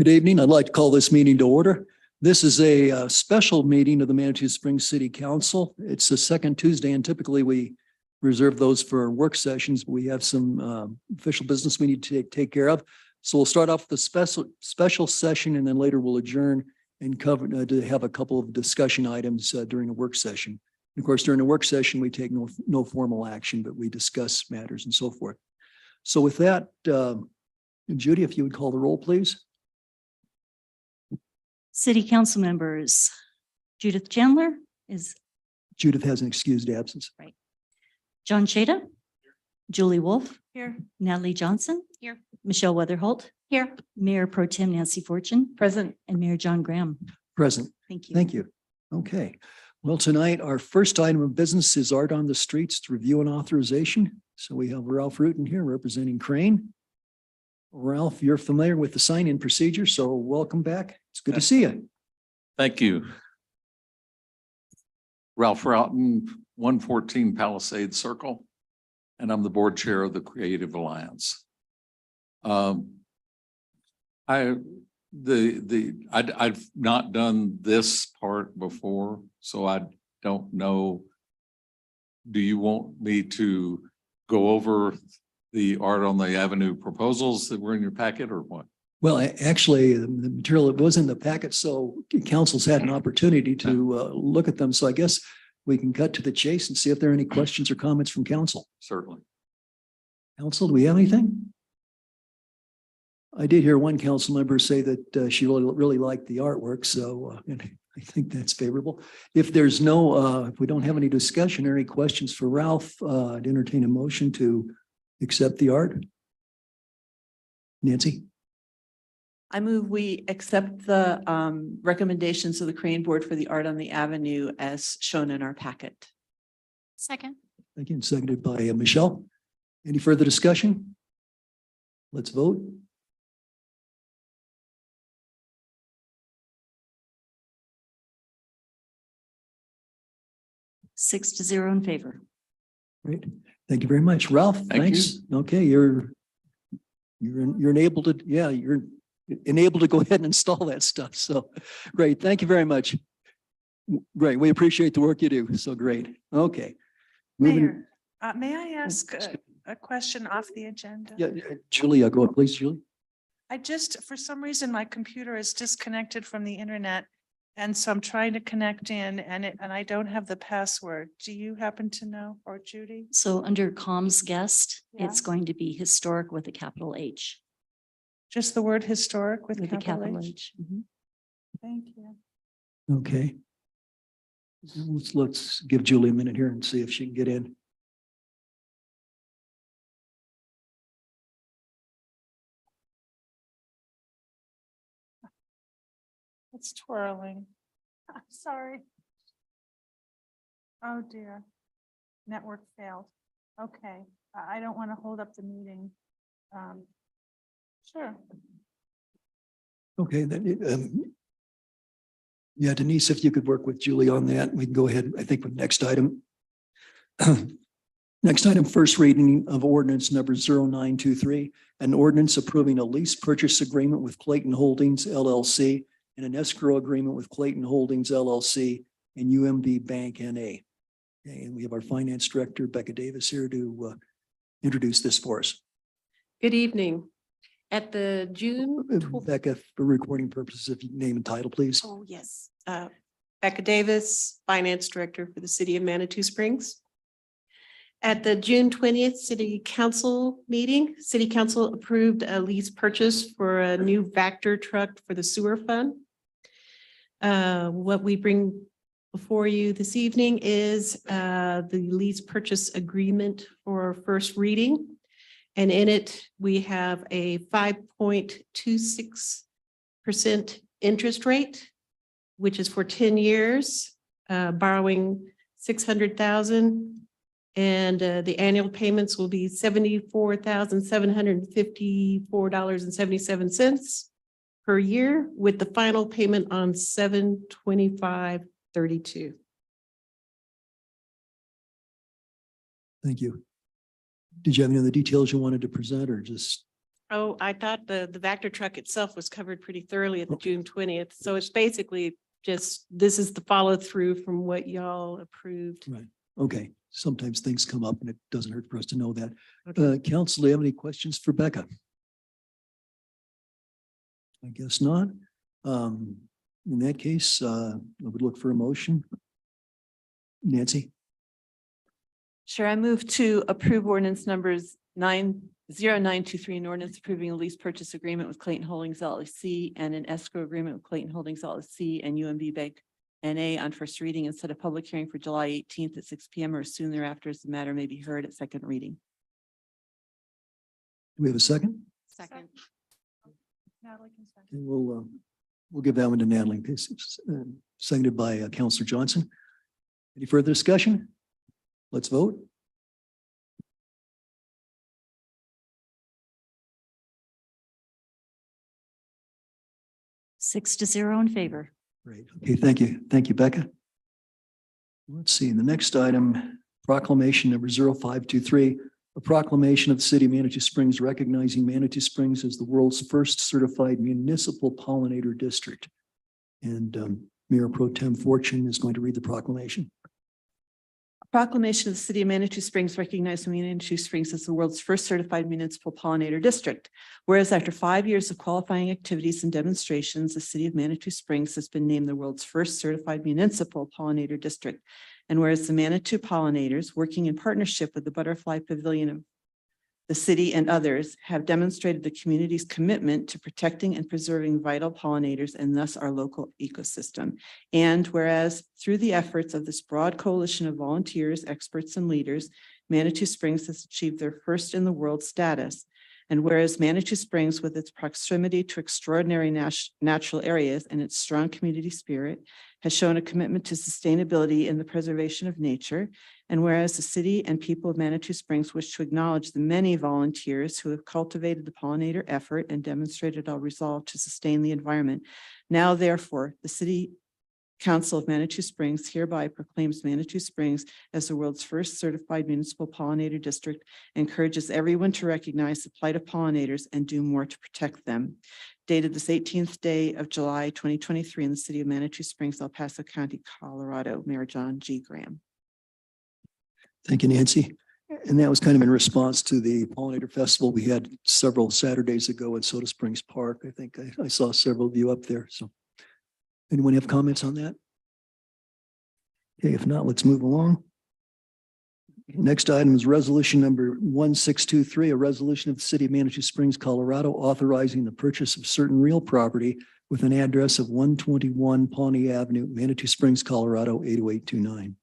Good evening. I'd like to call this meeting to order. This is a special meeting of the Manitou Springs City Council. It's the second Tuesday, and typically we reserve those for work sessions. But we have some official business we need to take care of. So we'll start off with the special session, and then later we'll adjourn and cover to have a couple of discussion items during a work session. And of course, during a work session, we take no formal action, but we discuss matters and so forth. So with that, Judy, if you would call the roll, please. City council members, Judith Chandler is Judith has an excused absence. John Chada, Julie Wolf, Here. Natalie Johnson. Here. Michelle Weatherholt. Here. Mayor Pro Tem Nancy Fortune. Present. And Mayor John Graham. Present. Thank you. Thank you. Okay. Well, tonight, our first item of business is Art on the Streets to review and authorization. So we have Ralph Rutten here representing Crane. Ralph, you're familiar with the sign-in procedure, so welcome back. It's good to see you. Thank you. Ralph Roughton, 114 Palisade Circle, and I'm the board chair of the Creative Alliance. I've not done this part before, so I don't know. Do you want me to go over the Art on the Avenue proposals that were in your packet, or what? Well, actually, the material that was in the packet, so council's had an opportunity to look at them. So I guess we can cut to the chase and see if there are any questions or comments from council. Certainly. Council, do we have anything? I did hear one council member say that she really liked the artwork, so and I think that's favorable. If there's if we don't have any discussion or any questions for Ralph, I'd entertain a motion to accept the art. Nancy? I move we accept the recommendations of the Crane Board for the Art on the Avenue as shown in our packet. Second. Again, seconded by Michelle. Any further discussion? Let's vote. Six to zero in favor. Great. Thank you very much. Ralph, Thank thanks. Okay, you're enabled to, yeah, you're enabled to go ahead and install that stuff. So great. Thank you very much. Great. We appreciate the work you do. So great. Okay. Moving. Mayor, may I ask a question off the agenda? Yeah, Julie, go ahead, please, Julie. For some reason, my computer is disconnected from the internet. And so I'm trying to connect in and I don't have the password. Do you happen to know, or Judy? So under comms guest, Yeah. it's going to be historic with a capital H. Just the word historic with With a capital capital H? H. Mhm. Thank you. Okay. Let's give Julie a minute here and see if she can get in. It's twirling. I'm sorry. Oh dear. Network failed. Okay, I don't want to hold up the meeting. Sure. Okay, then, yeah, Denise, if you could work with Julie on that, we can go ahead, I think, with next item. Next item, first reading of ordinance number 0923, an ordinance approving a lease purchase agreement with Clayton Holdings LLC and an escrow agreement with Clayton Holdings LLC and UMB Bank NA. Okay, and we have our finance director, Becca Davis, here to introduce this for us. Good evening. At the June. Becca, for recording purposes, if you name and title, please. Oh, yes. Becca Davis, Finance Director for the City of Manitou Springs. At the June 20th City Council meeting, City Council approved a lease purchase for a new Vector truck for the sewer fund. What we bring before you this evening is the lease purchase agreement for first reading. And in it, we have a 5.26% interest rate, which is for 10 years, borrowing $600,000. And the annual payments will be $74,754.77 per year, with the final payment on 7/25/32. Thank you. Did you have any other details you wanted to present or just? Oh, I thought the Vector truck itself was covered pretty thoroughly at the June 20th. So it's basically just, this is the follow through from what y'all approved. Right. Okay, sometimes things come up and it doesn't hurt for us to know that. Okay. Council, do you have any questions for Becca? I guess not. In that case, I would look for a motion. Nancy, Sure, I move to approve ordinance numbers 90923, an ordinance approving a lease purchase agreement with Clayton Holdings LLC and an escrow agreement with Clayton Holdings LLC and UMB Bank NA on first reading and set a public hearing for July 18th at 6 p.m. or soon thereafter as the matter may be heard at second reading. do we have a second? Second. Natalie can second. Okay, we'll give that one to Natalie. Seconded by Counselor Johnson. Any further discussion? Let's vote. 6-0 in favor. Great. Okay, thank you. Thank you, Becca. Let's see, the next item, proclamation number 0523, a proclamation of the city of Manitou Springs recognizing Manitou Springs as the world's first certified municipal pollinator district. And Mayor Pro Tem Fortune is going to read the proclamation. Proclamation of the city of Manitou Springs recognizing Manitou Springs as the world's first certified municipal pollinator district. Whereas after 5 years of qualifying activities and demonstrations, the city of Manitou Springs has been named the world's first certified municipal pollinator district. And whereas the Manitou pollinators, working in partnership with the Butterfly Pavilion of the city and others, have demonstrated the community's commitment to protecting and preserving vital pollinators and thus our local ecosystem. And whereas through the efforts of this broad coalition of volunteers, experts, and leaders, Manitou Springs has achieved their first in the world status. And whereas Manitou Springs, with its proximity to extraordinary natural areas and its strong community spirit, has shown a commitment to sustainability in the preservation of nature. And whereas the city and people of Manitou Springs wish to acknowledge the many volunteers who have cultivated the pollinator effort and demonstrated a resolve to sustain the environment. Now, therefore, the City Council of Manitou Springs hereby proclaims Manitou Springs as the world's first certified municipal pollinator district, encourages everyone to recognize the plight of pollinators and do more to protect them. Dated this 18th day of July, 2023 in the city of Manitou Springs, El Paso County, Colorado, Mayor John G. Graham. Thank you, Nancy. And that was kind of in response to the Pollinator Festival we had several Saturdays ago at Soda Springs Park. I think I saw several of you up there. So anyone have comments on that? Okay, if not, let's move along. Next item is resolution number 1623, a resolution of the city of Manitou Springs, Colorado, authorizing the purchase of certain real property with an address of 121 Pawnee Avenue, Manitou Springs, Colorado, 80829.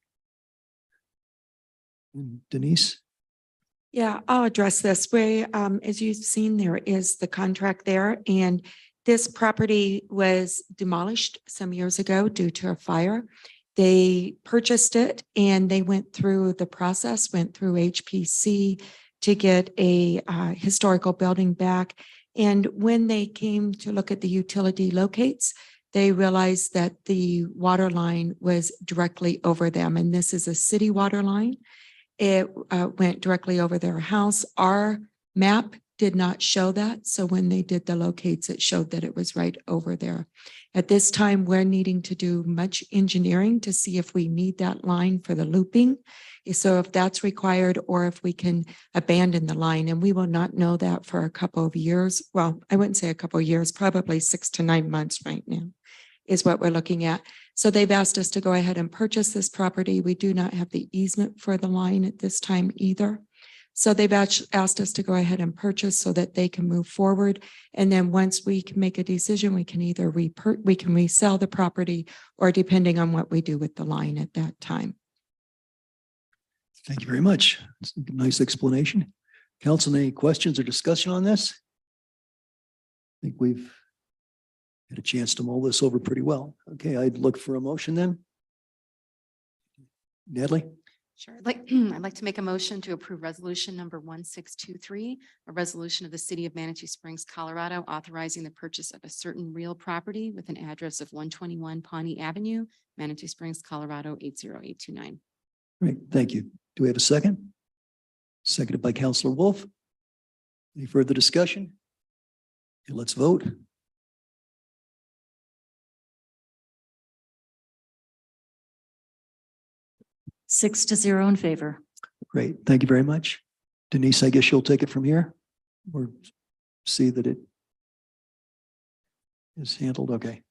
Denise? Yeah, I'll address this. As you've seen, there is the contract there, and this property was demolished some years ago due to a fire. They purchased it and they went through the process, went through HPC to get a historical building back. And when they came to look at the utility locates, they realized that the water line was directly over them. And this is a city water line. It went directly over their house. Our map did not show that. So when they did the locates, it showed that it was right over there. At this time, we're needing to do much engineering to see if we need that line for the looping. So if that's required or if we can abandon the line, and we will not know that for a couple of years. Well, I wouldn't say a couple of years, probably 6 to 9 months right now is what we're looking at. So they've asked us to go ahead and purchase this property. We do not have the easement for the line at this time either. So they've asked us to go ahead and purchase so that they can move forward. And then once we can make a decision, we can either resell the property or depending on what we do with the line at that time. Thank you very much. It's a nice explanation. Council, any questions or discussion on this? I think we've had a chance to mull this over pretty well. Okay, I'd look for a motion then. Natalie? Sure. I'd like to make a motion to approve resolution number 1623, a resolution of the city of Manitou Springs, Colorado, authorizing the purchase of a certain real property with an address of 121 Pawnee Avenue, Manitou Springs, Colorado, 80829. Great, thank you. Do we have a second? Seconded by Councilor Wolf. Any further discussion? Okay, let's vote. Six to zero in favor. Great. Thank you very much. Denise, I guess you'll take it from here or see that it is handled. Okay.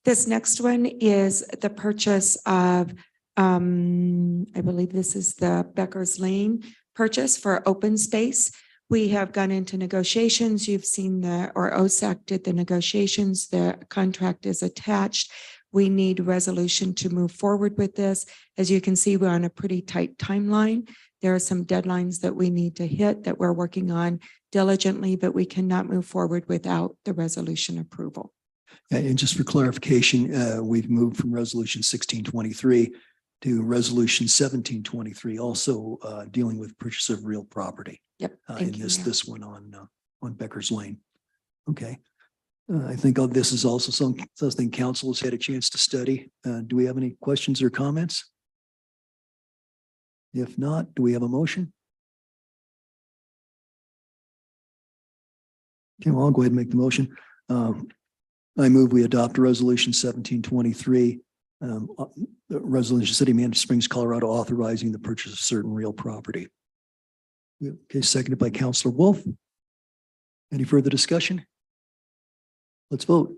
This next one is the purchase of, I believe this is the Becker's Lane purchase for open space. We have gone into negotiations. You've seen or OSAC did the negotiations. The contract is attached. We need resolution to move forward with this. As you can see, we're on a pretty tight timeline. There are some deadlines that we need to hit that we're working on diligently, but we cannot move forward without the resolution approval. And just for clarification, we've moved from resolution 1623 to resolution 1723, also dealing with purchase of real property. Yep. In Thank you, Mayor. this one on Becker's Lane. Okay. I think this is also something council has had a chance to study. Do we have any questions or comments? If not, do we have a motion? Okay, well, I'll go ahead and make the motion. I move we adopt resolution 1723, resolution City of Manitou Springs, Colorado, authorizing the purchase of certain real property. Okay, seconded by Councilor Wolf. Any further discussion? Let's vote.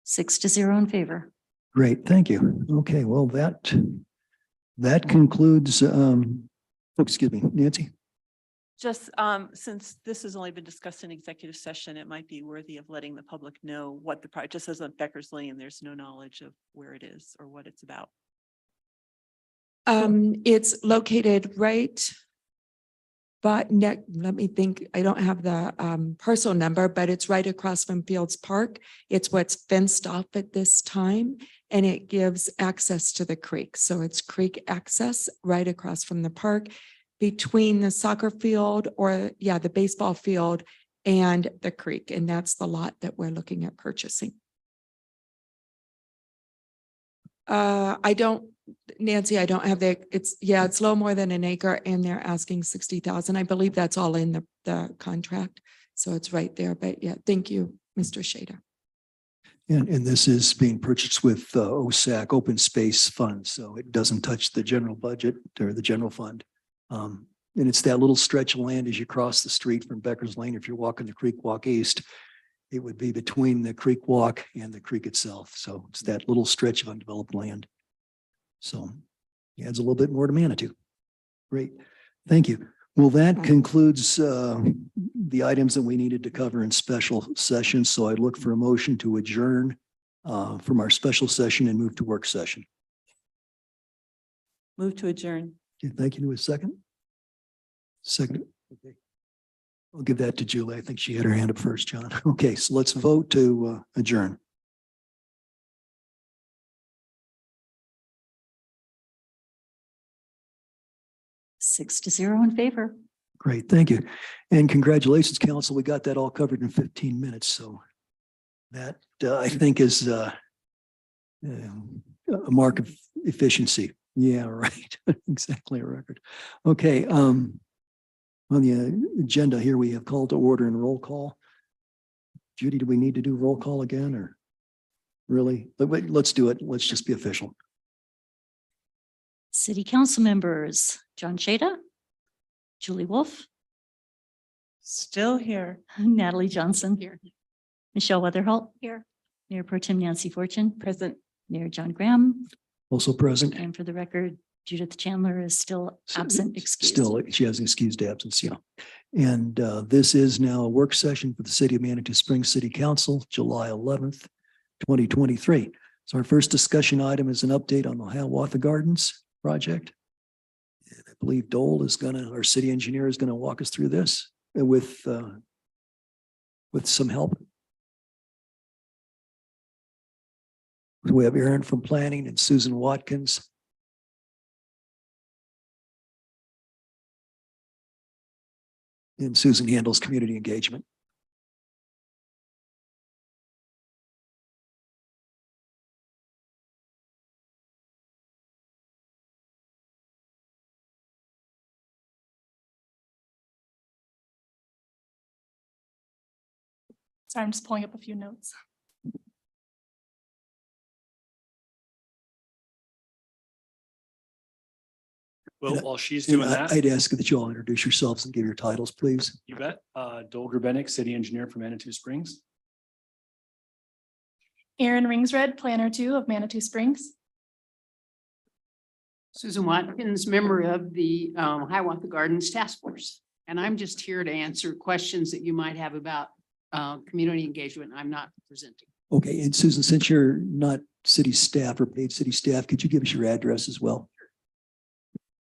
Six to zero in favor. Great, thank you. Okay, well, that concludes, excuse me, Nancy? Just since this has only been discussed in executive session, it might be worthy of letting the public know what the project, just as on Becker's Lane, there's no knowledge of where it is or what it's about. It's located right. But let me think, I don't have the parcel number, but it's right across from Fields Park. It's what's fenced off at this time and it gives access to the creek. So it's creek access right across from the park between the soccer field the baseball field and the creek. And that's the lot that we're looking at purchasing. Nancy, I don't have it's a little more than an acre and they're asking 60,000. I believe that's all in the contract. So it's right there, but yeah, thank you, Mr. Shader. And this is being purchased with OSAC open space funds, so it doesn't touch the general budget or the general fund. And it's that little stretch of land as you cross the street from Becker's Lane. If you're walking the Creek Walk East, it would be between the Creek Walk and the creek itself. So it's that little stretch of undeveloped land. So it adds a little bit more to Manitou. Great. Thank you. Well, that concludes the items that we needed to cover in special session. So I'd look for a motion to adjourn from our special session and move to work session. Move to adjourn. Okay, thank you. To a second. Second. Okay. I'll give that to Julie. I think she had her hand up first, John. Okay, so let's vote to adjourn. Six to zero in favor. Great, thank you. And congratulations, council. We got that all covered in 15 minutes. So that I think is a mark of efficiency. Yeah, right. Exactly a record. Okay. On the agenda here, we have call to order and roll call. Judy, do we need to do roll call again or really? But wait, let's do it. Let's just be official. City council members, John Shada, Julie Wolf, Still here. Natalie Johnson. Here. Michelle Weatherholt. Here. Mayor Pro Tem Nancy Fortune. Present. Mayor John Graham. Also present. And for the record, Judith Chandler is still absent, excused. Still, she has an excused absence, yeah. And this is now a work session for the City of Manitou Springs City Council, July 11th, 2023. So our first discussion item is an update on the Hiawatha Gardens project. And I believe Dole is our city engineer is gonna walk us through this with some help. We have Aaron from planning and Susan Watkins. And Susan handles community engagement. Sorry, I'm just pulling up a few notes. Well, while she's And doing that, I'd ask that you all introduce yourselves and give your titles, please. you bet. Joel Grebenik, city engineer for Manitou Springs. Erin Ringsred, Planner 2 of Manitou Springs. Susan Watkins, member of the Hiawatha Gardens Task Force. And I'm just here to answer questions that you might have about community engagement. I'm not presenting. Okay, and Susan, since you're not city staff or paid city staff, could you give us your address as well?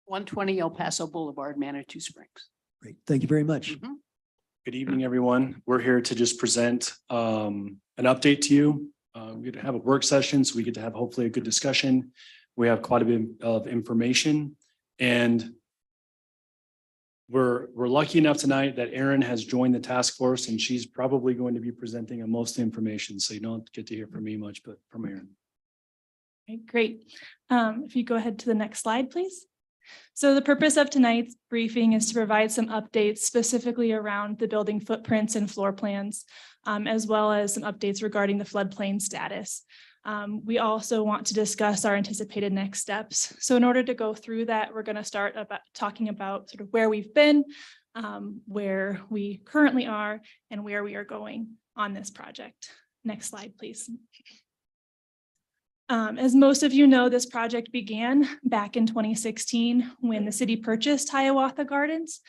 120 El Paso Boulevard, Manitou Springs. Great, thank you very much. Mhm. Good evening, everyone. We're here to just present an update to you. We get to have a work session, so we get to have hopefully a good discussion. We have quite a bit of information, and we're lucky enough tonight that Erin has joined the task force, and she's probably going to be presenting on most of the information, so you don't get to hear from me much, but from Erin. Okay, great. If you go ahead to the next slide, please. So the purpose of tonight's briefing is to provide some updates specifically around the building footprints and floor plans, as well as some updates regarding the floodplain status. We also want to discuss our anticipated next steps. So in order to go through that, we're going to start talking about sort of where we've been, where we currently are, and where we are going on this project. Next slide, please. As most of you know, this project began back in 2016 when the city purchased Hiawatha Gardens.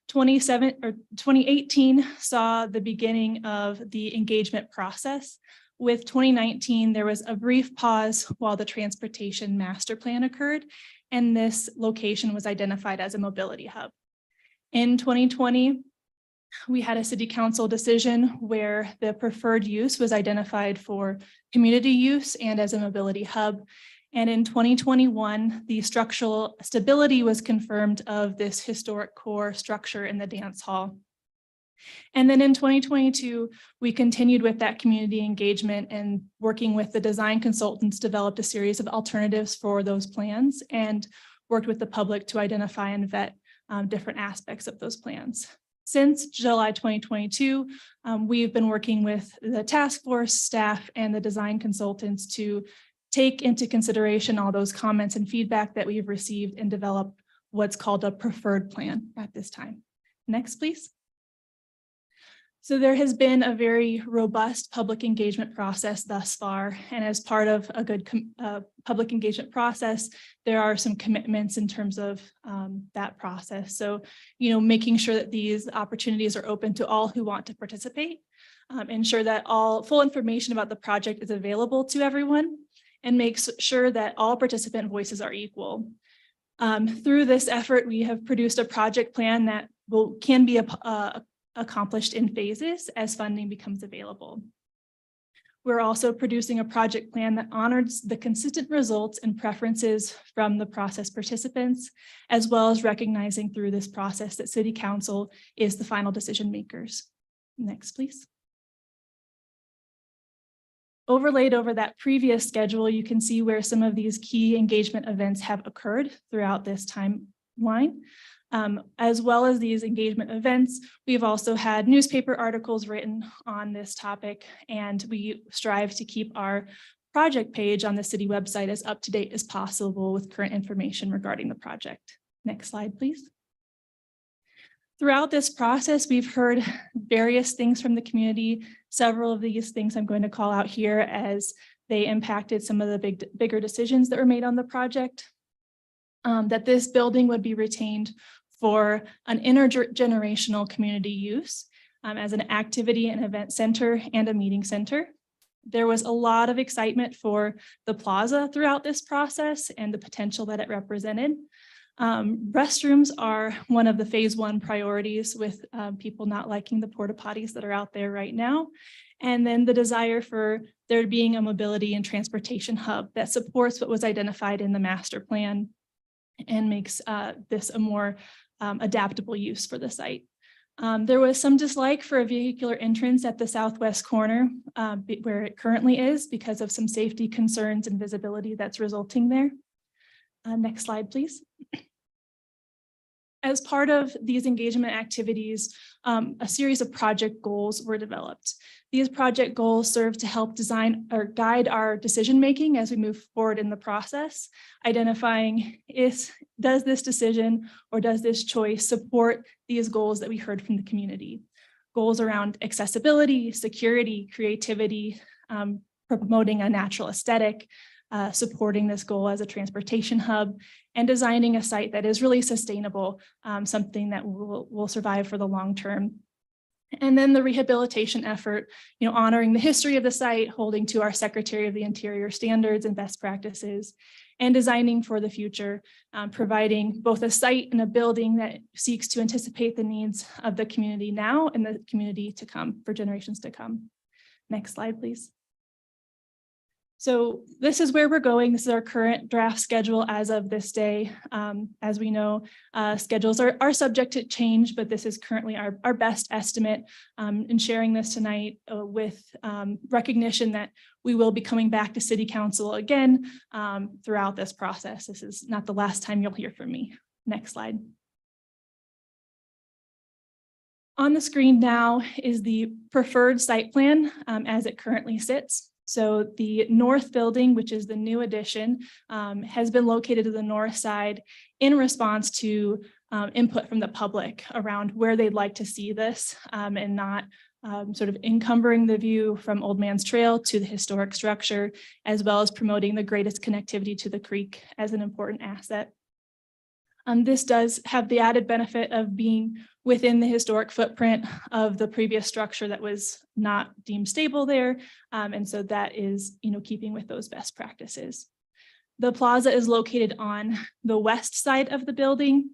2018 saw the beginning of the engagement process. With 2019, there was a brief pause while the transportation master plan occurred, and this location was identified as a mobility hub. In 2020, we had a city council decision where the preferred use was identified for community use and as a mobility hub. And in 2021, the structural stability was confirmed of this historic core structure in the dance hall. And then in 2022, we continued with that community engagement and working with the design consultants, developed a series of alternatives for those plans and worked with the public to identify and vet different aspects of those plans. Since July 2022, we've been working with the task force staff and the design consultants to take into consideration all those comments and feedback that we've received and develop what's called a preferred plan at this time. Next, please. So there has been a very robust public engagement process thus far, and as part of a good public engagement process, there are some commitments in terms of that process. So, making sure that these opportunities are open to all who want to participate, ensure that all full information about the project is available to everyone, and makes sure that all participant voices are equal. Through this effort, we have produced a project plan that can be accomplished in phases as funding becomes available. We're also producing a project plan that honors the consistent results and preferences from the process participants, as well as recognizing through this process that City Council is the final decision makers. Next, please. Overlaid over that previous schedule, you can see where some of these key engagement events have occurred throughout this timeline. As well as these engagement events, we've also had newspaper articles written on this topic, and we strive to keep our project page on the city website as up to date as possible with current information regarding the project. Next slide, please. Throughout this process, we've heard various things from the community. Several of these things I'm going to call out here as they impacted some of the bigger decisions that were made on the project. That this building would be retained for an intergenerational community use as an activity and event center and a meeting center. There was a lot of excitement for the plaza throughout this process and the potential that it represented. Restrooms are one of the phase 1 priorities, with people not liking the porta potties that are out there right now. And then the desire for there being a mobility and transportation hub that supports what was identified in the master plan and makes this a more adaptable use for the site. There was some dislike for a vehicular entrance at the southwest corner where it currently is because of some safety concerns and visibility that's resulting there. Next slide, please. As part of these engagement activities, a series of project goals were developed. These project goals serve to help design or guide our decision-making as we move forward in the process, identifying does this decision or does this choice support these goals that we heard from the community? Goals around accessibility, security, creativity, promoting a natural aesthetic, supporting this goal as a transportation hub, and designing a site that is really sustainable, something that will survive for the long term. And then the rehabilitation effort, honoring the history of the site, holding to our Secretary of the Interior standards and best practices, and designing for the future, providing both a site and a building that seeks to anticipate the needs of the community now and the community to come for generations to come. Next slide, please. So this is where we're going. This is our current draft schedule as of this day. As we know, schedules are subject to change, but this is currently our best estimate. In sharing this tonight with recognition that we will be coming back to City Council again throughout this process. This is not the last time you'll hear from me. Next slide. On the screen now is the preferred site plan as it currently sits. So the north building, which is the new addition, has been located to the north side in response to input from the public around where they'd like to see this and not sort of encumbering the view from Old Man's Trail to the historic structure, as well as promoting the greatest connectivity to the creek as an important asset. This does have the added benefit of being within the historic footprint of the previous structure that was not deemed stable there. And so that is, keeping with those best practices. The plaza is located on the west side of the building,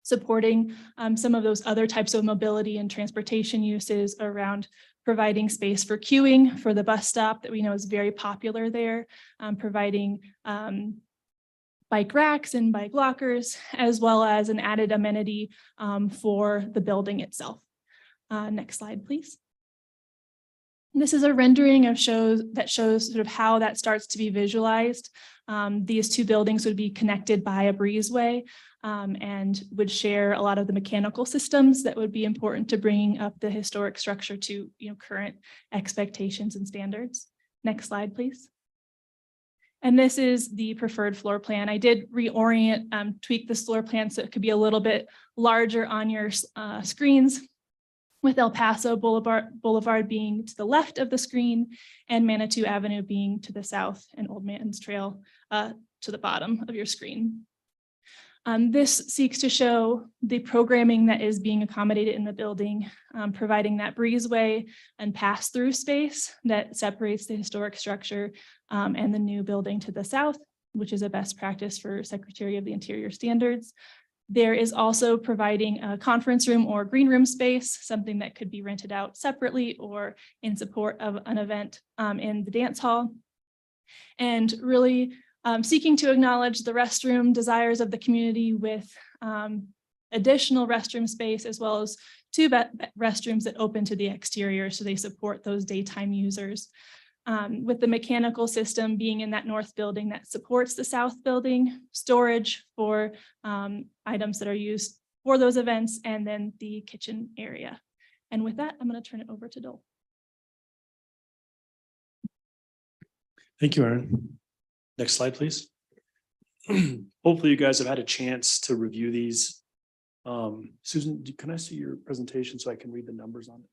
supporting some of those other types of mobility and transportation uses around providing space for queuing for the bus stop that we know is very popular there, providing bike racks and bike lockers, as well as an added amenity for the building itself. Next slide, please. This is a rendering that shows sort of how that starts to be visualized. These two buildings would be connected by a breezeway and would share a lot of the mechanical systems that would be important to bringing up the historic structure to current expectations and standards. Next slide, please. And this is the preferred floor plan. I did reorient, tweak this floor plan so it could be a little bit larger on your screens, with El Paso Boulevard being to the left of the screen and Manitou Avenue being to the south and Old Man's Trail to the bottom of your screen. This seeks to show the programming that is being accommodated in the building, providing that breezeway and pass-through space that separates the historic structure and the new building to the south, which is a best practice for Secretary of the Interior standards. There is also providing a conference room or green room space, something that could be rented out separately or in support of an event in the dance hall. And really seeking to acknowledge the restroom desires of the community with additional restroom space, as well as two restrooms that open to the exterior, so they support those daytime users. With the mechanical system being in that north building that supports the south building, storage for items that are used for those events, and then the kitchen area. And with that, I'm going to turn it over to Dole. Thank you, Erin. Next slide, please. Hopefully you guys have had a chance to review these. Susan, can I see your presentation so I can read the numbers on it?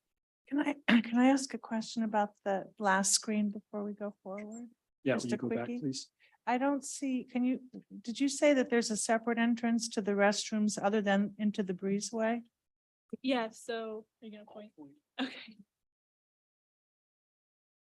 Can I ask a question about the last screen before we go forward? Yeah, Just will you a go back, quickie. please? I don't see, did you say that there's a separate entrance to the restrooms other than into the breezeway? Yeah, so are you going to point? Okay.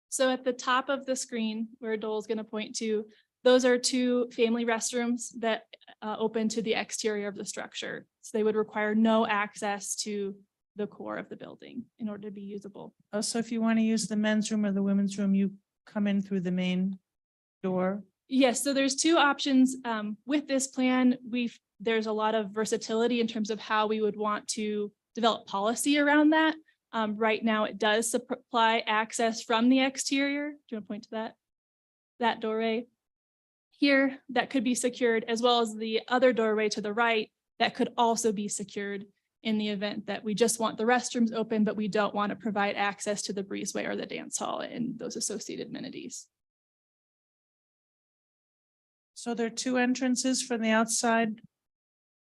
So at the top of the screen where Dole's going to point to, those are two family restrooms that open to the exterior of the structure. So they would require no access to the core of the building in order to be usable. Oh, so if you want to use the men's room or the women's room, you come in through the main door? Yes, so there's two options. With this plan, there's a lot of versatility in terms of how we would want to develop policy around that. Right now, it does supply access from the exterior. Do you want to point to that doorway here that could be secured, as well as the other doorway to the right that could also be secured in the event that we just want the restrooms open, but we don't want to provide access to the breezeway or the dance hall and those associated amenities. So there are two entrances from the outside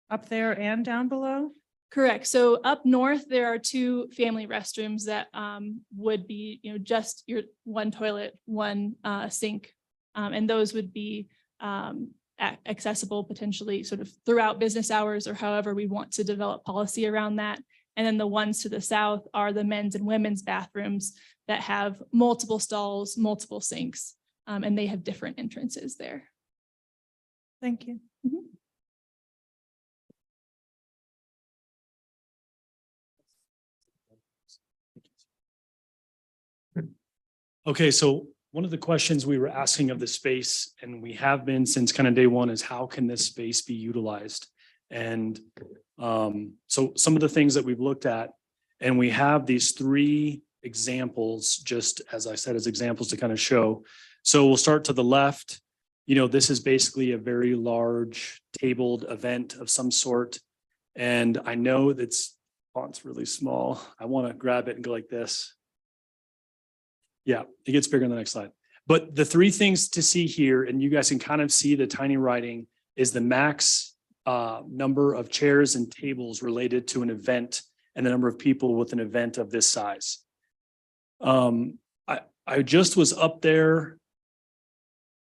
up there and down below? Correct. So up north, there are two family restrooms that would be, just your one toilet, one sink. And those would be accessible potentially sort of throughout business hours or however we want to develop policy around that. And then the ones to the south are the men's and women's bathrooms that have multiple stalls, multiple sinks, and they have different entrances there. Thank you. Okay, so one of the questions we were asking of the space, and we have been since kind of day one, is how can this space be utilized? And so some of the things that we've looked at, and we have these three examples, just as I said, as examples to kind of show. So we'll start to the left. This is basically a very large tabled event of some sort. And I know that's font's really small. I want to grab it and go like this. Yeah, it gets bigger on the next slide. But the three things to see here, and you guys can kind of see the tiny writing, is the max number of chairs and tables related to an event and the number of people with an event of this size. I just was up there.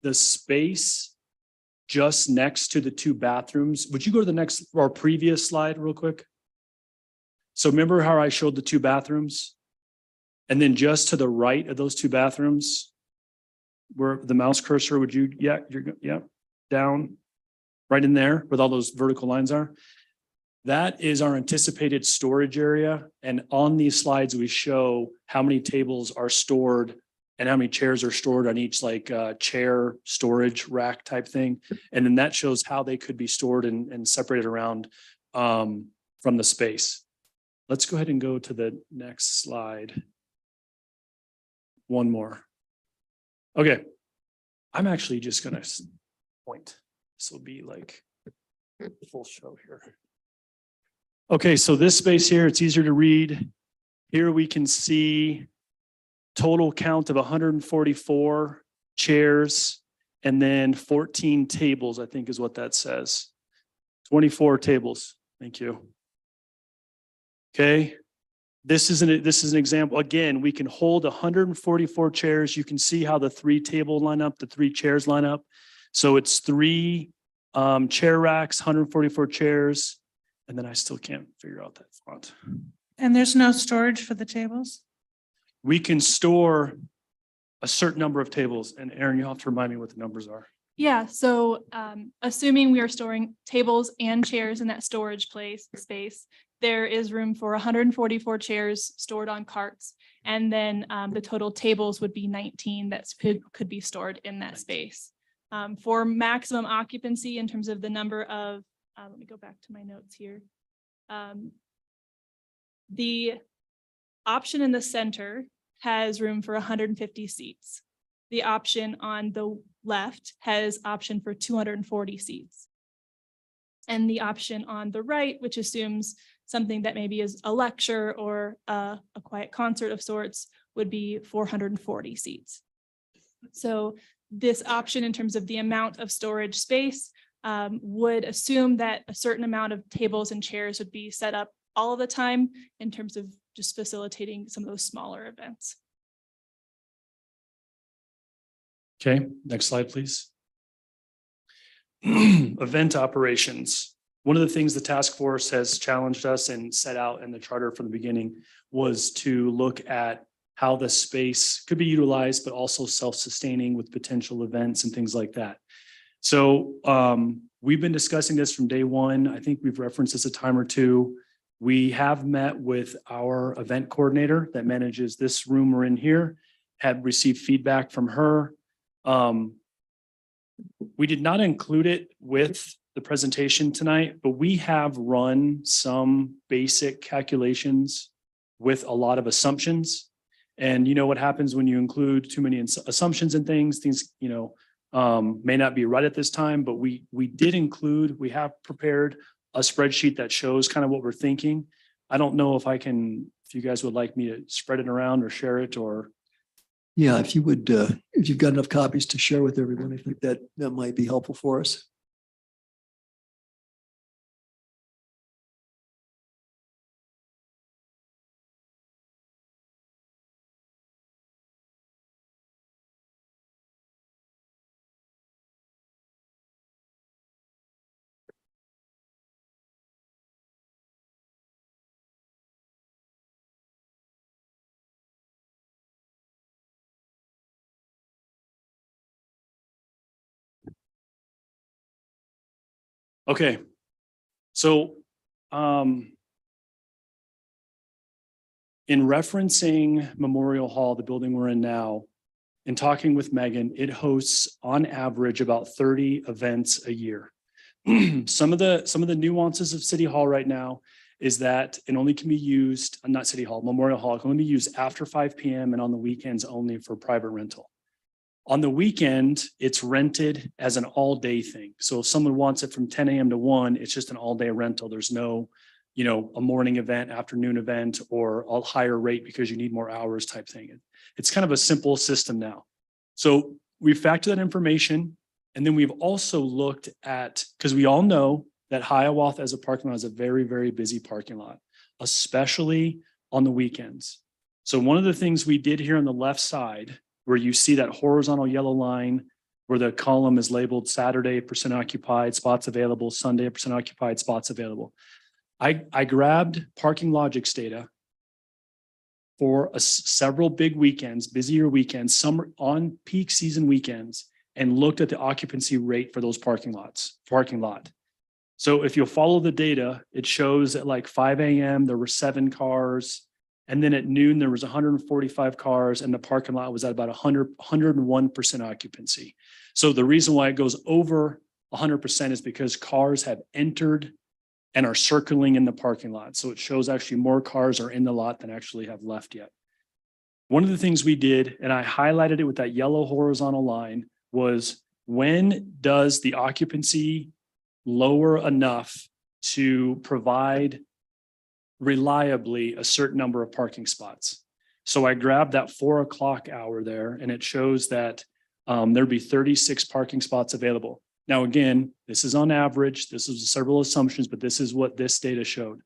The space just next to the two bathrooms. Would you go to the next or previous slide real quick? So remember how I showed the two bathrooms? And then just to the right of those two bathrooms, where the mouse cursor, would you, down, right in there with all those vertical lines are. That is our anticipated storage area. And on these slides, we show how many tables are stored and how many chairs are stored on each chair storage rack type thing. And then that shows how they could be stored and separated around from the space. Let's go ahead and go to the next slide. One more. Okay. I'm actually just going to point. This will be like full show here. Okay, so this space here, it's easier to read. Here we can see total count of 144 chairs and then 14 tables, I think is what that says. 24 tables. Thank you. Okay. This is an example. Again, we can hold 144 chairs. You can see how the three table line up, the three chairs line up. So it's three chair racks, 144 chairs. And then I still can't figure out that font. And there's no storage for the tables? We can store a certain number of tables. And Aaron, you'll have to remind me what the numbers are. Yeah, so assuming we are storing tables and chairs in that storage space, there is room for 144 chairs stored on carts. And then the total tables would be 19 that could be stored in that space. For maximum occupancy in terms of the number of, let me go back to my notes here. The option in the center has room for 150 seats. The option on the left has option for 240 seats. And the option on the right, which assumes something that maybe is a lecture or a quiet concert of sorts, would be 440 seats. So this option in terms of the amount of storage space would assume that a certain amount of tables and chairs would be set up all of the time in terms of just facilitating some of those smaller events. Okay, next slide, please. Event operations. One of the things the task force has challenged us and set out in the charter from the beginning was to look at how the space could be utilized, but also self-sustaining with potential events and things like that. So we've been discussing this from day one. I think we've referenced this a time or two. We have met with our event coordinator that manages this room we're in here, have received feedback from her. We did not include it with the presentation tonight, but we have run some basic calculations with a lot of assumptions. And you know what happens when you include too many assumptions and things, may not be right at this time, but we have prepared a spreadsheet that shows kind of what we're thinking. I don't know if if you guys would like me to spread it around or share it or. Yeah, if you would, if you've got enough copies to share with everyone, I think that might be helpful for us. Okay. So, in referencing Memorial Hall, the building we're in now, in talking with Megan, it hosts on average about 30 events a year. Some of the nuances of City Hall right now is that it only can be used, not City Hall, Memorial Hall, it can only be used after 5 p.m. and on the weekends only for private rental. On the weekend, it's rented as an all-day thing. So if someone wants it from 10 a.m. to 1, it's just an all-day rental. There's no, a morning event, afternoon event, or a higher rate because you need more hours type thing. It's kind of a simple system now. So we factor that information. And then we've also looked at, because we all know that Hiawatha as a parking lot is a very, very busy parking lot, especially on the weekends. So one of the things we did here on the left side, where you see that horizontal yellow line where the column is labeled Saturday % occupied, spots available, Sunday % occupied, spots available. I grabbed ParkingLogix data for several big weekends, busier weekends, summer on peak season weekends, and looked at the occupancy rate for those parking lot. So if you'll follow the data, it shows at like 5 a.m. there were 7 cars. And then at noon, there was 145 cars and the parking lot was at about 101% occupancy. So the reason why it goes over 100% is because cars have entered and are circling in the parking lot. So it shows actually more cars are in the lot than actually have left yet. One of the things we did, and I highlighted it with that yellow horizontal line, was when does the occupancy lower enough to provide reliably a certain number of parking spots. So I grabbed that 4 o'clock hour there and it shows that there'd be 36 parking spots available. Now, again, this is on average, this is several assumptions, but this is what this data showed.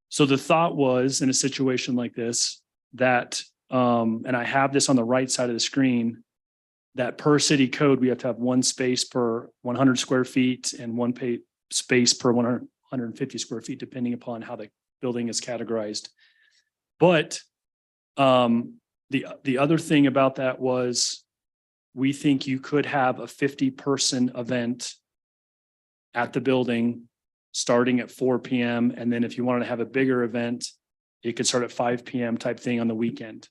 So the thought was in a situation like this that, and I have this on the right side of the screen, that per city code, we have to have 1 space per 100 square feet and 1 space per 150 square feet, depending upon how the building is categorized. But the other thing about that was we think you could have a 50-person event at the building starting at 4 p.m. And then if you wanted to have a bigger event, it could start at 5 p.m. type thing on the weekend.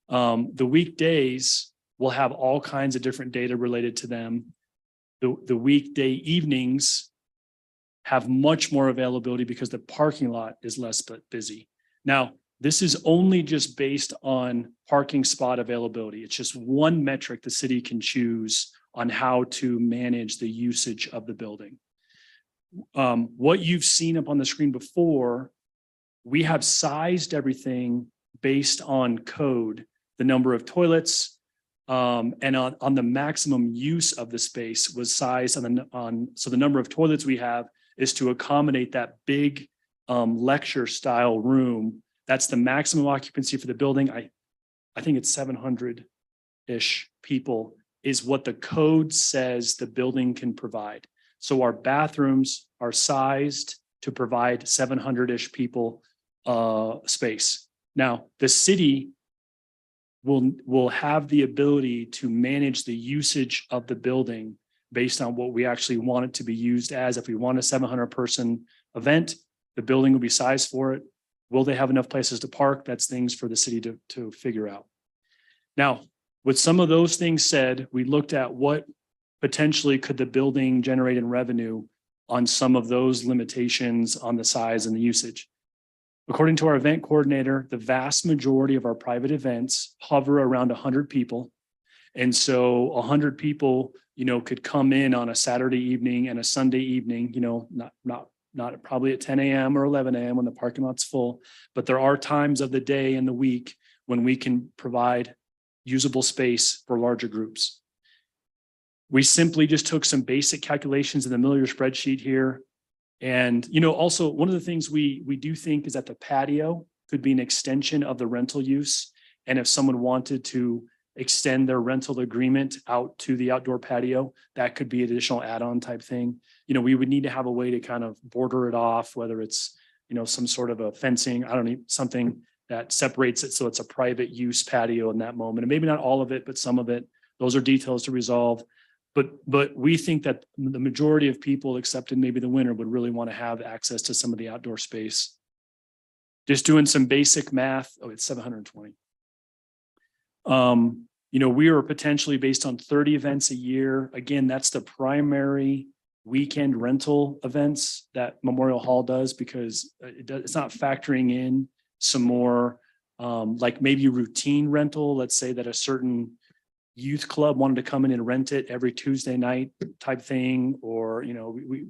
The weekdays will have all kinds of different data related to them. The weekday evenings have much more availability because the parking lot is less busy. Now, this is only just based on parking spot availability. It's just one metric the city can choose on how to manage the usage of the building. What you've seen up on the screen before, we have sized everything based on code, the number of toilets, and on the maximum use of the space was sized so the number of toilets we have is to accommodate that big lecture style room. That's the maximum occupancy for the building. I think it's 700-ish people is what the code says the building can provide. So our bathrooms are sized to provide 700-ish people space. Now, the city will have the ability to manage the usage of the building based on what we actually want it to be used as. If we want a 700-person event, the building will be sized for it. Will they have enough places to park? That's things for the city to figure out. Now, with some of those things said, we looked at what potentially could the building generate in revenue on some of those limitations on the size and the usage. According to our event coordinator, the vast majority of our private events hover around 100 people. And so 100 people, could come in on a Saturday evening and a Sunday evening, not not probably at 10 a.m. or 11 a.m. when the parking lot's full, but there are times of the day and the week when we can provide usable space for larger groups. We simply just took some basic calculations in the middle of your spreadsheet here. And, also one of the things we do think is that the patio could be an extension of the rental use. And if someone wanted to extend their rental agreement out to the outdoor patio, that could be an additional add-on type thing. We would need to have a way to kind of border it off, whether it's, some sort of a fencing, I don't know, something that separates it so it's a private use patio in that moment. And maybe not all of it, but some of it. Those are details to resolve. But we think that the majority of people, except in maybe the winter, would really want to have access to some of the outdoor space. Just doing some basic math. Oh, it's 720. We are potentially based on 30 events a year. Again, that's the primary weekend rental events that Memorial Hall does, because it's not factoring in some more like maybe routine rental. Let's say that a certain youth club wanted to come in and rent it every Tuesday night type thing, or,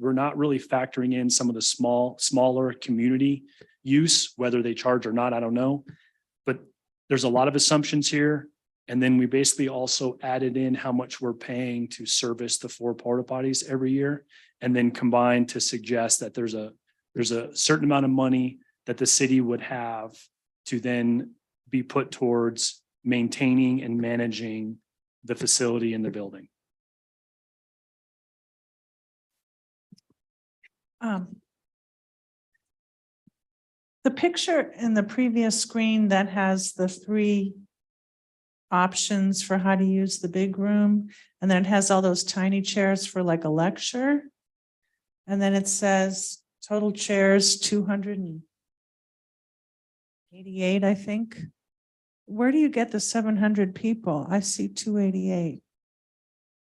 we're not really factoring in some of the smaller community use, whether they charge or not, I don't know. But there's a lot of assumptions here. And then we basically also added in how much we're paying to service the 4 porta potties every year, and then combined to suggest that there's a certain amount of money that the city would have to then be put towards maintaining and managing the facility in the building. The picture in the previous screen that has the 3 options for how to use the big room, and then it has all those tiny chairs for like a lecture. And then it says total chairs 288, I think. Where do you get the 700 people? I see 288.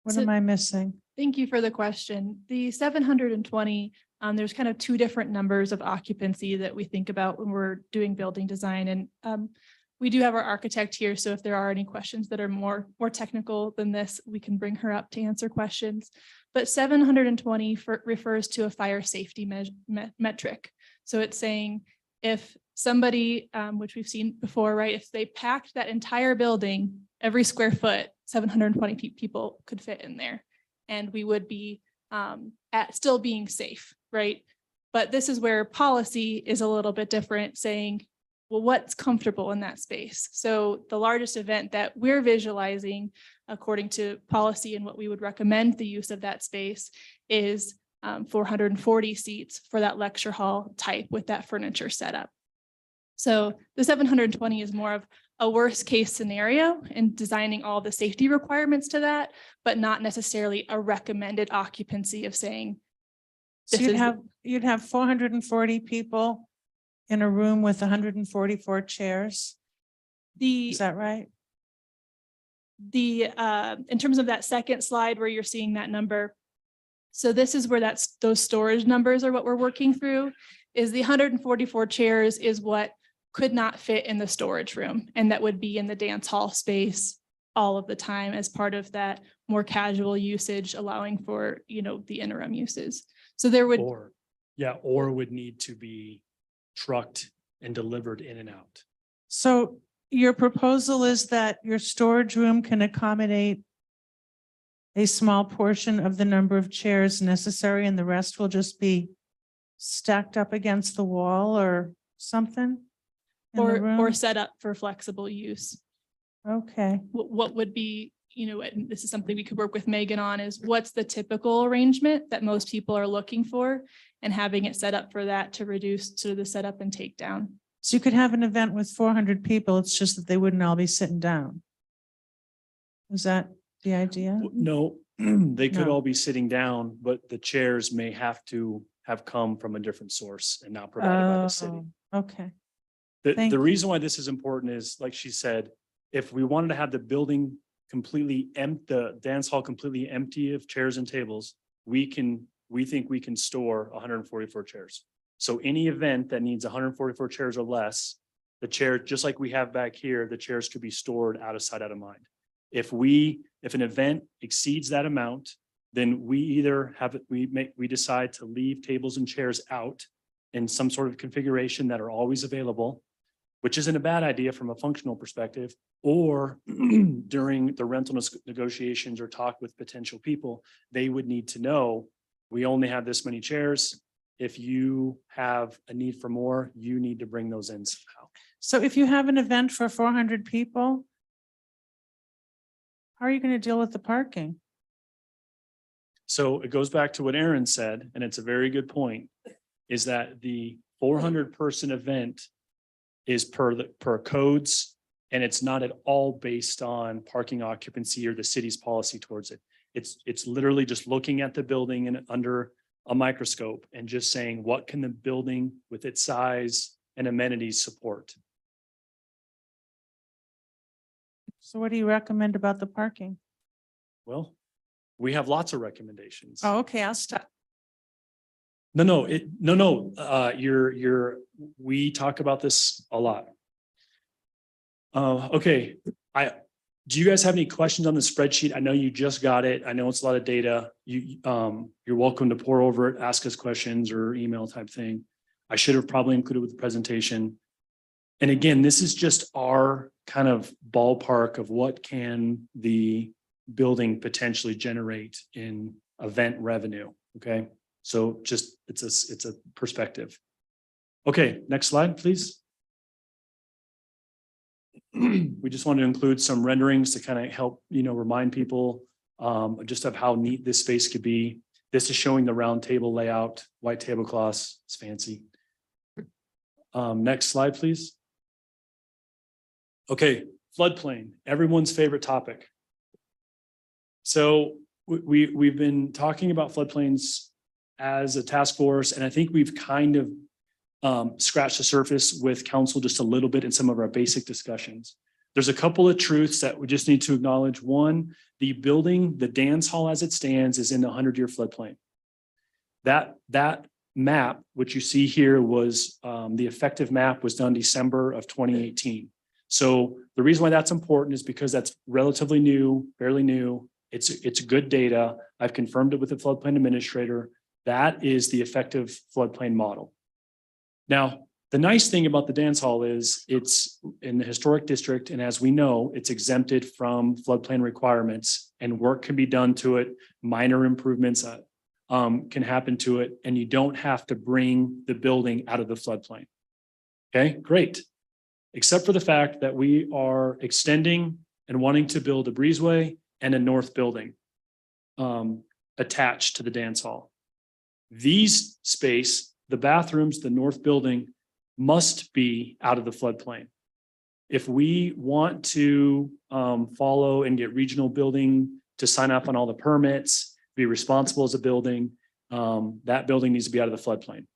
What So- am I missing? Thank you for the question. The 720, there's kind of 2 different numbers of occupancy that we think about when we're doing building design. And we do have our architect here, so if there are any questions that are more technical than this, we can bring her up to answer questions. But 720 refers to a fire safety metric. So it's saying if somebody, which we've seen before, right? If they packed that entire building, every square foot, 720 people could fit in there. And we would be at still being safe, right? But this is where policy is a little bit different, saying, well, what's comfortable in that space? So the largest event that we're visualizing, according to policy and what we would recommend the use of that space, is 440 seats for that lecture hall type with that furniture setup. So the 720 is more of a worst case scenario in designing all the safety requirements to that, but not necessarily a recommended occupancy of saying. So this is- you'd have 440 people in a room with 144 chairs. The Is that right? in terms of that second slide where you're seeing that number. So this is where those storage numbers are what we're working through, is the 144 chairs is what could not fit in the storage room. And that would be in the dance hall space all of the time as part of that more casual usage, allowing for, the interim uses. So there would. Or would need to be trucked and delivered in and out. So your proposal is that your storage room can accommodate a small portion of the number of chairs necessary, and the rest will just be stacked up against the wall or something? in the Or room? set up for flexible use. Okay, What would be, and this is something we could work with Megan on, is what's the typical arrangement that most people are looking for, and having it set up for that to reduce sort of the setup and take down. so you could have an event with 400 people, it's just that they wouldn't all be sitting down. Is that the idea? No, they could No. all be sitting down, but the chairs may have to have come from a different source and not provided by the city. Oh, okay, The thank you. reason why this is important is, like she said, if we wanted to have the building completely empty, the dance hall completely empty of chairs and tables, we think we can store 144 chairs. So any event that needs 144 chairs or less, the chair, just like we have back here, the chairs could be stored out of sight, out of mind. If an event exceeds that amount, then we decide to leave tables and chairs out in some sort of configuration that are always available, which isn't a bad idea from a functional perspective, or during the rental negotiations or talk with potential people, they would need to know, we only have this many chairs. If you have a need for more, you need to bring those in somehow. So if you have an event for 400 people, how are you going to deal with the parking? So it goes back to what Aaron said, and it's a very good point, is that the 400-person event is per codes, and it's not at all based on parking occupancy or the city's policy towards it. It's literally just looking at the building and under a microscope and just saying, what can the building with its size and amenities support? So what do you recommend about the parking? Well, we have lots of recommendations. Oh, okay, I'll stop. No, we talk about this a lot. Okay, do you guys have any questions on the spreadsheet? I know you just got it. I know it's a lot of data. You're welcome to pour over it, ask us questions or email type thing. I should have probably included with the presentation. And again, this is just our kind of ballpark of what can the building potentially generate in event revenue, okay? So just, it's a perspective. Okay, next slide, please. We just want to include some renderings to kind of help, remind people just of how neat this space could be. This is showing the round table layout, white tablecloths, it's fancy. Next slide, please. Okay, floodplain, everyone's favorite topic. So we've been talking about floodplains as a task force, and I think we've kind of scratched the surface with council just a little bit in some of our basic discussions. There's a couple of truths that we just need to acknowledge. One, the building, the dance hall as it stands, is in the 100-year floodplain. That map, which you see here, was the effective map was done December of 2018. So the reason why that's important is because that's relatively new, fairly new. It's good data. I've confirmed it with the floodplain administrator. That is the effective floodplain model. Now, the nice thing about the dance hall is it's in the historic district, and as we know, it's exempted from floodplain requirements, and work can be done to it. Minor improvements can happen to it, and you don't have to bring the building out of the floodplain. Okay, great. Except for the fact that we are extending and wanting to build a breezeway and a north building attached to the dance hall. These space, the bathrooms, the north building must be out of the floodplain. If we want to follow and get regional building to sign up on all the permits, be responsible as a building, that building needs to be out of the floodplain.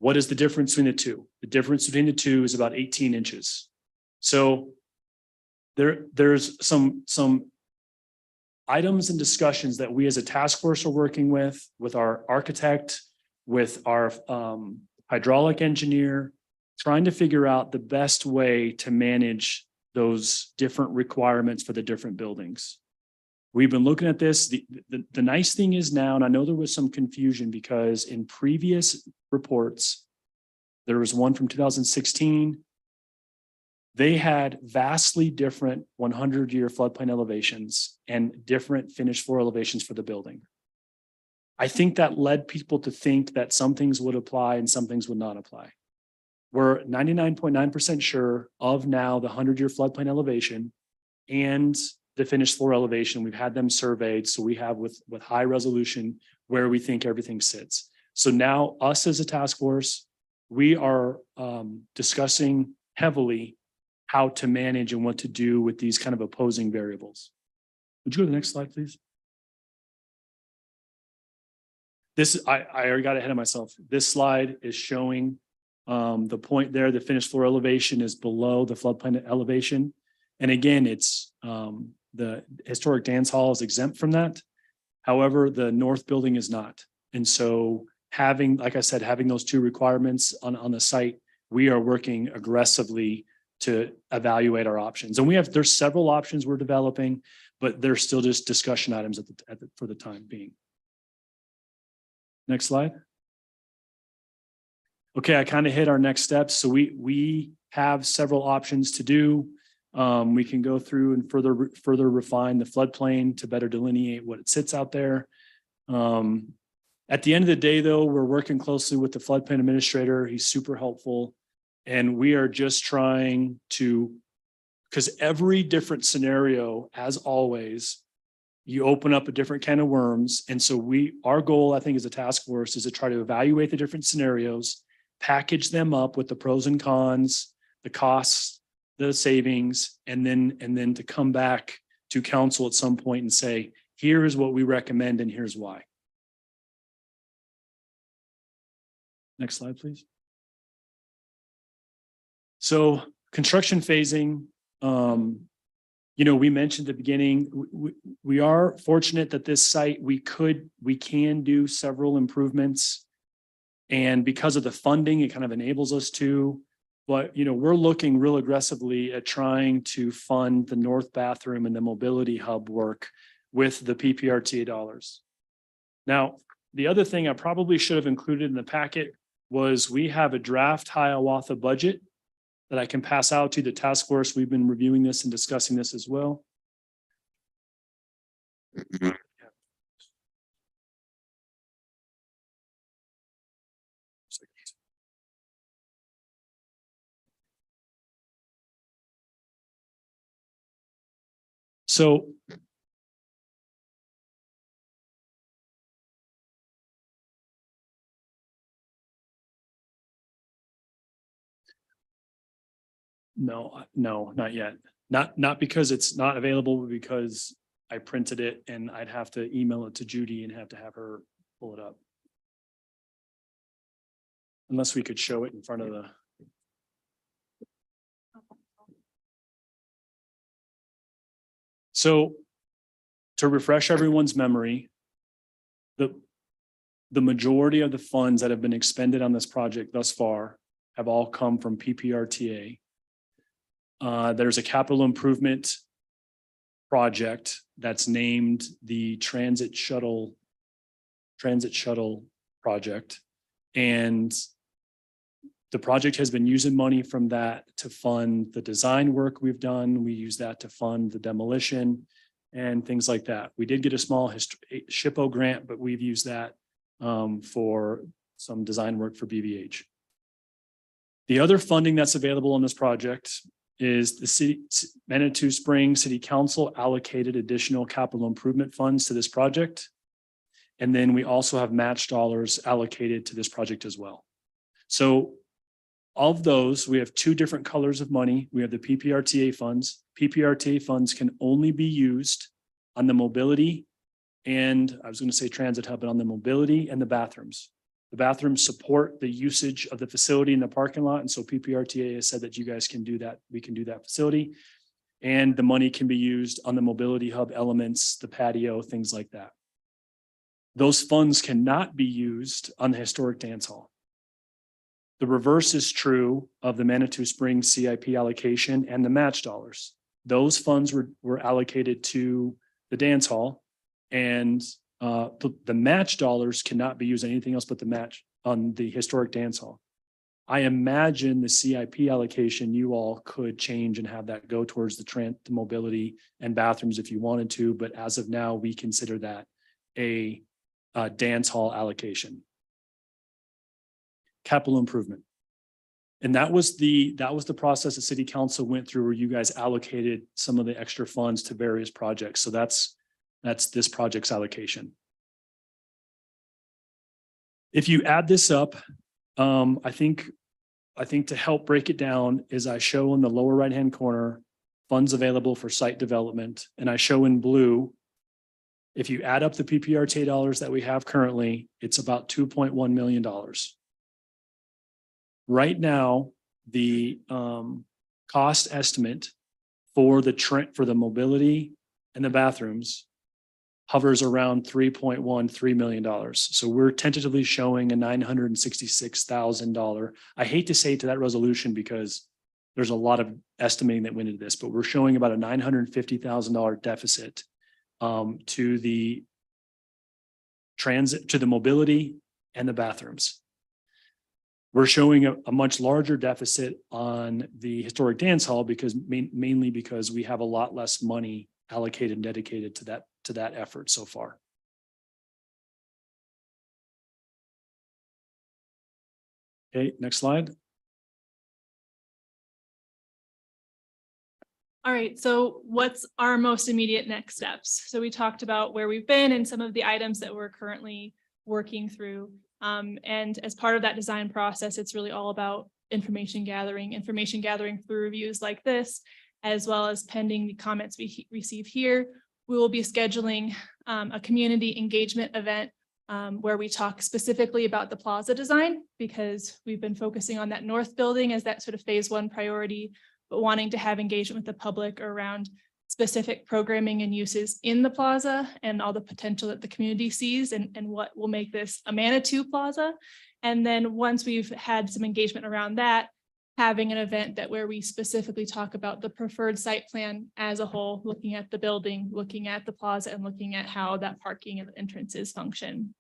What is the difference between the two? The difference between the two is about 18 inches. So there's some items and discussions that we as a task force are working with our architect, with our hydraulic engineer, trying to figure out the best way to manage those different requirements for the different buildings. We've been looking at this. The nice thing is now, and I know there was some confusion because in previous reports, there was one from 2016. They had vastly different 100-year floodplain elevations and different finished floor elevations for the building. I think that led people to think that some things would apply and some things would not apply. We're 99.9% sure of now the 100-year floodplain elevation and the finished floor elevation. We've had them surveyed, so we have with high resolution where we think everything sits. So now us as a task force, we are discussing heavily how to manage and what to do with these kind of opposing variables. Would you go to the next slide, please? This, I already got ahead of myself. This slide is showing the point there, the finished floor elevation is below the floodplain elevation. And again, it's the historic dance hall is exempt from that. However, the north building is not. And so having, like I said, having those two requirements on the site, we are working aggressively to evaluate our options. And there's several options we're developing, but they're still just discussion items for the time being. Next slide. Okay, I kind of hit our next steps. So we have several options to do. We can go through and further refine the floodplain to better delineate what it sits out there. At the end of the day, though, we're working closely with the floodplain administrator. He's super helpful. And we are just trying to, because every different scenario, as always, you open up a different can of worms. And so our goal, I think, as a task force is to try to evaluate the different scenarios, package them up with the pros and cons, the costs, the savings, and then to come back to council at some point and say, here is what we recommend and here's why. Next slide, please. So construction phasing, we mentioned at the beginning, we are fortunate that this site, we can do several improvements. And because of the funding, it kind of enables us to, but we're looking real aggressively at trying to fund the north bathroom and the mobility hub work with the PPRTA dollars. Now, the other thing I probably should have included in the packet was we have a draft Hiawatha budget that I can pass out to the task force. We've been reviewing this and discussing this as well. So no, not yet. Not because it's not available, but because I printed it and I'd have to email it to Judy and have her pull it up. Unless we could show it in front of the. So to refresh everyone's memory, the majority of the funds that have been expended on this project thus far have all come from PPRTA. There's a capital improvement project that's named the Transit Shuttle project. And the project has been using money from that to fund the design work we've done. We use that to fund the demolition and things like that. We did get a small SHPO grant, but we've used that for some design work for BVH. The other funding that's available on this project is the Manitou Springs City Council allocated additional capital improvement funds to this project. And then we also have match dollars allocated to this project as well. So of those, we have two different colors of money. We have the PPRTA funds. PPRTA funds can only be used on the mobility and I was going to say transit hub, but on the mobility and the bathrooms. The bathrooms support the usage of the facility in the parking lot. And so PPRTA has said that you guys can do that. We can do that facility. And the money can be used on the mobility hub elements, the patio, things like that. Those funds cannot be used on the historic dance hall. The reverse is true of the Manitou Springs CIP allocation and the match dollars. Those funds were allocated to the dance hall, and the match dollars cannot be used on anything else but the match on the historic dance hall. I imagine the CIP allocation you all could change and have that go towards the mobility and bathrooms if you wanted to, but as of now, we consider that a dance hall allocation. Capital improvement. And that was the process the city council went through where you guys allocated some of the extra funds to various projects. So that's this project's allocation. If you add this up, I think to help break it down is I show in the lower right-hand corner, funds available for site development. And I show in blue, if you add up the PPRTA dollars that we have currently, it's about $2.1 million. Right now, the cost estimate for the mobility and the bathrooms hovers around $3.13 million. So we're tentatively showing a $966,000. I hate to say to that resolution because there's a lot of estimating that went into this, but we're showing about a $950,000 deficit to the transit, to the mobility and the bathrooms. We're showing a much larger deficit on the historic dance hall because mainly because we have a lot less money allocated and dedicated to that effort so far. Okay, next slide. All right, so what's our most immediate next steps? So we talked about where we've been and some of the items that we're currently working through. And as part of that design process, it's really all about information gathering through reviews like this, as well as pending the comments we receive here. We will be scheduling a community engagement event where we talk specifically about the plaza design, because we've been focusing on that north building as that sort of phase 1 priority, but wanting to have engagement with the public around specific programming and uses in the plaza and all the potential that the community sees and what will make this a Manitou Plaza. And then once we've had some engagement around that, having an event where we specifically talk about the preferred site plan as a whole, looking at the building, looking at the plaza, and looking at how that parking and entrances function.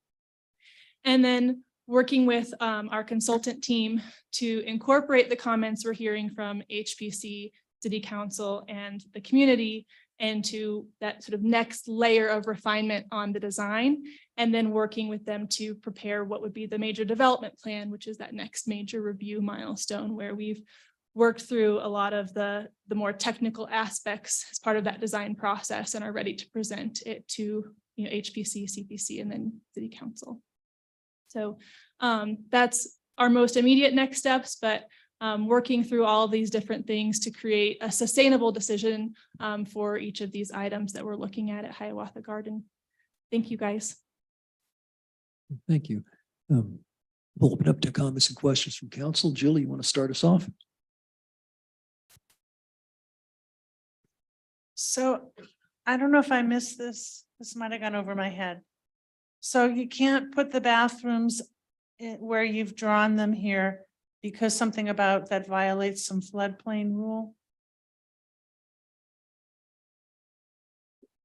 And then working with our consultant team to incorporate the comments we're hearing from HPC, City Council, and the community into that sort of next layer of refinement on the design, and then working with them to prepare what would be the major development plan, which is that next major review milestone where we've worked through a lot of the more technical aspects as part of that design process and are ready to present it to HPC, CPC, and then City Council. So that's our most immediate next steps, but working through all of these different things to create a sustainable decision for each of these items that we're looking at Hiawatha Garden. Thank you, guys. Thank you. We'll open up to comments and questions from council. Jill, you want to start us off? So I don't know if I missed this. This might have gone over my head. So you can't put the bathrooms where you've drawn them here because something about that violates some floodplain rule?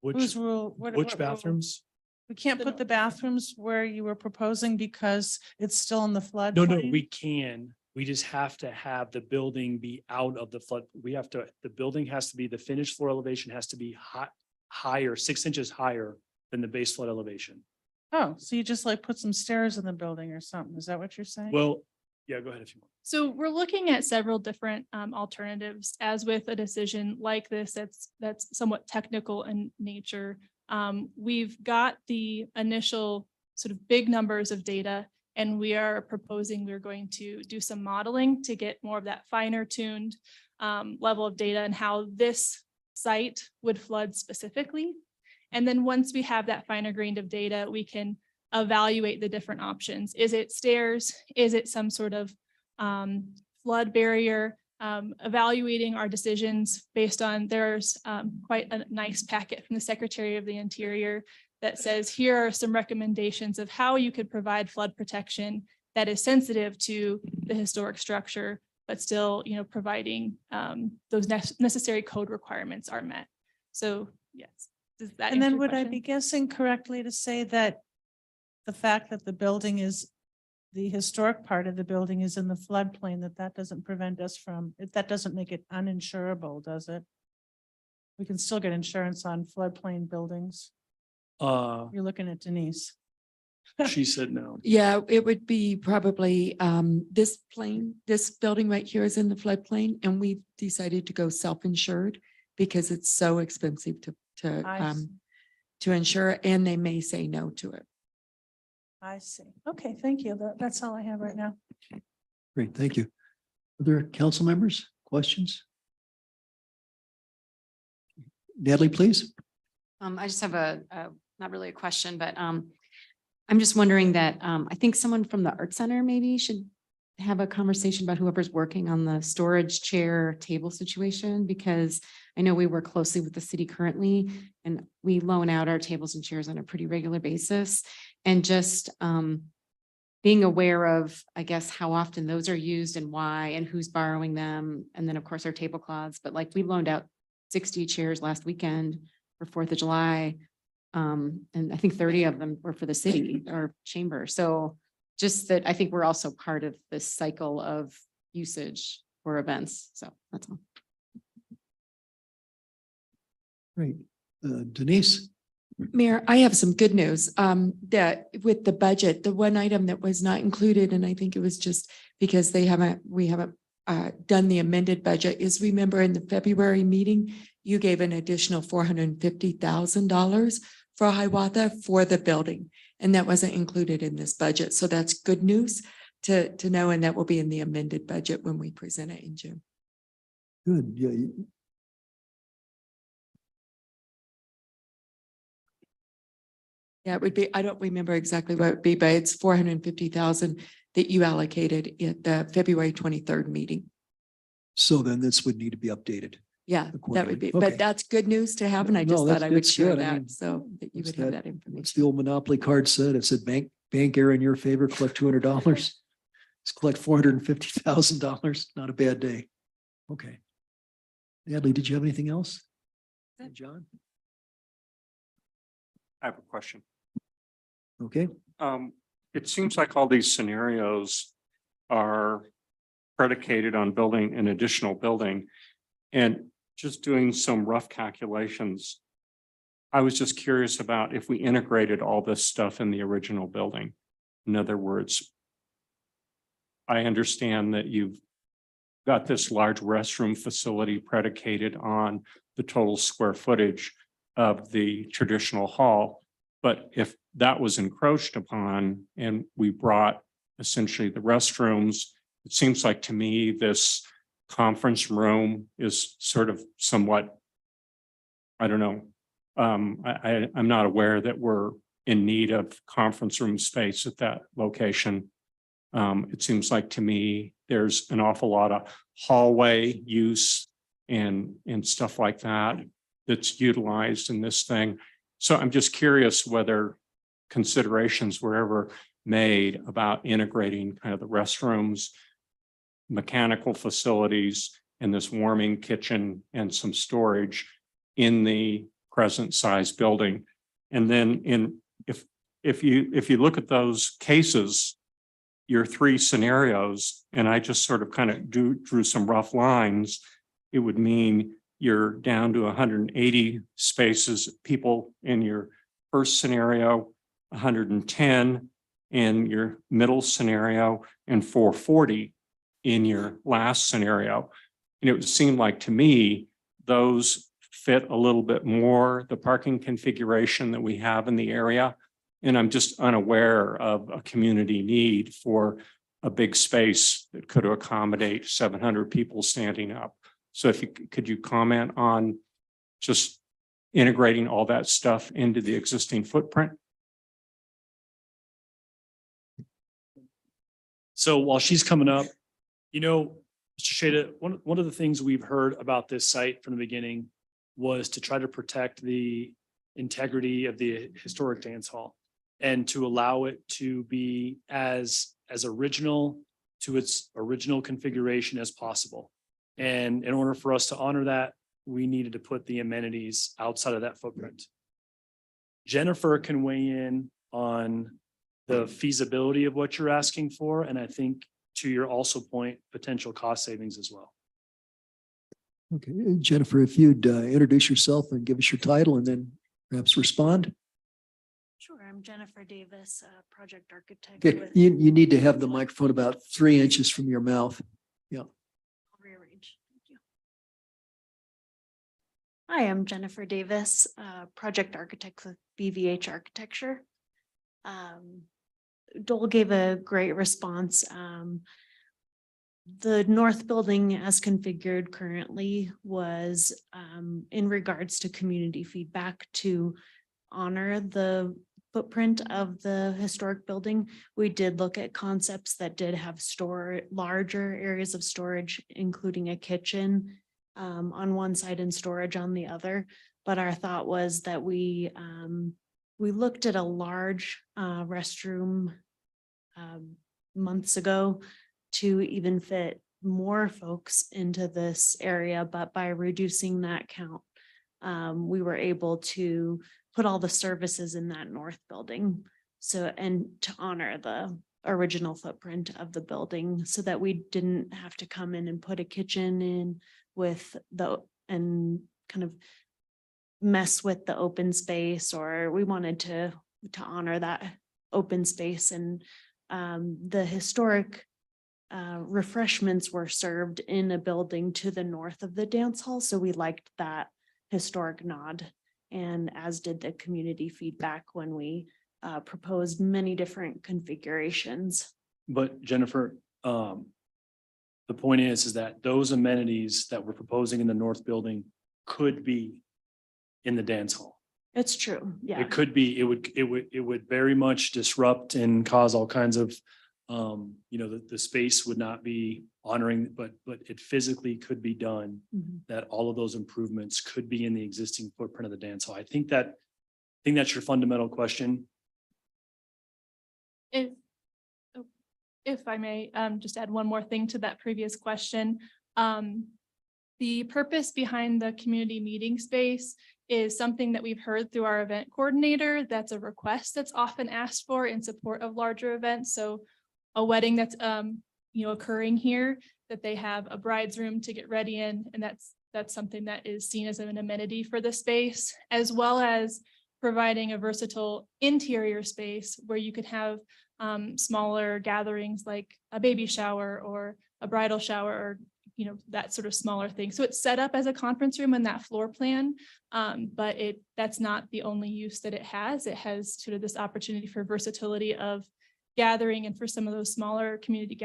Whose rule? What Which rule? bathrooms? We can't put the bathrooms where you were proposing because it's still in the flood. No, we can. We just have to have the building be out of the flood. The building has to be, the finished floor elevation has to be higher, 6 inches higher than the base flood elevation. Oh, so you just like put some stairs in the building or something? Is that what you're saying? Well, yeah, go ahead if you want. So we're looking at several different alternatives, as with a decision like this that's somewhat technical in nature. We've got the initial sort of big numbers of data, and we are proposing we're going to do some modeling to get more of that finer tuned level of data and how this site would flood specifically. And then once we have that finer grained of data, we can evaluate the different options. Is it stairs? Is it some sort of flood barrier? Evaluating our decisions based on, there's quite a nice packet from the Secretary of the Interior that says, here are some recommendations of how you could provide flood protection that is sensitive to the historic structure, but still, providing those necessary code requirements are met. So yes. Does that And then answer your would I question? be guessing correctly to say that the fact that the building is, the historic part of the building is in the floodplain, that doesn't prevent us from, that doesn't make it uninsurable, does it? We can still get insurance on floodplain buildings. You're looking at Denise. She said no. Yeah, it would be probably this building right here is in the floodplain, and we've decided to go self-insured because it's so expensive I to insure, and they may say no to it. I see. Okay, thank you. That's all I have right now. Great, thank you. Other council members, questions? Natalie, please. I just have not really a question, but I'm just wondering that I think someone from the Art Center maybe should have a conversation about whoever's working on the storage chair table situation, because I know we work closely with the city currently and we loan out our tables and chairs on a pretty regular basis. And just being aware of, I guess, how often those are used and why and who's borrowing them. And then, of course, our tablecloths, but like we loaned out 60 chairs last weekend for 4th of July. And I think 30 of them were for the city or chamber. So just that I think we're also part of this cycle of usage for events. So that's all. Great. Denise? Mayor, I have some good news. That with the budget, the one item that was not included, and I think it was just because we haven't done the amended budget, is remember in the February meeting, you gave an additional $450,000 for Hiawatha for the building, and that wasn't included in this budget. So that's good news to know, and that will be in the amended budget when we present it in June. Good. Yeah. Yeah, it would be, I don't remember exactly what it would be, but it's 450,000 that you allocated at the February 23rd meeting. So then this would need to be updated. Yeah, that Accordingly. would be, Okay. but that's good news to have, and I No, just that's- thought I would that's share good. I mean, that, so that you what's would have that- that What's information. the old Monopoly card said? It said bank error in your favor, collect $200. Let's collect $450,000. Not a bad day. Okay. Natalie, did you have anything else? John? I have a question. Okay. It seems like all these scenarios are predicated on building an additional building. And just doing some rough calculations, I was just curious about if we integrated all this stuff in the original building. In other words, I understand that you've got this large restroom facility predicated on the total square footage of the traditional hall. But if that was encroached upon and we brought essentially the restrooms, it seems like to me this conference room is sort of somewhat, I don't know. I'm not aware that we're in need of conference room space at that location. It seems like to me, there's an awful lot of hallway use and stuff like that that's utilized in this thing. So I'm just curious whether considerations were ever made about integrating kind of the restrooms, mechanical facilities, and this warming kitchen and some storage in the present size building. And then if you look at those cases, your three scenarios, and I just sort of kind of drew some rough lines, it would mean you're down to 180 spaces, people in your first scenario, 110 in your middle scenario, and 440 in your last scenario. And it would seem like to me, those fit a little bit more the parking configuration that we have in the area. And I'm just unaware of a community need for a big space that could accommodate 700 people standing up. So if you could you comment on just integrating all that stuff into the existing footprint? So while she's coming up, Mr. Shada, one of the things we've heard about this site from the beginning was to try to protect the integrity of the historic dance hall and to allow it to be as original to its original configuration as possible. And in order for us to honor that, we needed to put the amenities outside of that footprint. Jennifer can weigh in on the feasibility of what you're asking for, and I think to your also point, potential cost savings as well. Okay. Jennifer, if you'd introduce yourself and give us your title and then perhaps respond. Sure, I'm Jennifer Davis, project architect. Okay. with You need to have the microphone about 3 inches from your mouth. Rearrange. Thank you. Hi, I'm Jennifer Davis, project architect with BVH Architecture. Dole gave a great response. The north building as configured currently was in regards to community feedback to honor the footprint of the historic building. We did look at concepts that did have larger areas of storage, including a kitchen on one side and storage on the other. But our thought was that we looked at a large restroom months ago to even fit more folks into this area, but by reducing that count, we were able to put all the services in that north building. So, and to honor the original footprint of the building so that we didn't have to come in and put a kitchen in with and kind of mess with the open space, or we wanted to honor that open space. And the historic refreshments were served in a building to the north of the dance hall. So we liked that historic nod, and as did the community feedback when we proposed many different configurations. But Jennifer, the point is that those amenities that we're proposing in the north building could be in the dance hall. It's true, yeah. It could be, it would very much disrupt and cause all kinds of, the space would not be honoring, but it physically could be done. Mhm. That all of those improvements could be in the existing footprint of the dance hall. I think that's your fundamental question. If I may, just add one more thing to that previous question. The purpose behind the community meeting space is something that we've heard through our event coordinator. That's a request that's often asked for in support of larger events. So a wedding that's, occurring here, that they have a bride's room to get ready in, and that's something that is seen as an amenity for the space, as well as providing a versatile interior space where you could have smaller gatherings like a baby shower or a bridal shower, or that sort of smaller thing. So it's set up as a conference room in that floor plan, but that's not the only use that it has. It has sort of this opportunity for versatility of gathering, and for some of those smaller community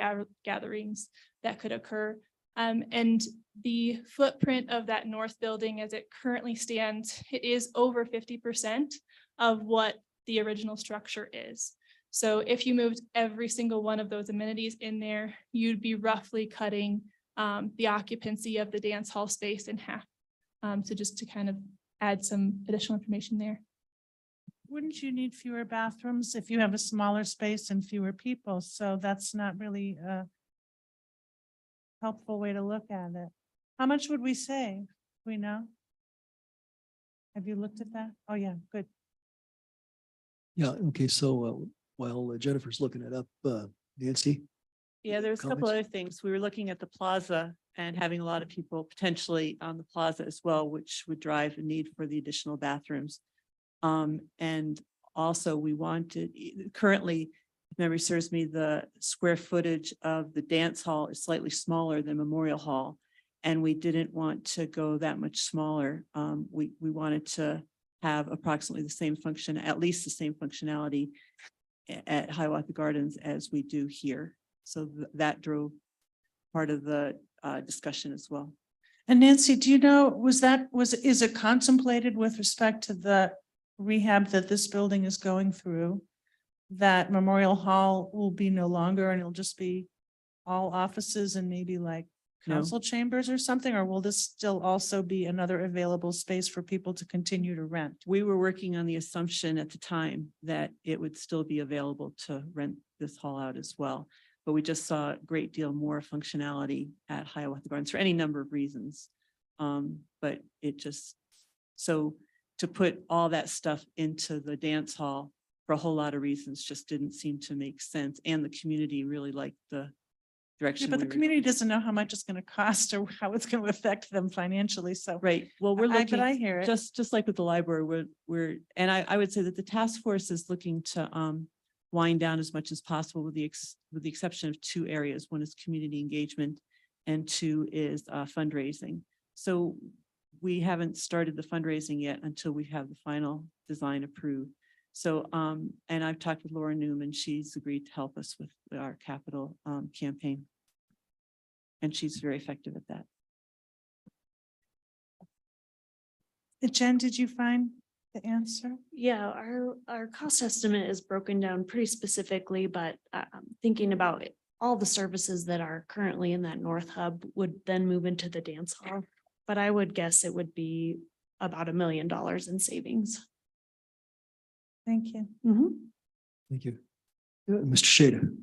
gatherings that could occur. And the footprint of that north building as it currently stands, it is over 50% of what the original structure is. So if you moved every single one of those amenities in there, you'd be roughly cutting the occupancy of the dance hall space in half. So just to kind of add some additional information there. Wouldn't you need fewer bathrooms if you have a smaller space and fewer people? So that's not really a helpful way to look at it. How much would we save? We know? Have you looked at that? Oh, yeah, good. Yeah, okay, so while Jennifer's looking it up, Nancy? Yeah, there's a couple Comments? other things. We were looking at the plaza and having a lot of people potentially on the plaza as well, which would drive the need for the additional bathrooms. And also we wanted, currently, if memory serves me, the square footage of the dance hall is slightly smaller than Memorial Hall. And we didn't want to go that much smaller. We wanted to have approximately the same function, at least the same functionality at Hiawatha Gardens as we do here. So that drove part of the discussion as well. And Nancy, do you know, is it contemplated with respect to the rehab that this building is going through, that Memorial Hall will be no longer and it'll just be all offices and maybe like No. council chambers or something? Or will this still also be another available space for people to continue to rent? We were working on the assumption at the time that it would still be available to rent this hall out as well. But we just saw a great deal more functionality at Hiawatha Gardens for any number of reasons. But it just, so to put all that stuff into the dance hall for a whole lot of reasons just didn't seem to make sense. And the community really liked the Yeah, direction. but we the were community going. doesn't know how much it's going to cost or how it's going to affect them financially. So. Right. Well, we're But looking. I hear it. Just like with the library, and I would say that the task force is looking to wind down as much as possible with the exception of two areas. One is community engagement and two is fundraising. So we haven't started the fundraising yet until we have the final design approved. So, and I've talked with Laura Newman. She's agreed to help us with our capital campaign. And she's very effective at that. Jen, did you find the answer? Yeah, our cost estimate is broken down pretty specifically, but thinking about it, all the services that are currently in that north hub would then move into the dance hall. But I would guess it would be about $1 million in savings. Thank you. Thank you. Mr. Shada.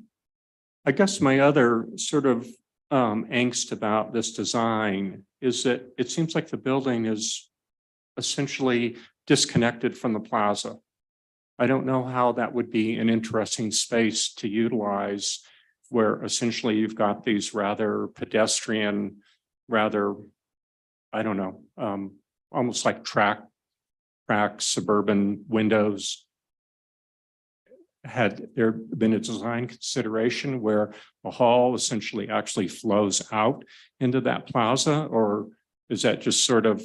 I guess my other sort of angst about this design is that it seems like the building is essentially disconnected from the plaza. I don't know how that would be an interesting space to utilize, where essentially you've got these rather pedestrian, rather, I don't know, almost like track suburban windows. Had there been a design consideration where a hall essentially actually flows out into that plaza, or is that just sort of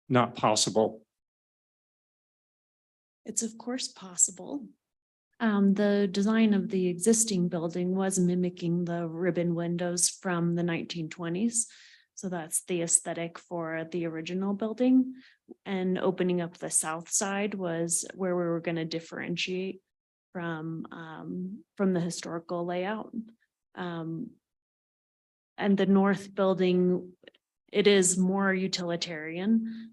not possible? It's of course possible. The design of the existing building was mimicking the ribbon windows from the 1920s. So that's the aesthetic for the original building. And opening up the south side was where we were going to differentiate from the historical layout. And the north building, it is more utilitarian.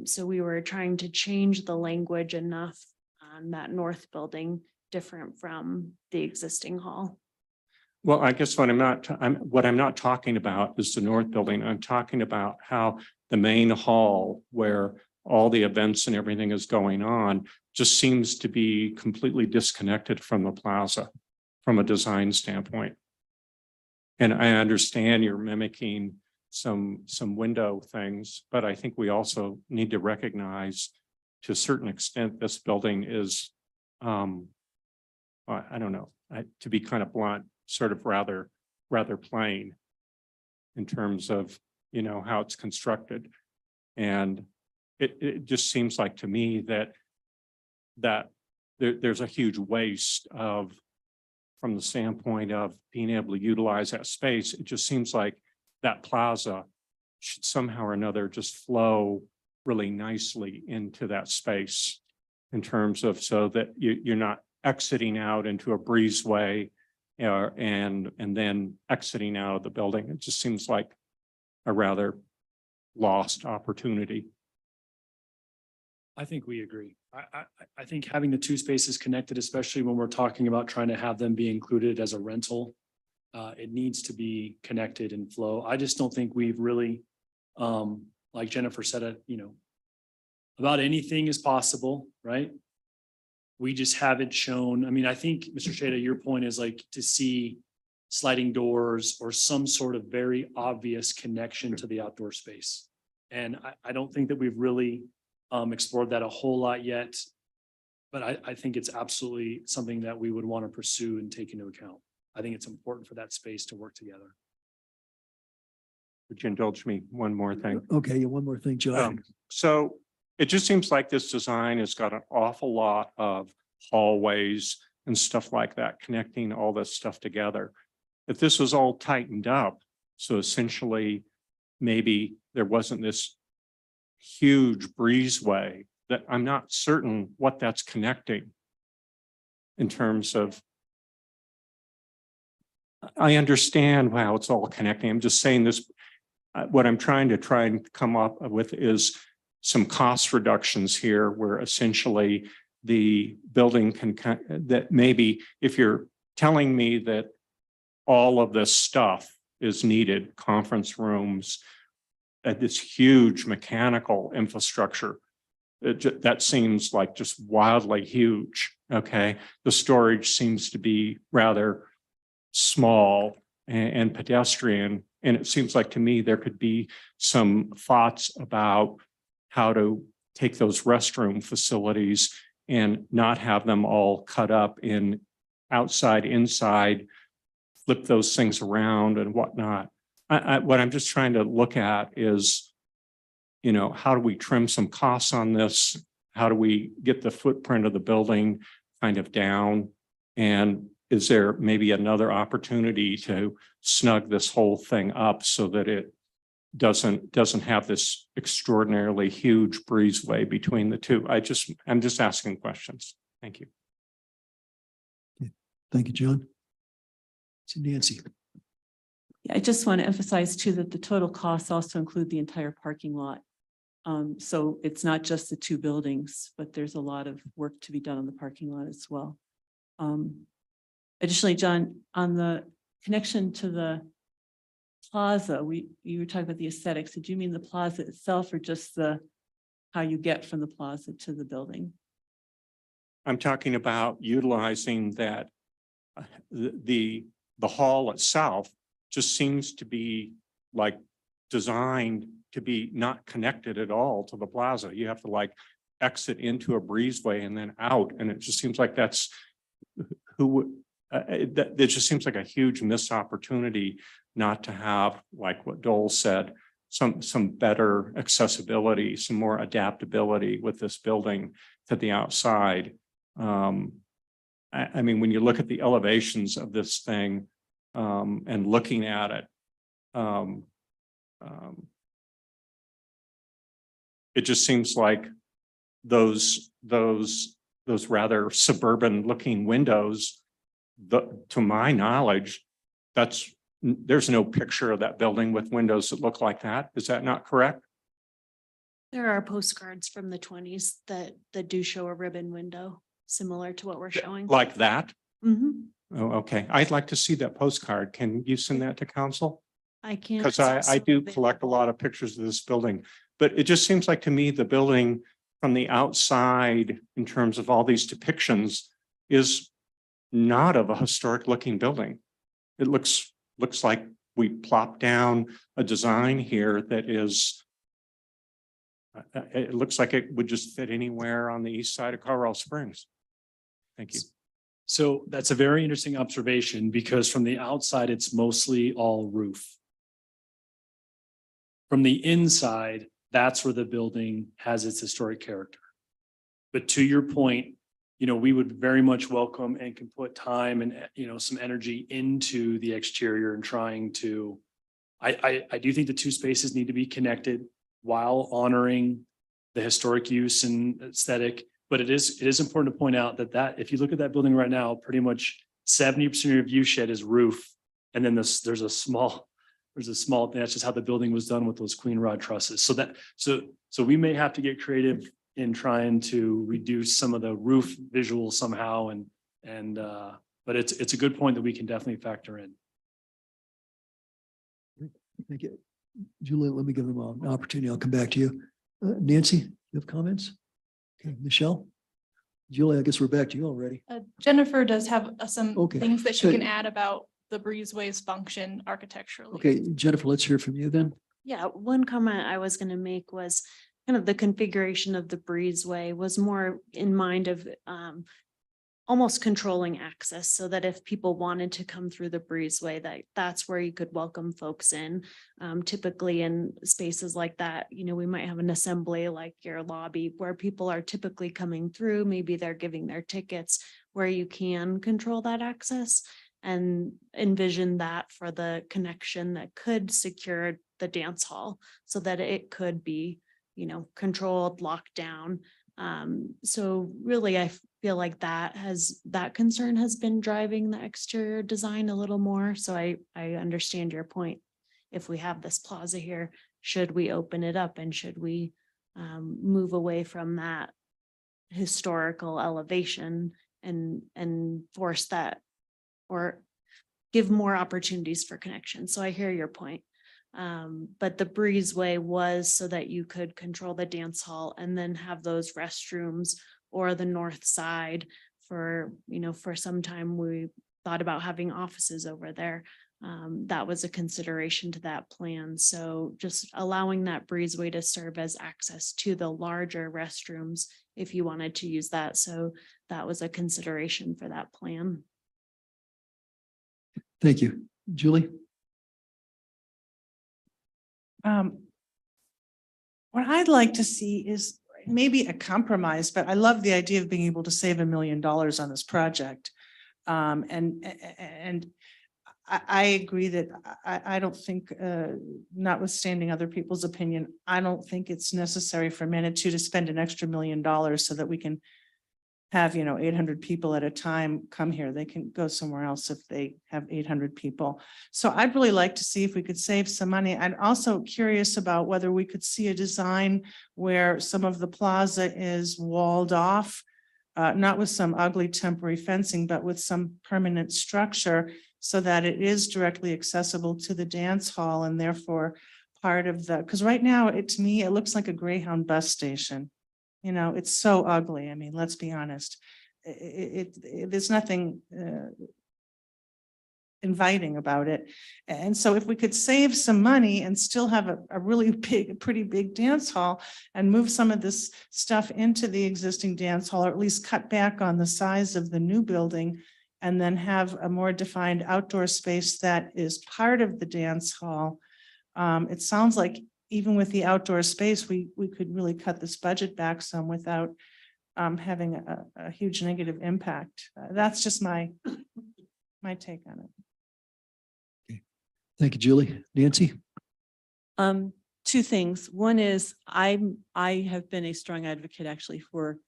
So we were trying to change the language enough on that north building, different from the existing hall. Well, I guess what I'm not talking about is the north building. I'm talking about how the main hall where all the events and everything is going on just seems to be completely disconnected from the plaza from a design standpoint. And I understand you're mimicking some window things, but I think we also need to recognize to a certain extent, this building is, I don't know, to be kind of blunt, sort of rather plain in terms of, you know, how it's constructed. And it just seems like to me that there's a huge waste of, from the standpoint of being able to utilize that space. It just seems like that plaza should somehow or another just flow really nicely into that space in terms of, so that you're not exiting out into a breezeway and then exiting out of the building. It just seems like a rather lost opportunity. I think we agree. I think having the two spaces connected, especially when we're talking about trying to have them be included as a rental, it needs to be connected and flow. I just don't think we've really, like Jennifer said, you know, about anything is possible, right? We just haven't shown, I mean, I think, Mr. Shada, your point is like to see sliding doors or some sort of very obvious connection to the outdoor space. And I don't think that we've really explored that a whole lot yet. But I think it's absolutely something that we would want to pursue and take into account. I think it's important for that space to work together. Would you indulge me one more thing? Okay, yeah, one more thing, John. So it just seems like this design has got an awful lot of hallways and stuff like that, connecting all this stuff together. If this was all tightened up, so essentially maybe there wasn't this huge breezeway, that I'm not certain what that's connecting in terms of, I understand how it's all connecting. I'm just saying this, what I'm trying to come up with is some cost reductions here where essentially the building can, that maybe if you're telling me that all of this stuff is needed, conference rooms, this huge mechanical infrastructure, that seems like just wildly huge. Okay. The storage seems to be rather small and pedestrian. And it seems like to me, there could be some thoughts about how to take those restroom facilities and not have them all cut up in outside, inside, flip those things around and whatnot. What I'm just trying to look at is, you know, how do we trim some costs on this? How do we get the footprint of the building kind of down? And is there maybe another opportunity to snug this whole thing up so that it doesn't have this extraordinarily huge breezeway between the two? I'm just asking questions. Thank you. Thank you, John. So Nancy. I just want to emphasize too, that the total costs also include the entire parking lot. So it's not just the two buildings, but there's a lot of work to be done on the parking lot as well. Additionally, John, on the connection to the plaza, you were talking about the aesthetics. Did you mean the plaza itself or just how you get from the plaza to the building? I'm talking about utilizing that, the hall itself just seems to be like designed to be not connected at all to the plaza. You have to like exit into a breezeway and then out. And it just seems like that's that it just seems like a huge missed opportunity not to have, like what Dole said, some better accessibility, some more adaptability with this building to the outside. I mean, when you look at the elevations of this thing, and looking at it, it just seems like those rather suburban looking windows, to my knowledge, there's no picture of that building with windows that look like that. Is that not correct? There are postcards from the 20s that do show a ribbon window, similar to what we're showing. Like that? Mhm. Oh, okay. I'd like to see that postcard. Can you send that to council? I can't. Because I do collect a lot of pictures of this building, but it just seems like to me the building from the outside in terms of all these depictions is not of a historic looking building. It looks like we plopped down a design here that is, it looks like it would just fit anywhere on the east side of Colorado Springs. Thank you. So that's a very interesting observation because from the outside, it's mostly all roof. From the inside, that's where the building has its historic character. But to your point, we would very much welcome and can put time and, some energy into the exterior and trying to, I do think the two spaces need to be connected while honoring the historic use and aesthetic. But it is important to point out that if you look at that building right now, pretty much 70% of your view shed is roof. And then there's a small, that's just how the building was done with those queen rod trusses. So we may have to get creative in trying to reduce some of the roof visuals somehow. But it's a good point that we can definitely factor in. Thank you. Julie, let me give them an opportunity. I'll come back to you. Nancy, you have comments? Okay, Michelle? Julie, I guess we're back to you already. Jennifer does have some Okay, things that she good. can add about the breezeway's function architecturally. Okay, Jennifer, let's hear from you then. Yeah, one comment I was going to make was kind of the configuration of the breezeway was more in mind of almost controlling access so that if people wanted to come through the breezeway, that's where you could welcome folks in. Typically in spaces like that, we might have an assembly like your lobby where people are typically coming through, maybe they're giving their tickets where you can control that access and envision that for the connection that could secure the dance hall so that it could be, controlled, locked down. So really, I feel like that concern has been driving the exterior design a little more. So I understand your point. If we have this plaza here, should we open it up and should we move away from that historical elevation and force that or give more opportunities for connection? So I hear your point. But the breezeway was so that you could control the dance hall and then have those restrooms or the north side for some time we thought about having offices over there. That was a consideration to that plan. So just allowing that breezeway to serve as access to the larger restrooms if you wanted to use that. So that was a consideration for that plan. Thank you. Julie? What I'd like to see is maybe a compromise, but I love the idea of being able to save $1 million on this project. And I agree that I don't think, notwithstanding other people's opinion, I don't think it's necessary for Manitou to spend an extra $1 million so that we can have, 800 people at a time come here. They can go somewhere else if they have 800 people. So I'd really like to see if we could save some money. I'm also curious about whether we could see a design where some of the plaza is walled off not with some ugly temporary fencing, but with some permanent structure so that it is directly accessible to the dance hall and therefore part of the, because right now, to me, it looks like a Greyhound bus station. You know, it's so ugly. I mean, let's be honest. There's nothing inviting about it. And so if we could save some money and still have a really big, pretty big dance hall and move some of this stuff into the existing dance hall, or at least cut back on the size of the new building, and then have a more defined outdoor space that is part of the dance hall. It sounds like even with the outdoor space, we could really cut this budget back some without having a huge negative impact. That's just my take on it. Thank you, Julie. Nancy? Two things. One is I have been a strong advocate actually for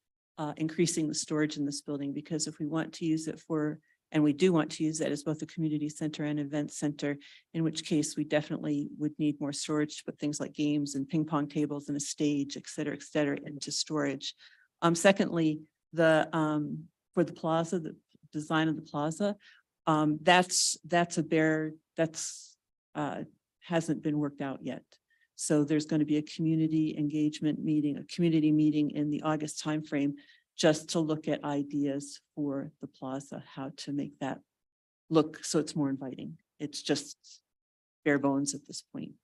increasing the storage in this building, because if we want to use it for, and we do want to use that as both a community center and event center, in which case we definitely would need more storage to put things like games and ping pong tables and a stage, et cetera, into storage. Secondly, for the plaza, the design of the plaza, hasn't been worked out yet. So there's going to be a community engagement meeting, a community meeting in the August timeframe, just to look at ideas for the plaza, how to make that look so it's more inviting. It's just bare bones at this point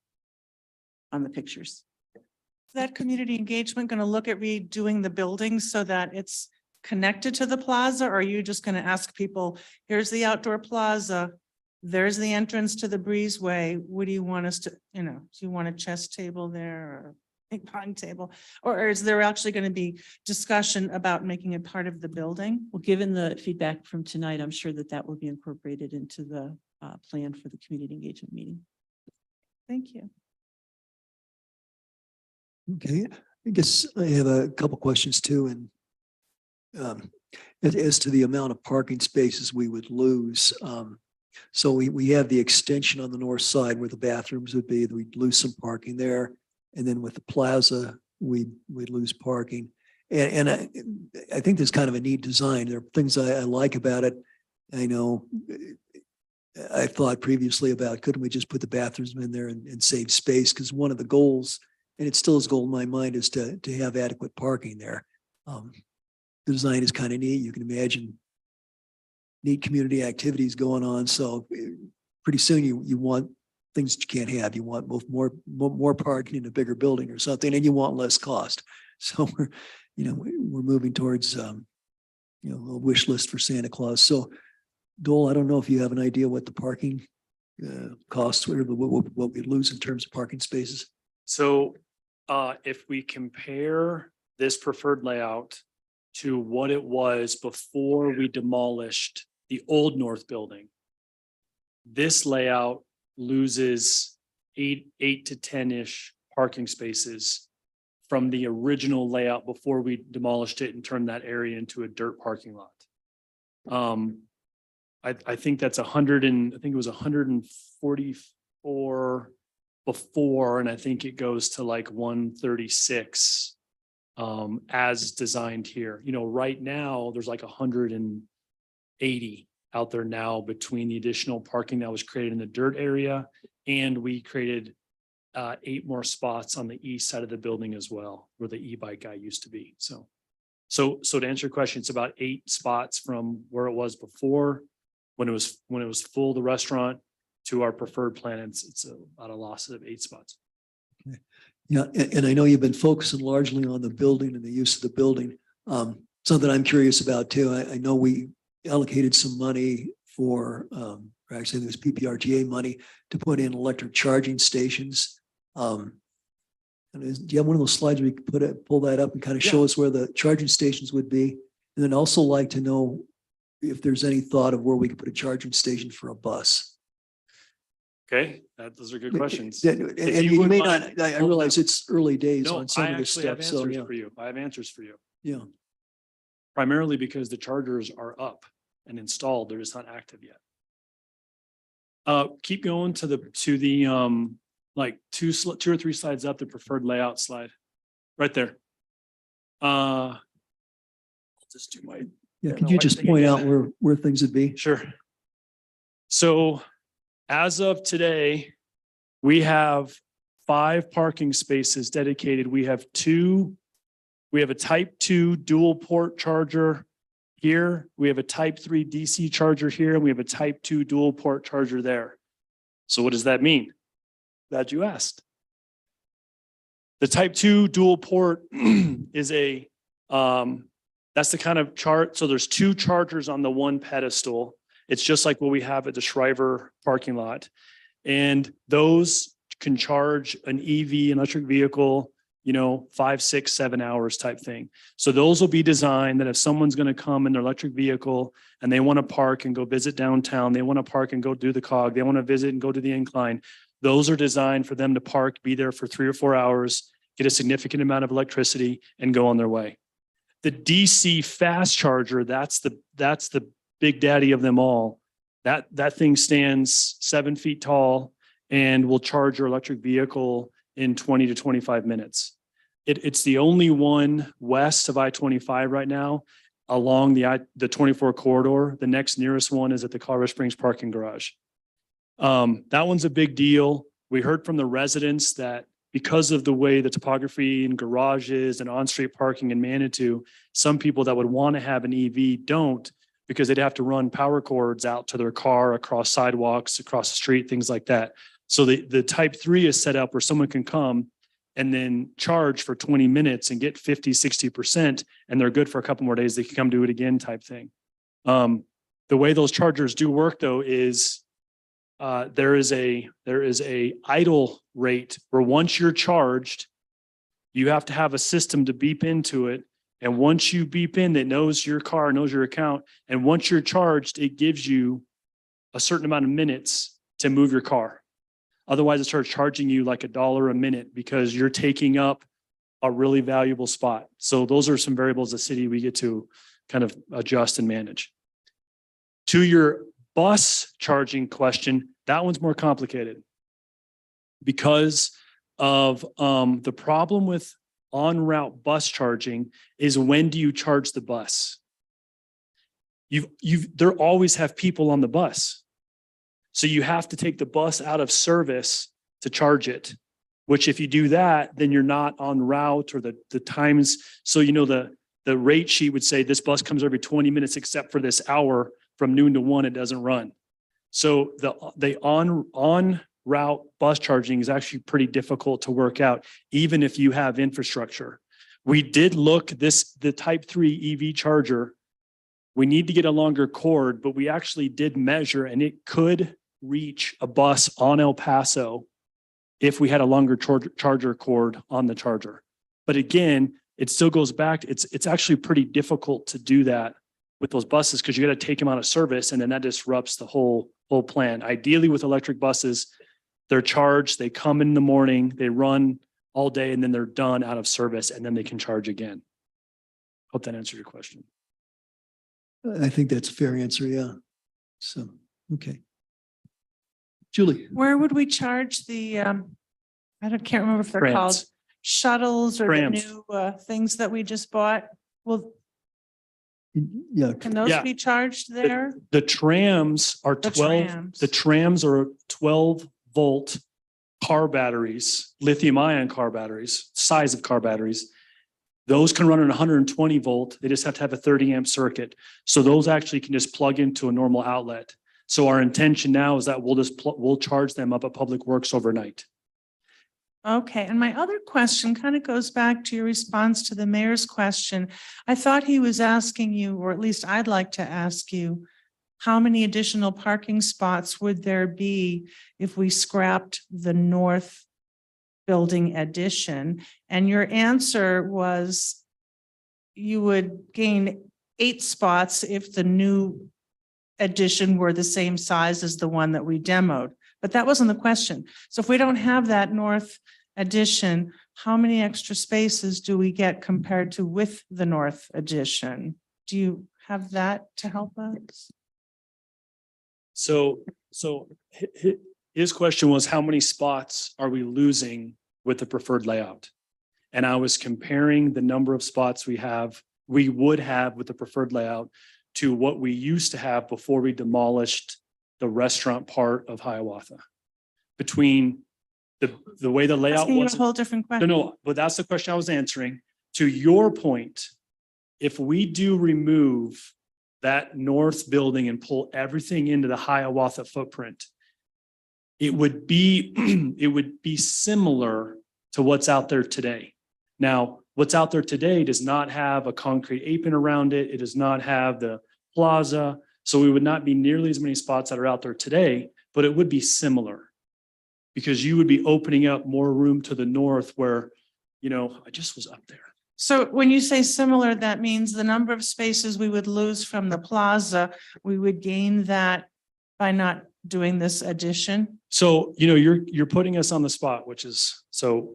on the pictures. That community engagement going to look at redoing the building so that it's connected to the plaza? Or are you just going to ask people, here's the outdoor plaza, there's the entrance to the breezeway. What do you want us to, do you want a chess table there or a ping pong table? Or is there actually going to be discussion about making it part of the building? Well, given the feedback from tonight, I'm sure that will be incorporated into the plan for the community engagement meeting. Thank you. Okay, I guess I have a couple questions too, and as to the amount of parking spaces we would lose. So we have the extension on the north side where the bathrooms would be, we'd lose some parking there. And then with the plaza, we'd lose parking. And I think there's kind of a neat design. There are things I like about it. I know I thought previously about, couldn't we just put the bathrooms in there and save space? Because one of the goals, and it still is a goal in my mind, is to have adequate parking there. The design is kind of neat. You can imagine neat community activities going on. So pretty soon you want things that you can't have. You want more parking in a bigger building or something, and you want less cost. So we're moving towards a wish list for Santa Claus. So Dole, I don't know if you have an idea what the parking costs were, but what we lose in terms of parking spaces. So if we compare this preferred layout to what it was before we demolished the old north building, this layout loses eight to 10-ish parking spaces from the original layout before we demolished it and turned that area into a dirt parking lot. I think that's I think it was 144 before, and I think it goes to like 136 as designed here. Right now there's like 180 out there now between the additional parking that was created in the dirt area, and we created 8 more spots on the east side of the building as well, where the e-bike guy used to be. So to answer your question, it's about 8 spots from where it was before, when it was full, the restaurant, to our preferred plan. It's about a loss of 8 spots. Yeah, and I know you've been focusing largely on the building and the use of the building. Something I'm curious about too. I know we allocated some money for, actually there was PPRGA money to put in electric charging stations. Do you have one of those slides where you can pull that up and kind of show us where the charging stations would be? And then also like to know if there's any thought of where we could put a charging station for a bus. Okay, those are good questions. And If you you would may mind- not, I realize it's early days No, on some I of this actually have stuff. So answers yeah, for you. I have answers for you. yeah. Primarily because the chargers are up and installed. They're just not active yet. Keep going to the like 2 or 3 slides up, the preferred layout slide. Right there. Just do my. Yeah, Yeah, could no, you I just think I point get out that. where things would be? Sure. So as of today, we have 5 parking spaces dedicated. We have a type 2 dual port charger here. We have a type 3 DC charger here, and we have a type 2 dual port charger there. So what does that mean? Glad you asked. The type 2 dual port is that's the kind of chart. So there's 2 chargers on the one pedestal. It's just like what we have at the Shriver parking lot. And those can charge an EV, electric vehicle, 5, 6, 7 hours type thing. So those will be designed that if someone's going to come in their electric vehicle and they want to park and go visit downtown, they want to park and go do the COG, they want to visit and go to the incline, those are designed for them to park, be there for 3 or 4 hours, get a significant amount of electricity and go on their way. The DC fast charger, that's the big daddy of them all. That thing stands 7 feet tall and will charge your electric vehicle in 20 to 25 minutes. It's the only one west of I-25 right now along the 24 corridor. The next nearest one is at the Colorado Springs parking garage. That one's a big deal. We heard from the residents that because of the way the topography and garages and on-street parking in Manitou, some people that would want to have an EV don't, because they'd have to run power cords out to their car across sidewalks, across the street, things like that. So the type 3 is set up where someone can come and then charge for 20 minutes and get 50, 60%, and they're good for a couple more days. They can come do it again type thing. The way those chargers do work though is there is a idle rate where once you're charged, you have to have a system to beep into it. And once you beep in, it knows your car, knows your account. And once you're charged, it gives you a certain amount of minutes to move your car. Otherwise, it starts charging you like $1 a minute because you're taking up a really valuable spot. So those are some variables the city we get to kind of adjust and manage. To your bus charging question, that one's more complicated because of the problem with en route bus charging is when do you charge the bus? There always have people on the bus. So you have to take the bus out of service to charge it, which if you do that, then you're not en route or the times. So, the rate sheet would say this bus comes every 20 minutes, except for this hour from noon to 1, it doesn't run. So the on route bus charging is actually pretty difficult to work out, even if you have infrastructure. We did look the type 3 EV charger. We need to get a longer cord, but we actually did measure and it could reach a bus on El Paso if we had a longer charger cord on the charger. But again, it still goes back. It's actually pretty difficult to do that with those buses because you got to take them out of service and then that disrupts the whole plan. Ideally with electric buses, they're charged, they come in the morning, they run all day and then they're done out of service and then they can charge again. Hope that answered your question. I think that's a fair answer, yeah. So, okay. Julie, Where would we charge the, can't remember if they're called Trams. shuttles or the Trams. new things that we just bought? Well, yeah, can those Yeah. be charged there? The trams are The 12, trams. the trams are 12-volt car batteries, lithium ion car batteries, size of car batteries. Those can run on 120 volt. They just have to have a 30 amp circuit. So those actually can just plug into a normal outlet. So our intention now is that we'll charge them up at Public Works overnight. Okay, and my other question kind of goes back to your response to the mayor's question. I thought he was asking you, or at least I'd like to ask you, how many additional parking spots would there be if we scrapped the north building addition? And your answer was you would gain 8 spots if the new addition were the same size as the one that we demoed. But that wasn't the question. So if we don't have that north addition, how many extra spaces do we get compared to with the north addition? Do you have that to help us? So his question was, how many spots are we losing with the preferred layout? And I was comparing the number of spots we have we would have with the preferred layout to what we used to have before we demolished the restaurant part of Hiawatha. Between the way the layout Asking you was. a whole different No, question. no, but that's the question I was answering. To your point, if we do remove that north building and pull everything into the Hiawatha footprint, it would be, it would be similar to what's out there today. Now, what's out there today does not have a concrete apron around it. It does not have the plaza. So we would not be nearly as many spots that are out there today, but it would be similar. Because you would be opening up more room to the north where, I just was up there. So when you say similar, that means the number of spaces we would lose from the plaza, we would gain that by not doing this addition. So, you're putting us on the spot, which is, so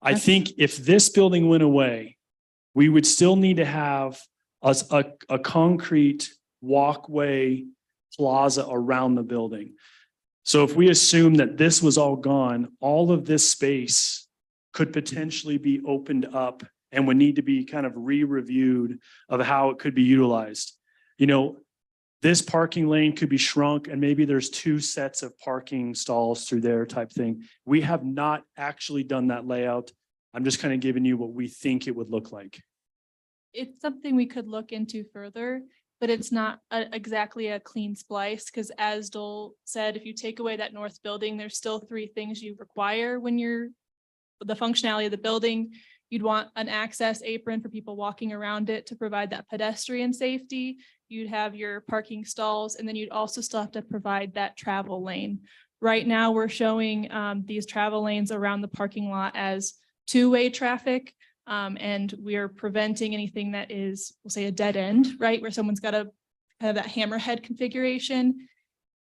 I think if this building went away, we would still need to have a concrete walkway plaza around the building. So if we assume that this was all gone, all of this space could potentially be opened up and would need to be kind of re-reviewed of how it could be utilized. This parking lane could be shrunk and maybe there's 2 sets of parking stalls through there type thing. We have not actually done that layout. I'm just kind of giving you what we think it would look like. It's something we could look into further, but it's not exactly a clean splice, because as Dole said, if you take away that north building, there's still 3 things you require when you're the functionality of the building. You'd want an access apron for people walking around it to provide that pedestrian safety. You'd have your parking stalls, and then you'd also still have to provide that travel lane. Right now, we're showing these travel lanes around the parking lot as 2-way traffic. And we are preventing anything that is, we'll say, a dead end, right? Where someone's got to have that hammerhead configuration.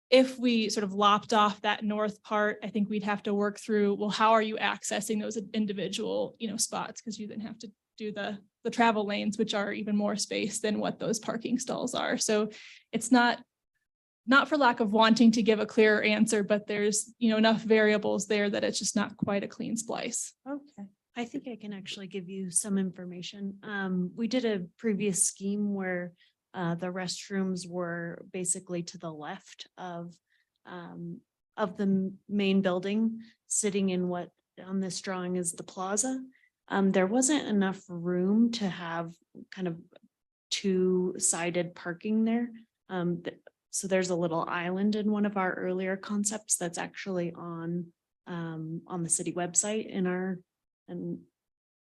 If we sort of lopped off that north part, I think we'd have to work through, well, how are you accessing those individual, spots? Because you then have to do the travel lanes, which are even more space than what those parking stalls are. So it's not for lack of wanting to give a clearer answer, but there's, enough variables there that it's just not quite a clean splice. Okay. I think I can actually give you some information. We did a previous scheme where the restrooms were basically to the left of the main building, sitting in what on this drawing is the plaza. There wasn't enough room to have kind of 2-sided parking there. So there's a little island in one of our earlier concepts that's actually on the city website and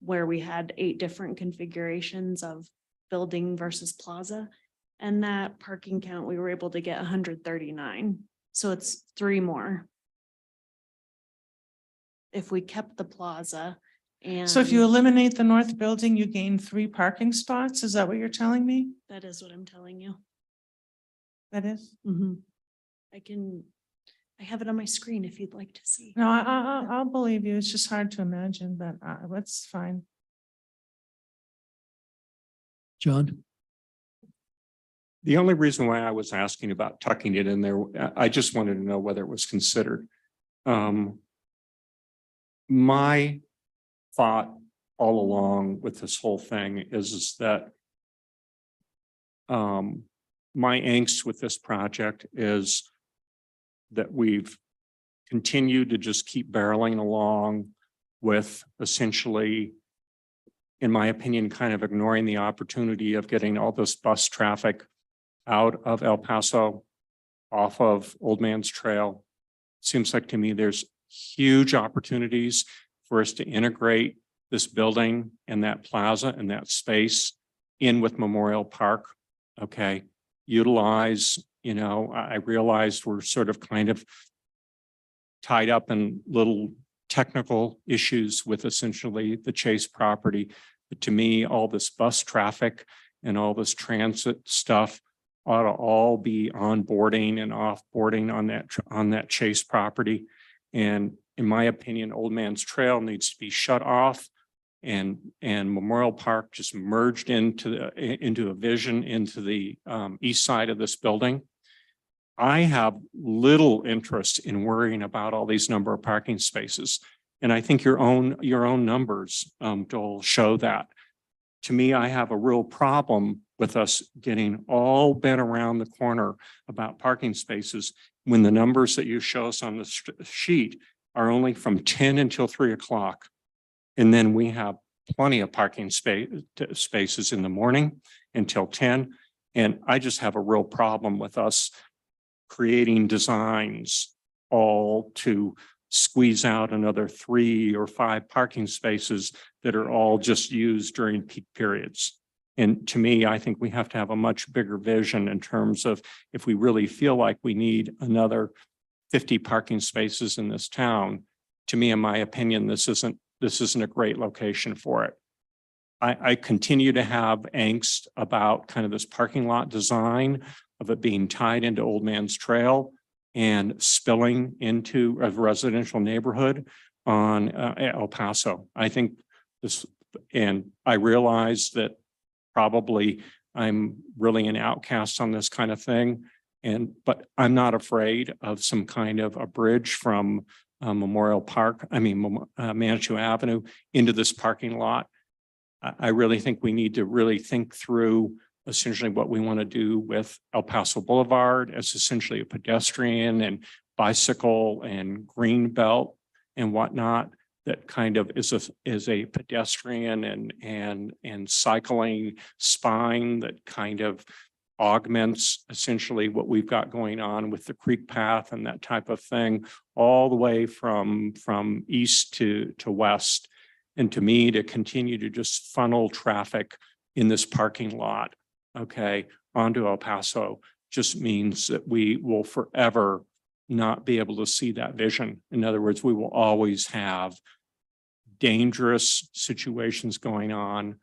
where we had 8 different configurations of building versus plaza. And that parking count, we were able to get 139. So it's 3 more. If we kept the plaza and. So if you eliminate the north building, you gain 3 parking spots? Is that what you're telling me? That is what I'm telling you. That is? I have it on my screen if you'd like to see. No, I'll believe you. It's just hard to imagine, but that's fine. John? The only reason why I was asking about tucking it in there, I just wanted to know whether it was considered. My thought all along with this whole thing is that my angst with this project is that we've continued to just keep barreling along with essentially, in my opinion, kind of ignoring the opportunity of getting all this bus traffic out of El Paso, off of Old Man's Trail. Seems like to me there's huge opportunities for us to integrate this building and that plaza and that space in with Memorial Park. Okay, utilize, I realized we're sort of kind of tied up in little technical issues with essentially the Chase property. But to me, all this bus traffic and all this transit stuff ought to all be onboarding and offboarding on that Chase property. And in my opinion, Old Man's Trail needs to be shut off and Memorial Park just merged into a vision into the east side of this building. I have little interest in worrying about all these number of parking spaces. And I think your own numbers, Joel, show that. to me, I have a real problem with us getting all bent around the corner about parking spaces when the numbers that you show us on the sheet are only from 10 until 3 o'clock. And then we have plenty of parking spaces in the morning until 10. And I just have a real problem with us creating designs all to squeeze out another 3 or 5 parking spaces that are all just used during peak periods. And to me, I think we have to have a much bigger vision in terms of if we really feel like we need another 50 parking spaces in this town. To me, in my opinion, this isn't a great location for it. I continue to have angst about kind of this parking lot design of it being tied into Old Man's Trail and spilling into a residential neighborhood on El Paso. I think this, and I realize that probably I'm really an outcast on this kind of thing. But I'm not afraid of some kind of a bridge from Manitou Avenue into this parking lot. I really think we need to really think through essentially what we want to do with El Paso Boulevard as essentially a pedestrian and bicycle and green belt and whatnot that kind of is a pedestrian and cycling spine that kind of augments essentially what we've got going on with the creek path and that type of thing all the way from east to west. And to me, to continue to just funnel traffic in this parking lot, okay, onto El Paso just means that we will forever not be able to see that vision. In other words, we will always have dangerous situations going on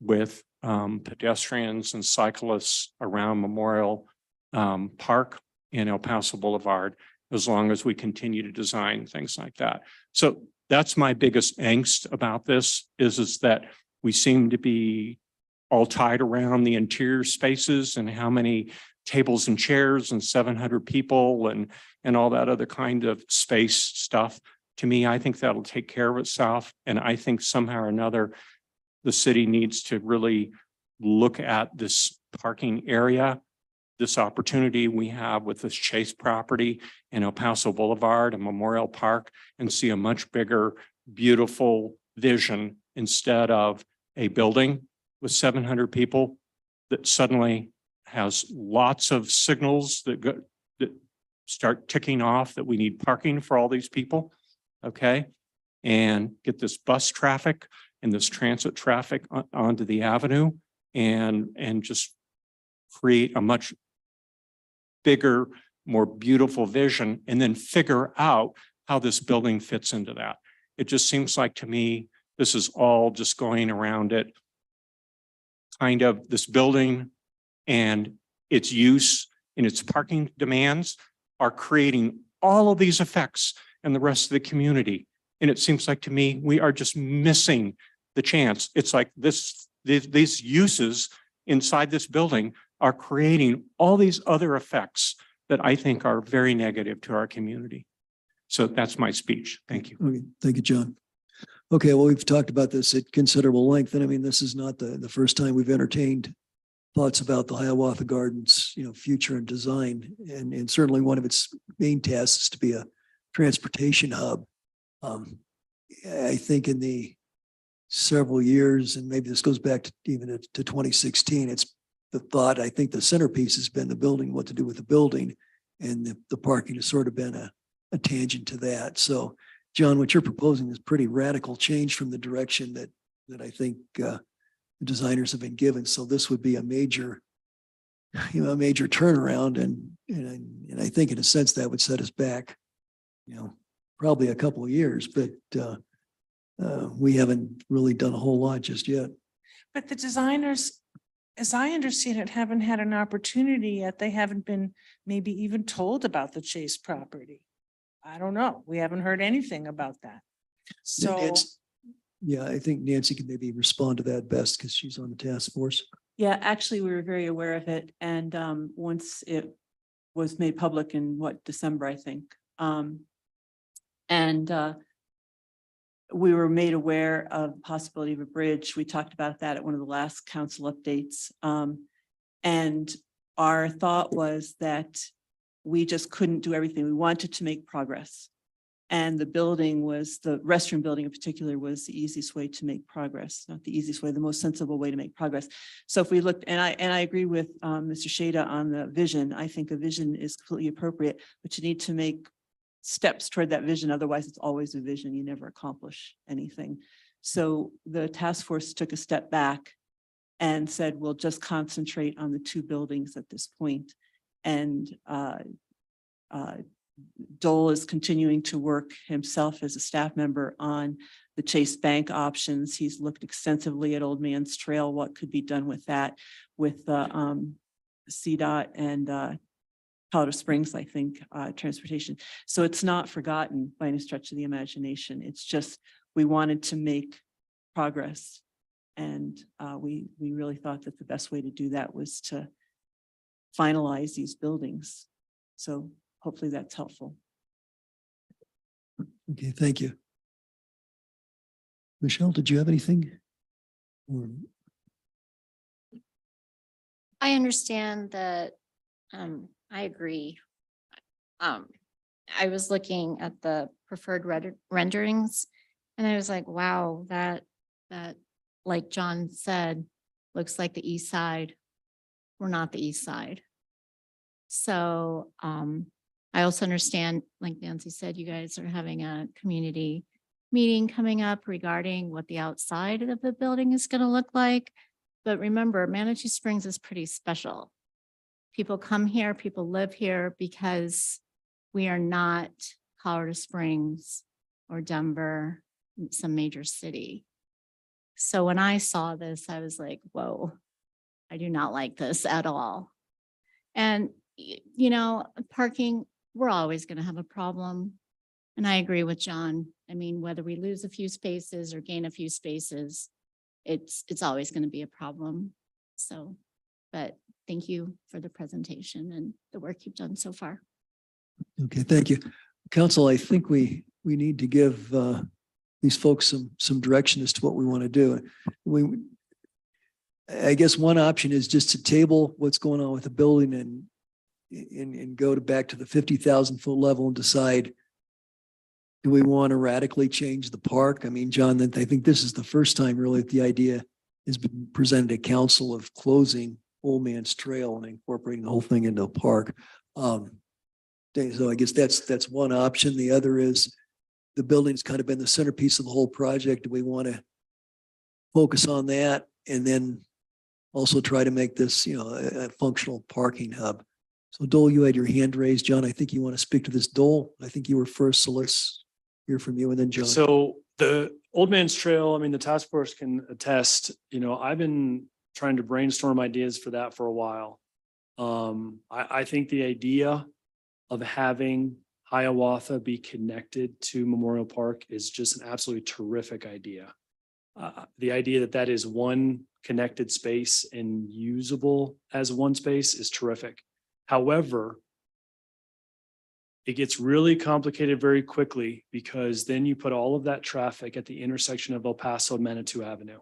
with pedestrians and cyclists around Memorial Park and El Paso Boulevard, as long as we continue to design things like that. So that's my biggest angst about this is that we seem to be all tied around the interior spaces and how many tables and chairs and 700 people and all that other kind of space stuff. To me, I think that'll take care of itself. And I think somehow or another, the city needs to really look at this parking area, this opportunity we have with this Chase property in El Paso Boulevard and Memorial Park, and see a much bigger, beautiful vision instead of a building with 700 people that suddenly has lots of signals that start ticking off that we need parking for all these people. Okay. And get this bus traffic and this transit traffic onto the avenue and just create a much bigger, more beautiful vision, and then figure out how this building fits into that. It just seems like to me, this is all just going around it. Kind of this building and its use and its parking demands are creating all of these effects in the rest of the community. And it seems like to me, we are just missing the chance. It's like these uses inside this building are creating all these other effects that I think are very negative to our community. So that's my speech. Thank you. Okay, thank you, John. Okay, well, we've talked about this at considerable length, and I mean, this is not the first time we've entertained thoughts about the Hiawatha Gardens, future and design, and certainly one of its main tasks is to be a transportation hub. I think in the several years, and maybe this goes back to even to 2016, it's the thought, I think the centerpiece has been the building, what to do with the building, and the parking has sort of been a tangent to that. So, John, what you're proposing is pretty radical change from the direction that I think the designers have been given. So this would be a major turnaround, and I think in a sense that would set us back, probably a couple of years, but we haven't really done a whole lot just yet. But the designers, as I understand it, haven't had an opportunity yet. They haven't been maybe even told about the Chase property. I don't know. We haven't heard anything about that. So, Yeah, I think Nancy can maybe respond to that best because she's on the task force. Yeah, actually, we were very aware of it. And once it was made public in December, I think. we were made aware of the possibility of a bridge. We talked about that at one of the last council updates. And our thought was that we just couldn't do everything. We wanted to make progress. And the building was, the restroom building in particular, was the easiest way to make progress, not the easiest way, the most sensible way to make progress. So if we looked, and I agree with Mr. Shada on the vision. I think a vision is completely appropriate, but you need to make steps toward that vision. Otherwise, it's always a vision. You never accomplish anything. So the task force took a step back and said, we'll just concentrate on the two buildings at this point. And Dole is continuing to work himself as a staff member on the Chase Bank options. He's looked extensively at Old Man's Trail, what could be done with that, with CDOT and Colorado Springs, I think, transportation. So it's not forgotten by any stretch of the imagination. It's just, we wanted to make progress. And we really thought that the best way to do that was to finalize these buildings. So hopefully that's helpful. Okay, thank you. Michelle, did you have anything? I understand that, I agree. I was looking at the preferred renderings and I was like, wow, that, like John said, looks like the east side. We're not the east side. So, I also understand, like Nancy said, you guys are having a community meeting coming up regarding what the outside of the building is going to look like. But remember, Manitou Springs is pretty special. People come here, people live here because we are not Colorado Springs or Denver, some major city. So when I saw this, I was like, whoa, I do not like this at all. And, you know, parking, we're always going to have a problem. And I agree with John. I mean, whether we lose a few spaces or gain a few spaces, it's always going to be a problem. So, but thank you for the presentation and the work you've done so far. Okay, thank you. Council, I think we need to give these folks some direction as to what we want to do. I guess one option is just to table what's going on with the building and go back to the 50,000 foot level and decide, do we want to radically change the park? I mean, John, I think this is the first time really the idea has been presented to council of closing Old Man's Trail and incorporating the whole thing into a park. So I guess that's one option. The other is the building's kind of been the centerpiece of the whole project. Do we want to focus on that and then also try to make this, you know, a functional parking hub? So Dole, you had your hand raised. John, I think you want to speak to this. Dole, I think you were first, so let's hear from you and then John. So the Old Man's Trail, I mean, the task force can attest, you know, I've been trying to brainstorm ideas for that for a while. I think the idea of having Hiawatha be connected to Memorial Park is just an absolutely terrific idea. The idea that that is one connected space and usable as one space is terrific. However, it gets really complicated very quickly because then you put all of that traffic at the intersection of El Paso and Manitou Avenue,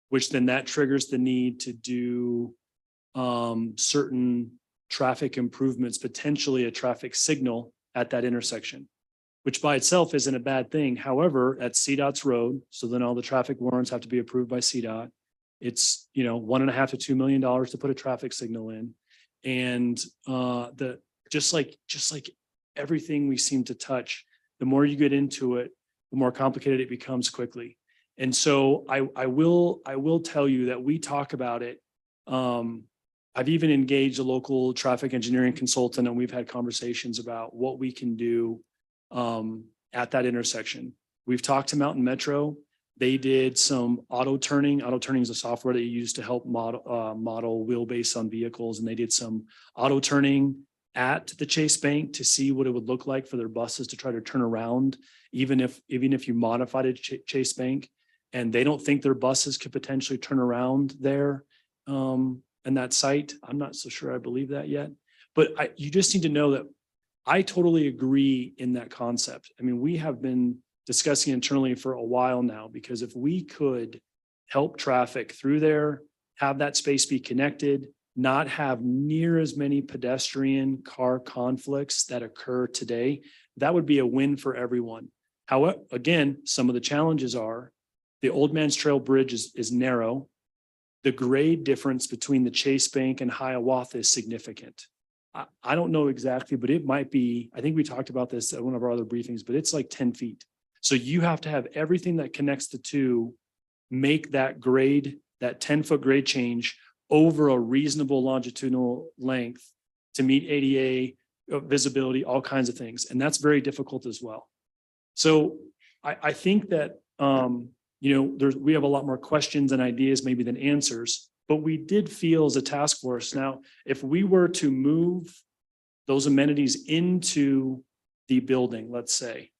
which then that triggers the need to do certain traffic improvements, potentially a traffic signal at that intersection, which by itself isn't a bad thing. However, at CDOT's road, so then all the traffic warrants have to be approved by CDOT. It's, you know, $1.5 to $2 million to put a traffic signal in. And just like everything we seem to touch, the more you get into it, the more complicated it becomes quickly. And so I will tell you that we talk about it. I've even engaged a local traffic engineering consultant, and we've had conversations about what we can do at that intersection. We've talked to Mountain Metro. They did some auto turning. Auto turning is a software that you use to help model wheelbase on vehicles. And they did some auto turning at the Chase Bank to see what it would look like for their buses to try to turn around, even if you modified a Chase Bank. And they don't think their buses could potentially turn around there in that site. I'm not so sure I believe that yet. But you just need to know that I totally agree in that concept. I mean, we have been discussing internally for a while now, because if we could help traffic through there, have that space be connected, not have near as many pedestrian car conflicts that occur today, that would be a win for everyone. However, again, some of the challenges are the Old Man's Trail Bridge is narrow. The grade difference between the Chase Bank and Hiawatha is significant. I don't know exactly, but it might be, I think we talked about this at one of our other briefings, but it's like 10 feet. So you have to have everything that connects the two, make that grade, that 10-foot grade change over a reasonable longitudinal length to meet ADA, visibility, all kinds of things. And that's very difficult as well. So I think that, we have a lot more questions and ideas maybe than answers, but we did feel as a task force. Now, if we were to move those amenities into the building, let's say,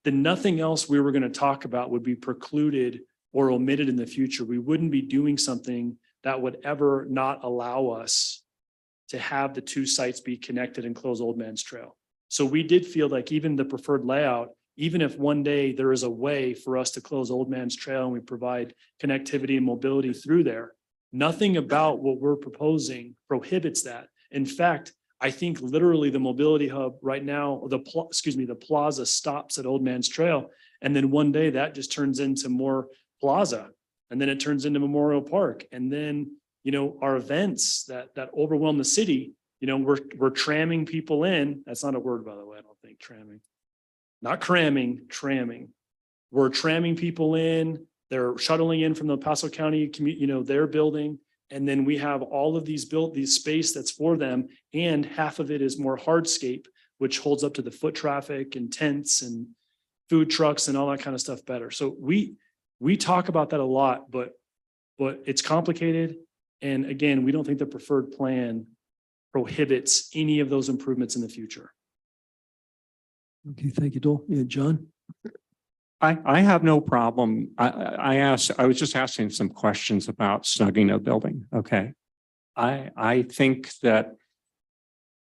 then nothing else we were going to talk about would be precluded or omitted in the future. We wouldn't be doing something that would ever not allow us to have the two sites be connected and close Old Man's Trail. So we did feel like even the preferred layout, even if one day there is a way for us to close Old Man's Trail and we provide connectivity and mobility through there, nothing about what we're proposing prohibits that. In fact, I think literally the mobility hub right now, the plaza stops at Old Man's Trail. And then one day that just turns into more plaza. And then it turns into Memorial Park. And then, our events that overwhelm the city, we're tramming people in. That's not a word, by the way, I don't think, tramming. Not cramming, tramming. We're tramming people in. They're shuttling in from the El Paso County, their building. And then we have all of these space that's for them. And half of it is more hardscape, which holds up to the foot traffic and tents and food trucks and all that kind of stuff better. So we talk about that a lot, but it's complicated. And again, we don't think the preferred plan prohibits any of those improvements in the future. Okay, thank you, Dole. Yeah, John? I have no problem. I was just asking some questions about snugging a building. Okay. I think that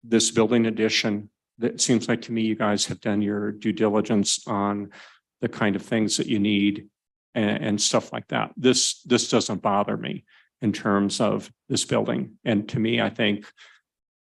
this building addition, that seems like to me, you guys have done your due diligence on the kind of things that you need and stuff like that. This doesn't bother me in terms of this building. And to me, I think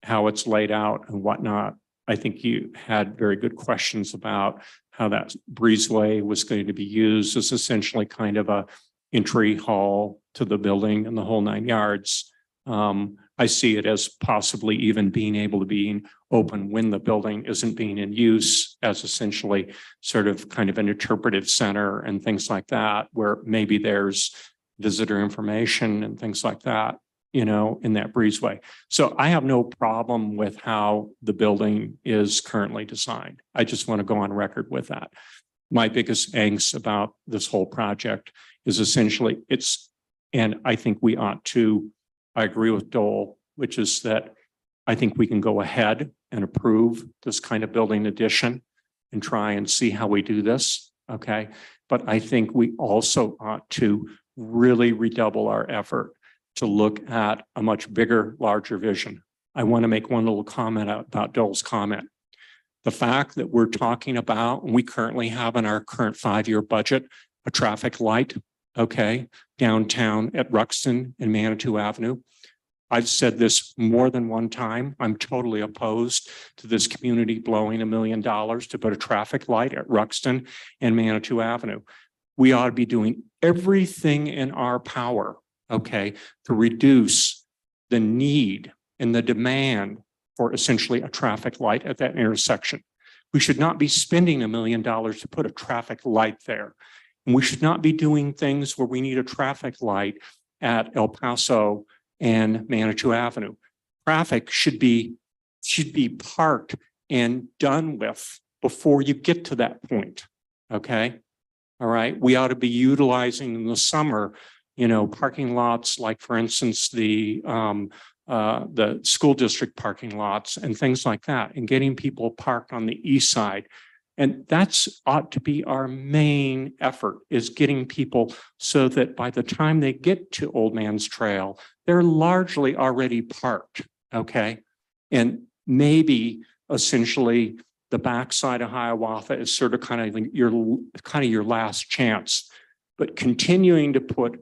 how it's laid out and whatnot, I think you had very good questions about how that breezeway was going to be used as essentially kind of a entry hall to the building and the whole 9 yards. I see it as possibly even being able to be open when the building isn't being in use as essentially sort of kind of an interpretive center and things like that, where maybe there's visitor information and things like that, in that breezeway. So I have no problem with how the building is currently designed. I just want to go on record with that. My biggest angst about this whole project is essentially and I think we ought to, I agree with Dole, which is that I think we can go ahead and approve this kind of building addition and try and see how we do this. Okay. But I think we also ought to really redouble our effort to look at a much bigger, larger vision. I want to make one little comment about Dole's comment. The fact that we're talking about, and we currently have in our current 5-year budget, a traffic light, okay, downtown at Ruxton and Manitou Avenue. I've said this more than one time. I'm totally opposed to this community blowing $1 million to put a traffic light at Ruxton and Manitou Avenue. We ought to be doing everything in our power, okay, to reduce the need and the demand for essentially a traffic light at that intersection. We should not be spending $1 million to put a traffic light there. And we should not be doing things where we need a traffic light at El Paso and Manitou Avenue. Traffic should be parked and done with before you get to that point. Okay. All right. We ought to be utilizing in the summer, parking lots like, for instance, the school district parking lots and things like that, and getting people parked on the east side. And that's ought to be our main effort, is getting people so that by the time they get to Old Man's Trail, they're largely already parked. Okay. And maybe essentially the backside of Hiawatha is sort of kind of your last chance. But continuing to put,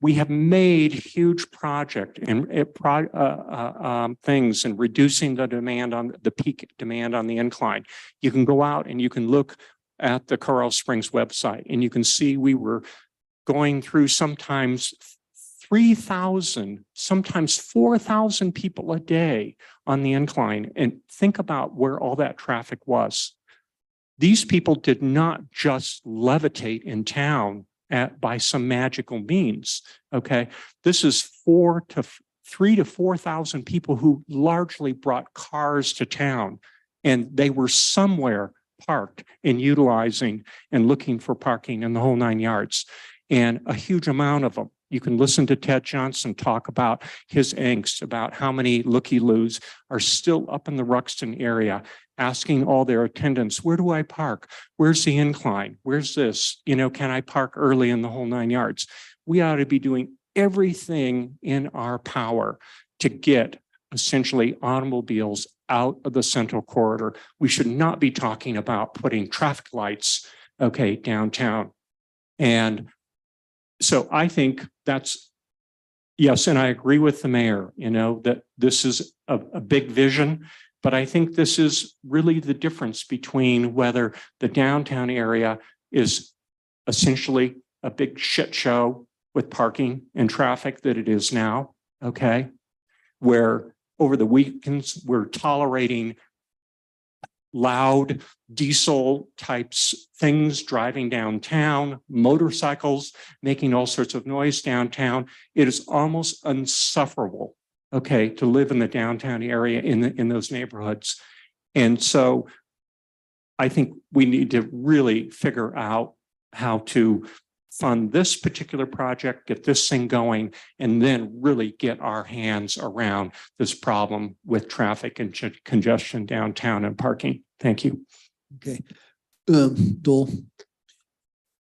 we have made huge project and things and reducing the demand on the peak demand on the incline. You can go out and you can look at the Coral Springs website and you can see we were going through sometimes 3,000, sometimes 4,000 people a day on the incline. And think about where all that traffic was. These people did not just levitate in town by some magical means. Okay. This is 3,000 to 4,000 people who largely brought cars to town, and they were somewhere parked and utilizing and looking for parking in the whole 9 yards. And a huge amount of them. You can listen to Ted Johnson talk about his angst about how many looky-loos are still up in the Ruxton area asking all their attendants, where do I park? Where's the incline? Where's this? You know, can I park early in the whole 9 yards? We ought to be doing everything in our power to get essentially automobiles out of the central corridor. We should not be talking about putting traffic lights, okay, downtown. And so I think that's, yes, and I agree with the mayor, you know, that this is a big vision, but I think this is really the difference between whether the downtown area is essentially a big shit show with parking and traffic that it is now, okay? Where over the weekends, we're tolerating loud diesel types things driving downtown, motorcycles making all sorts of noise downtown. It is almost insufferable, okay, to live in the downtown area in those neighborhoods. And so I think we need to really figure out how to fund this particular project, get this thing going, and then really get our hands around this problem with traffic and congestion downtown and parking. Thank you. Okay. Dole.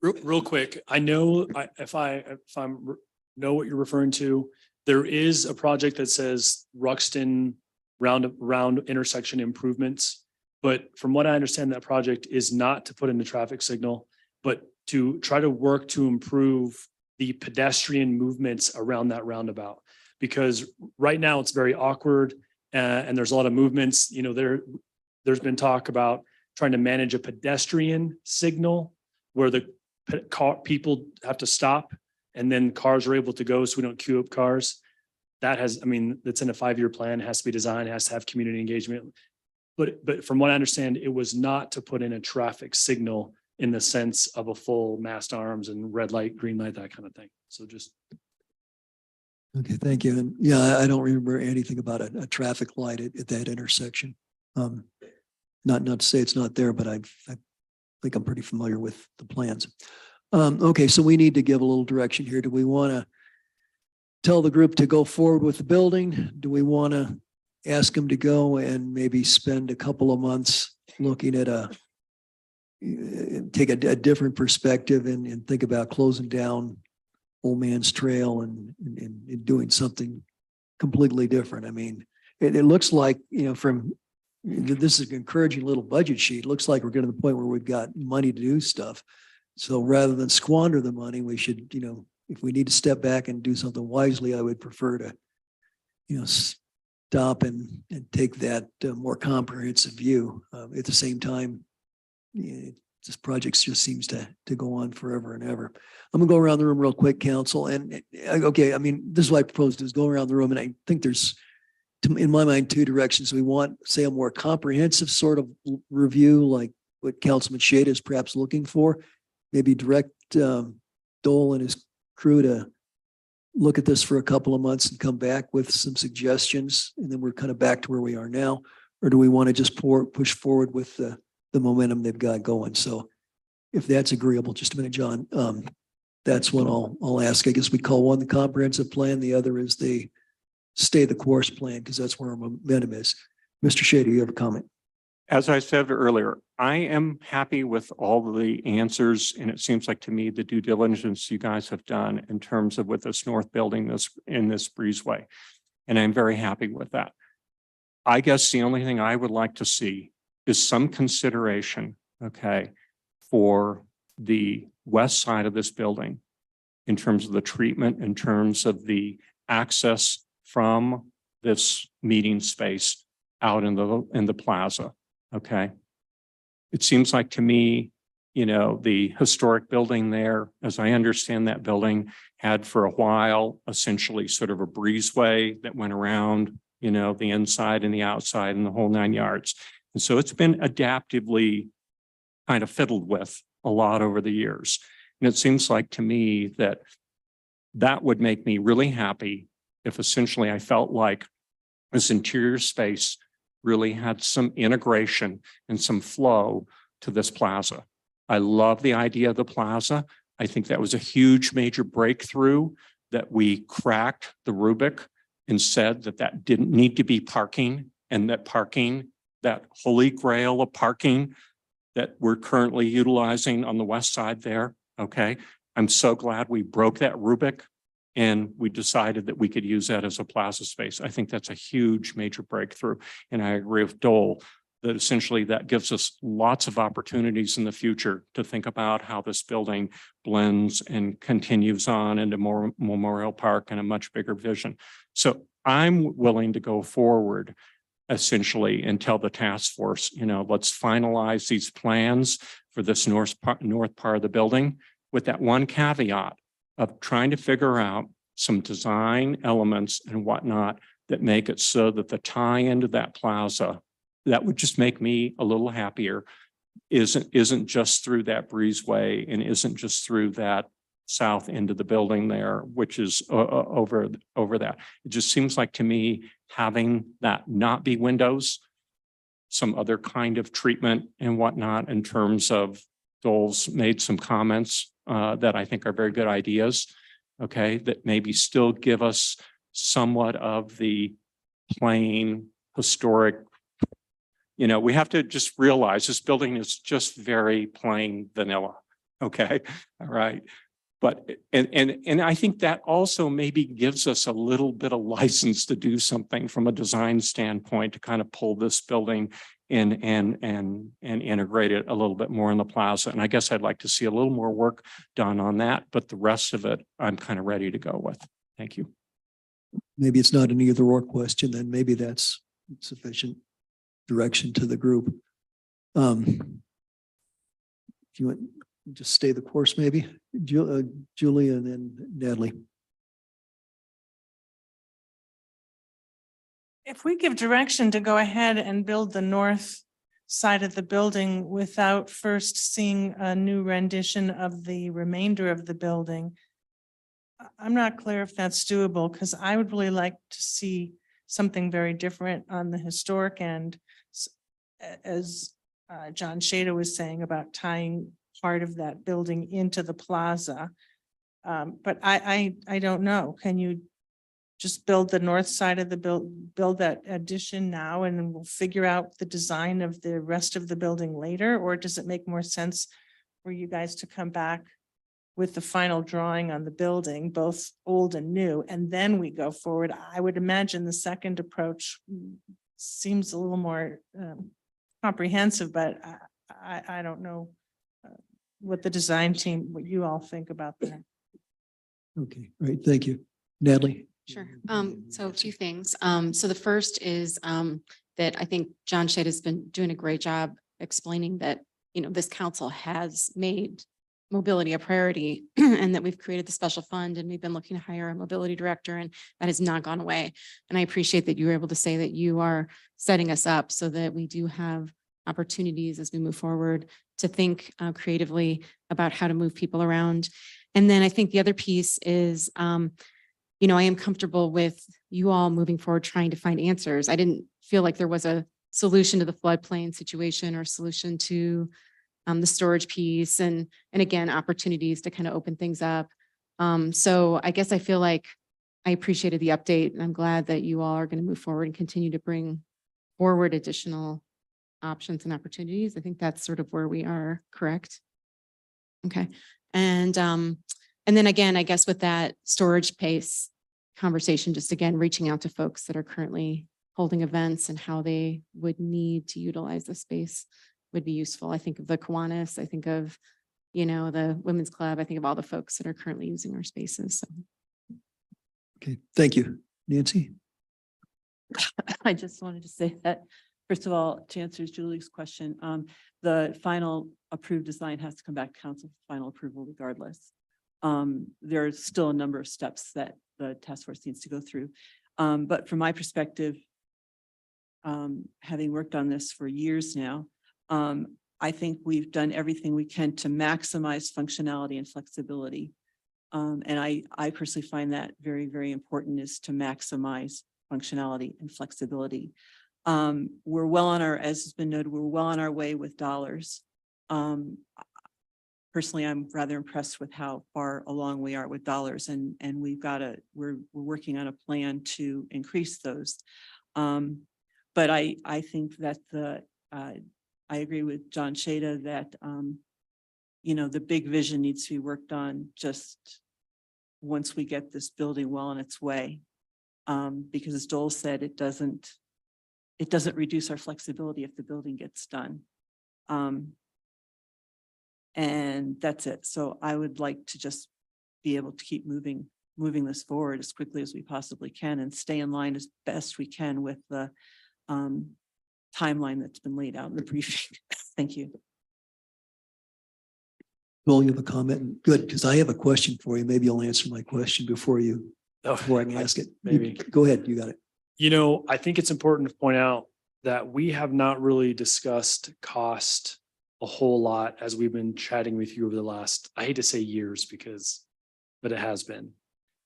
Real quick, I know if I'm know what you're referring to, there is a project that says Ruxton round intersection improvements. But from what I understand, that project is not to put in the traffic signal, but to try to work to improve the pedestrian movements around that roundabout. Because right now it's very awkward and there's a lot of movements. You know, there's been talk about trying to manage a pedestrian signal where the people have to stop and then cars are able to go so we don't queue up cars. That has, I mean, that's in a 5-year plan, has to be designed, has to have community engagement. But from what I understand, it was not to put in a traffic signal in the sense of a full mast arms and red light, green light, that kind of thing. So just. Okay, thank you. And yeah, I don't remember anything about a traffic light at that intersection. Not to say it's not there, but I think I'm pretty familiar with the plans. Okay, so we need to give a little direction here. Do we want to tell the group to go forward with the building? Do we want to ask them to go and maybe spend a couple of months looking at take a different perspective and think about closing down Old Man's Trail and doing something completely different? I mean, it looks like, you know, this is an encouraging little budget sheet. It looks like we're getting to the point where we've got money to do stuff. So rather than squander the money, we should, you know, if we need to step back and do something wisely, I would prefer to, you know, stop and take that more comprehensive view. At the same time, this project just seems to go on forever and ever. I'm gonna go around the room real quick, council. And okay, I mean, this is what I proposed is go around the room, and I think there's, in my mind, 2 directions. We want, say, a more comprehensive sort of review, like what Councilman Shade is perhaps looking for. Maybe direct Dole and his crew to look at this for a couple of months and come back with some suggestions, and then we're kind of back to where we are now. Or do we want to just push forward with the momentum they've got going? So if that's agreeable, just a minute, John, that's what I'll ask. I guess we call one the comprehensive plan. The other is the stay the course plan, because that's where our momentum is. Mr. Shady, you have a comment? As I said earlier, I am happy with all of the answers, and it seems like to me the due diligence you guys have done in terms of with this north building in this breezeway. And I'm very happy with that. I guess the only thing I would like to see is some consideration, okay, for the west side of this building in terms of the treatment, in terms of the access from this meeting space out in the plaza, okay? It seems like to me, you know, the historic building there, as I understand that building, had for a while essentially sort of a breezeway that went around, you know, the inside and the outside and the whole 9 yards. And so it's been adaptively kind of fiddled with a lot over the years. And it seems like to me that that would make me really happy if essentially I felt like this interior space really had some integration and some flow to this plaza. I love the idea of the plaza. I think that was a huge major breakthrough that we cracked the Rubik and said that that didn't need to be parking, and that parking, that holy grail of parking that we're currently utilizing on the west side there. Okay. I'm so glad we broke that Rubik and we decided that we could use that as a plaza space. I think that's a huge major breakthrough. And I agree with Dole that essentially that gives us lots of opportunities in the future to think about how this building blends and continues on into more Memorial Park and a much bigger vision. So I'm willing to go forward essentially and tell the task force, you know, let's finalize these plans for this north part of the building with that one caveat of trying to figure out some design elements and whatnot that make it so that the tie into that plaza, that would just make me a little happier, isn't just through that breezeway and isn't just through that south end of the building there, which is over that. It just seems like to me, having that not be windows, some other kind of treatment and whatnot in terms of Dole's made some comments that I think are very good ideas, okay, that maybe still give us somewhat of the plain historic. You know, we have to just realize this building is just very plain vanilla. Okay. All right. But, and I think that also maybe gives us a little bit of license to do something from a design standpoint to kind of pull this building in and integrate it a little bit more in the plaza. And I guess I'd like to see a little more work done on that, but the rest of it, I'm kind of ready to go with. Thank you. Maybe it's not an either or question, then maybe that's sufficient direction to the group. If you want, just stay the course, maybe. Julia and then Natalie. If we give direction to go ahead and build the north side of the building without first seeing a new rendition of the remainder of the building, I'm not clear if that's doable, because I would really like to see something very different on the historic end, as John Shada was saying about tying part of that building into the plaza. But I don't know. Can you just build the north side of the build that addition now, and then we'll figure out the design of the rest of the building later? Or does it make more sense for you guys to come back with the final drawing on the building, both old and new, and then we go forward? I would imagine the second approach seems a little more comprehensive, but I don't know what the design team, what you all think about that. Okay, great. Thank you. Natalie. Sure. So a few things. So the first is that I think John Shade has been doing a great job explaining that, you know, this council has made mobility a priority and that we've created the special fund and we've been looking to hire a mobility director, and that has not gone away. And I appreciate that you were able to say that you are setting us up so that we do have opportunities as we move forward to think creatively about how to move people around. And then I think the other piece is, you know, I am comfortable with you all moving forward, trying to find answers. I didn't feel like there was a solution to the floodplain situation or solution to the storage piece, and again, opportunities to kind of open things up. So I guess I feel like I appreciated the update, and I'm glad that you all are going to move forward and continue to bring forward additional options and opportunities. I think that's sort of where we are, correct? Okay. And then again, I guess with that storage pace conversation, just again, reaching out to folks that are currently holding events and how they would need to utilize the space would be useful. I think of the Kiwanis, I think of, the Women's Club, I think of all the folks that are currently using our spaces. So Okay, thank you. Nancy? I just wanted to say that, first of all, to answer Julie's question, the final approved design has to come back to council for final approval regardless. There's still a number of steps that the task force needs to go through. But from my perspective, having worked on this for years now, I think we've done everything we can to maximize functionality and flexibility. And I personally find that very, very important, is to maximize functionality and flexibility. We're well on our, as has been noted, we're well on our way with dollars. Personally, I'm rather impressed with how far along we are with dollars, and we're working on a plan to increase those. But I think that I agree with John Shada that, the big vision needs to be worked on just once we get this building well on its way. Because as Joel said, it doesn't reduce our flexibility if the building gets done. And that's it. So I would like to just be able to keep moving this forward as quickly as we possibly can and stay in line as best we can with the timeline that's been laid out in the briefing. Thank you. Well, you have a comment? Good, because I have a question for you. Maybe you'll answer my question before I can ask it. Maybe. Go ahead, you got it. I think it's important to point out that we have not really discussed cost a whole lot as we've been chatting with you over the last, I hate to say years but it has been.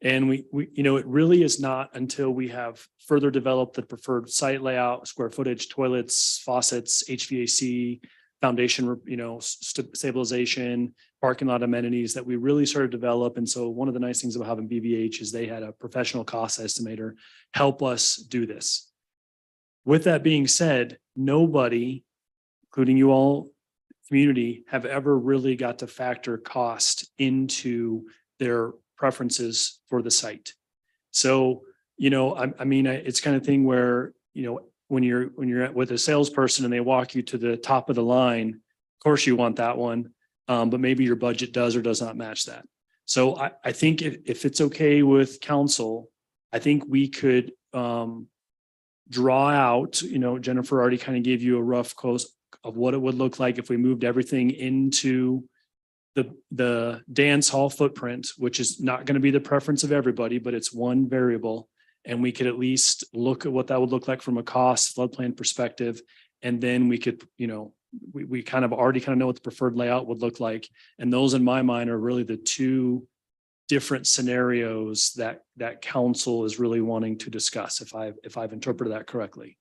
And we, it really is not until we have further developed the preferred site layout, square footage, toilets, faucets, HVAC, foundation, stabilization, parking lot amenities that we really started to develop. And so one of the nice things about having BVH is they had a professional cost estimator help us do this. With that being said, nobody, including you all, community, have ever really got to factor cost into their preferences for the site. So, it's kind of thing where, when you're with a salesperson and they walk you to the top of the line, of course you want that one, but maybe your budget does or does not match that. So I think if it's okay with council, I think we could draw out, Jennifer already kind of gave you a rough close of what it would look like if we moved everything into the dance hall footprint, which is not going to be the preference of everybody, but it's one variable. And we could at least look at what that would look like from a cost floodplain perspective. And then we could, we kind of already know what the preferred layout would look like. And those in my mind are really the two different scenarios that council is really wanting to discuss, if I've interpreted that correctly.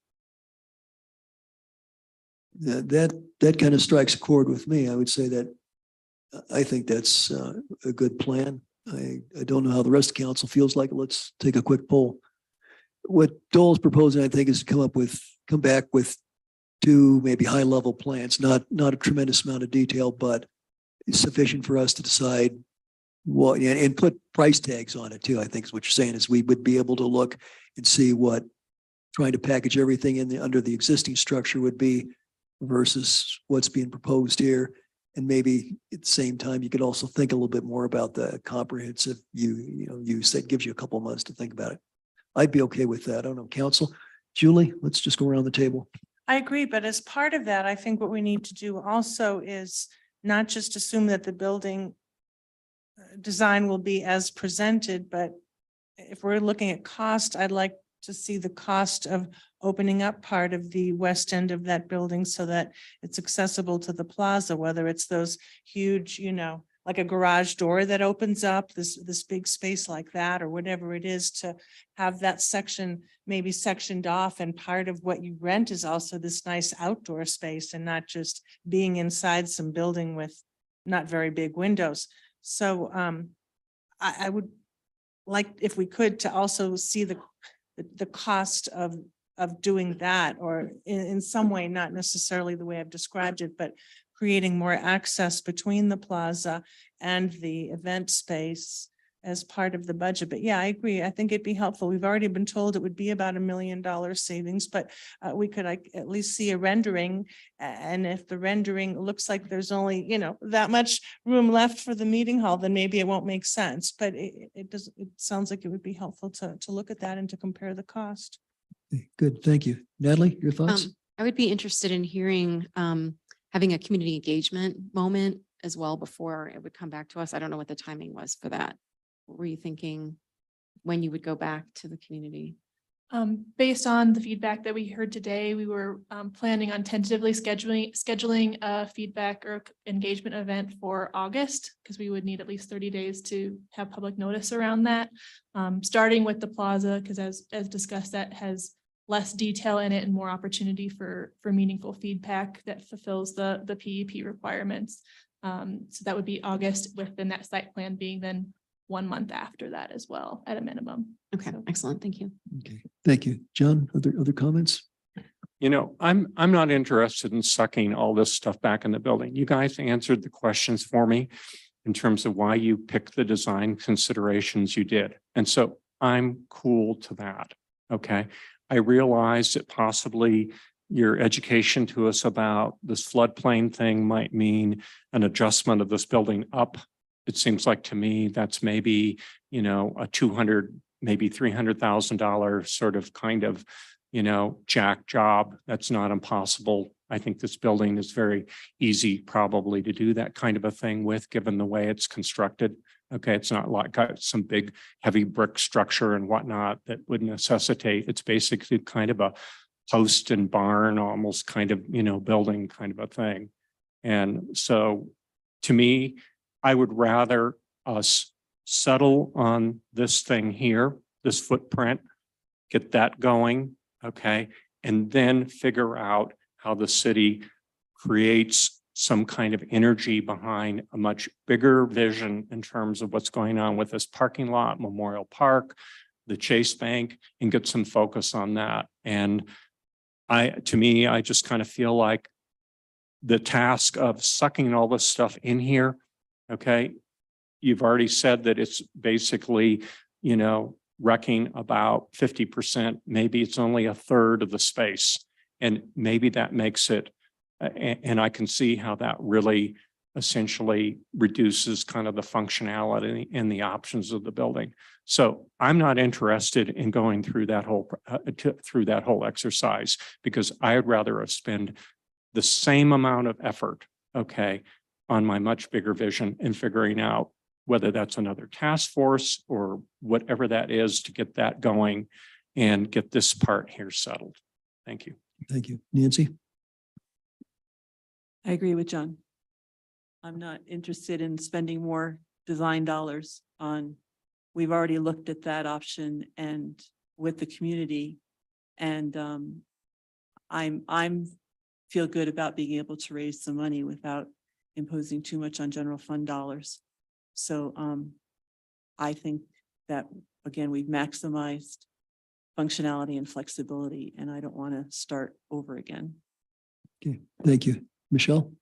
That kind of strikes a chord with me. I would say that I think that's a good plan. I don't know how the rest of council feels like. Let's take a quick poll. What Joel's proposing, I think, is to come back with two maybe high level plans, not a tremendous amount of detail, but sufficient for us to decide what, and put price tags on it too. I think is what you're saying, is we would be able to look and see what trying to package everything under the existing structure would be versus what's being proposed here. And maybe at the same time, you could also think a little bit more about the comprehensive use that gives you a couple of months to think about it. I'd be okay with that. I don't know, council. Julie, let's just go around the table. I agree, but as part of that, I think what we need to do also is not just assume that the building design will be as presented, but if we're looking at cost, I'd like to see the cost of opening up part of the west end of that building so that it's accessible to the plaza, whether it's those huge, like a garage door that opens up, this big space like that, or whatever it is, to have that section maybe sectioned off. And part of what you rent is also this nice outdoor space and not just being inside some building with not very big windows. So I would like, if we could, to also see the cost of doing that, or in some way, not necessarily the way I've described it, but creating more access between the plaza and the event space as part of the budget. But yeah, I agree. I think it'd be helpful. We've already been told it would be about $1 million savings, but we could like at least see a rendering. And if the rendering looks like there's only, that much room left for the meeting hall, then maybe it won't make sense. But it sounds like it would be helpful to look at that and to compare the cost. Okay, good, thank you. Natalie, your thoughts? I would be interested in hearing, having a community engagement moment as well before it would come back to us. I don't know what the timing was for that. What were you thinking when you would go back to the community? Based on the feedback that we heard today, we were planning on tentatively scheduling a feedback or engagement event for August, because we would need at least 30 days to have public notice around that. Starting with the plaza, because as discussed, that has less detail in it and more opportunity for meaningful feedback that fulfills the PEP requirements. So that would be August, with the net site plan being then 1 month after that as well, at a minimum. Okay, excellent. Thank you. Okay, thank you. John, other comments? I'm not interested in sucking all this stuff back in the building. You guys answered the questions for me in terms of why you picked the design considerations you did. And so I'm cool to that. Okay. I realize that possibly your education to us about this floodplain thing might mean an adjustment of this building up. It seems like to me that's maybe, a $200,000, maybe $300,000 sort of kind of, jack job. That's not impossible. I think this building is very easy probably to do that kind of a thing with, given the way it's constructed. Okay, it's not like got some big heavy brick structure and whatnot that would necessitate. It's basically kind of a post and barn, almost kind of, building kind of a thing. And so to me, I would rather us settle on this thing here, this footprint, get that going, okay, and then figure out how the city creates some kind of energy behind a much bigger vision in terms of what's going on with this parking lot, Memorial Park, the Chase Bank, and get some focus on that. And to me, I just kind of feel like the task of sucking all this stuff in here, okay, you've already said that it's basically, wrecking about 50%. Maybe it's only a third of the space. And maybe that makes it, and I can see how that really essentially reduces kind of the functionality and the options of the building. So I'm not interested in going through that whole exercise, because I would rather spend the same amount of effort, okay, on my much bigger vision and figuring out whether that's another task force or whatever that is to get that going and get this part here settled. Thank you. Thank you. Nancy? I agree with John. I'm not interested in spending more design dollars on, we've already looked at that option and with the community. And I'm feel good about being able to raise some money without imposing too much on general fund dollars. So I think that, again, we've maximized functionality and flexibility, and I don't want to start over again. Okay, thank you. Michelle?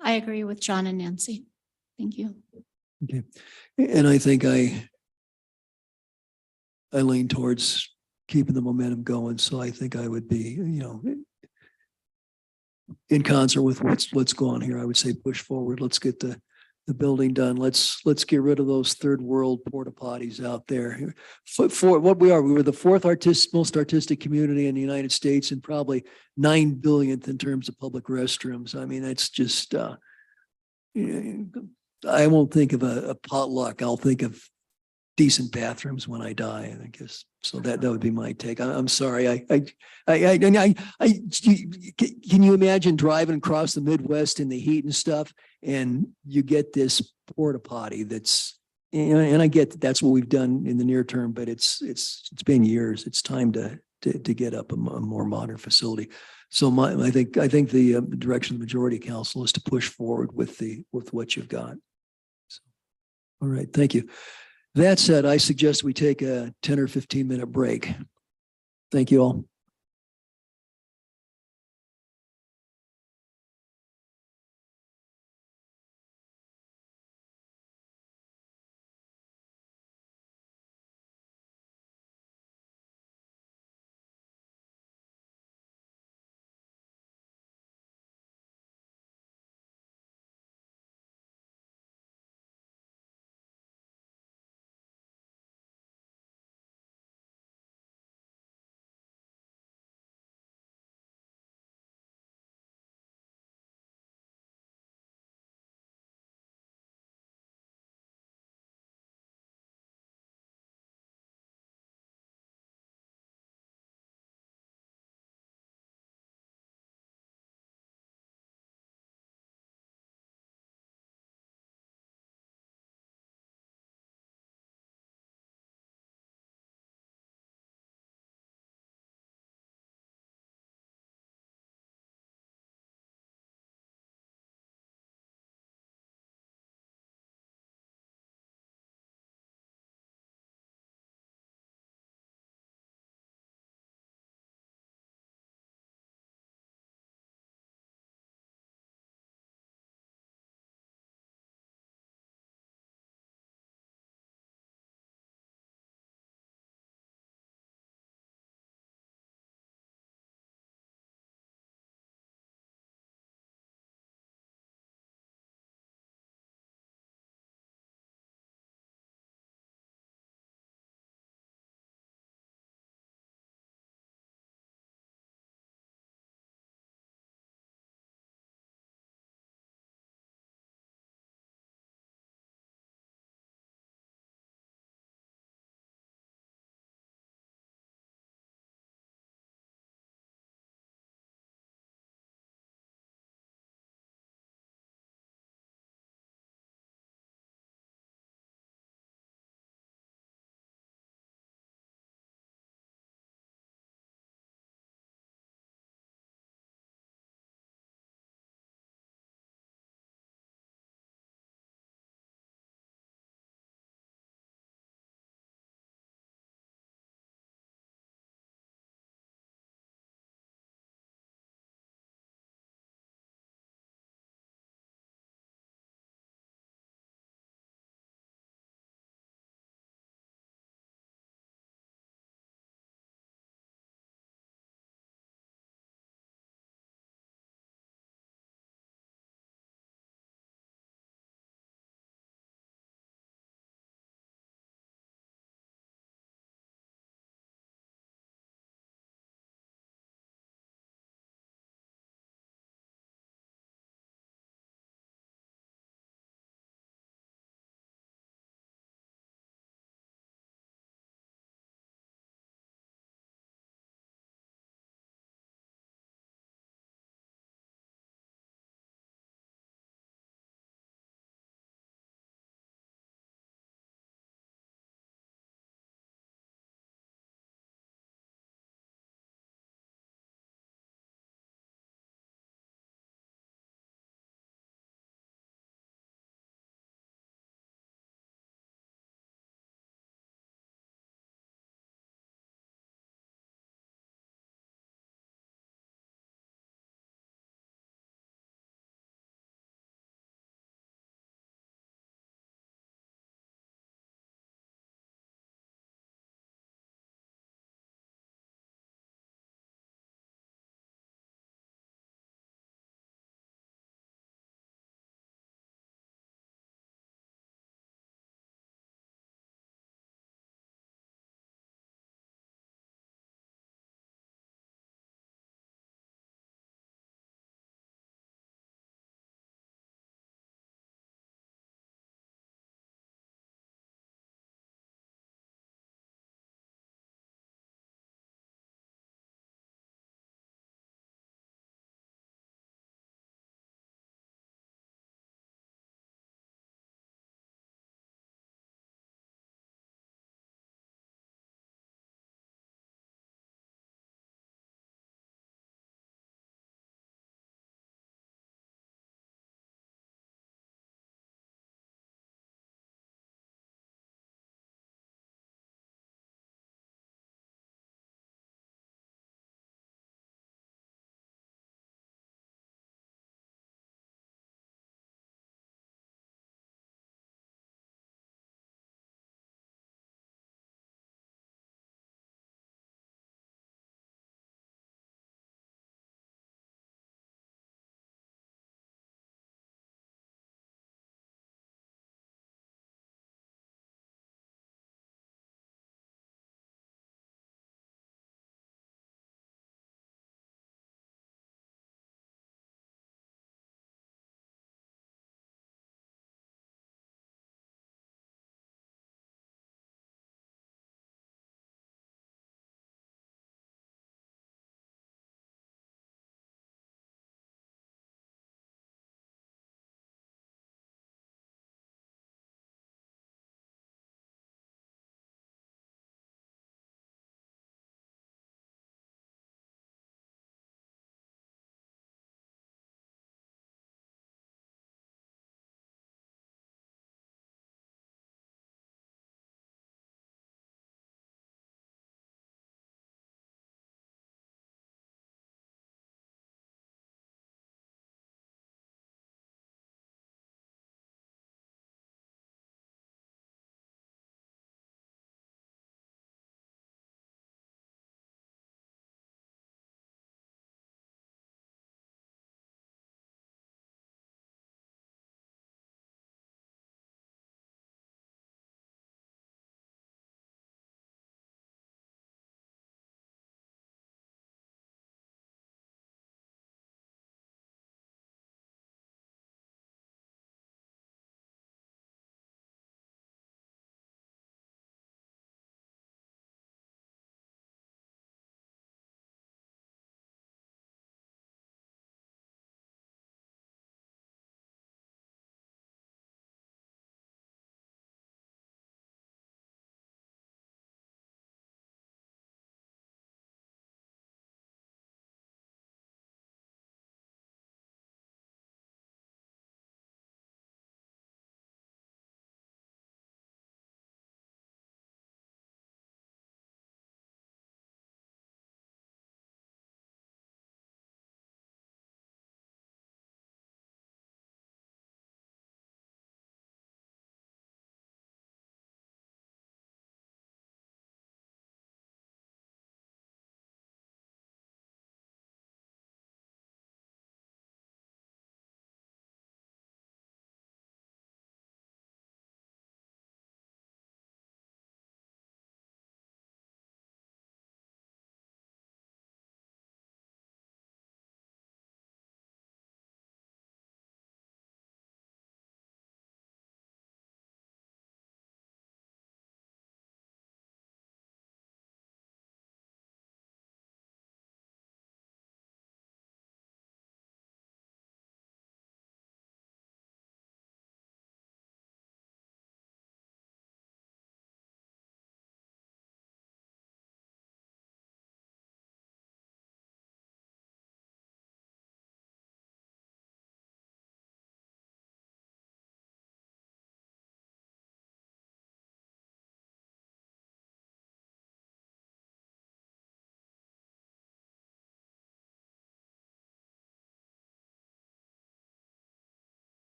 I agree with John and Nancy. Thank you. Okay. And I think I lean towards keeping the momentum going. So I think I would be, in concert with what's going on here. I would say push forward. Let's get the building done. Let's get rid of those third world porta potties out there. For what we were the fourth most artistic community in the United States, and probably 9 billionth in terms of public restrooms. I mean, that's just, I won't think of a potluck. I'll think of decent bathrooms when I die, I guess. So that would be my take. I'm sorry. Can you imagine driving across the Midwest in the heat and stuff, and you get this porta potty that's, and I get that's what we've done in the near term, but it's been years. It's time to get up a more modern facility. So I think the direction of the majority council is to push forward with what you've got. So, all right, thank you. That said, I suggest we take a 10 or 15-minute break. Thank you all.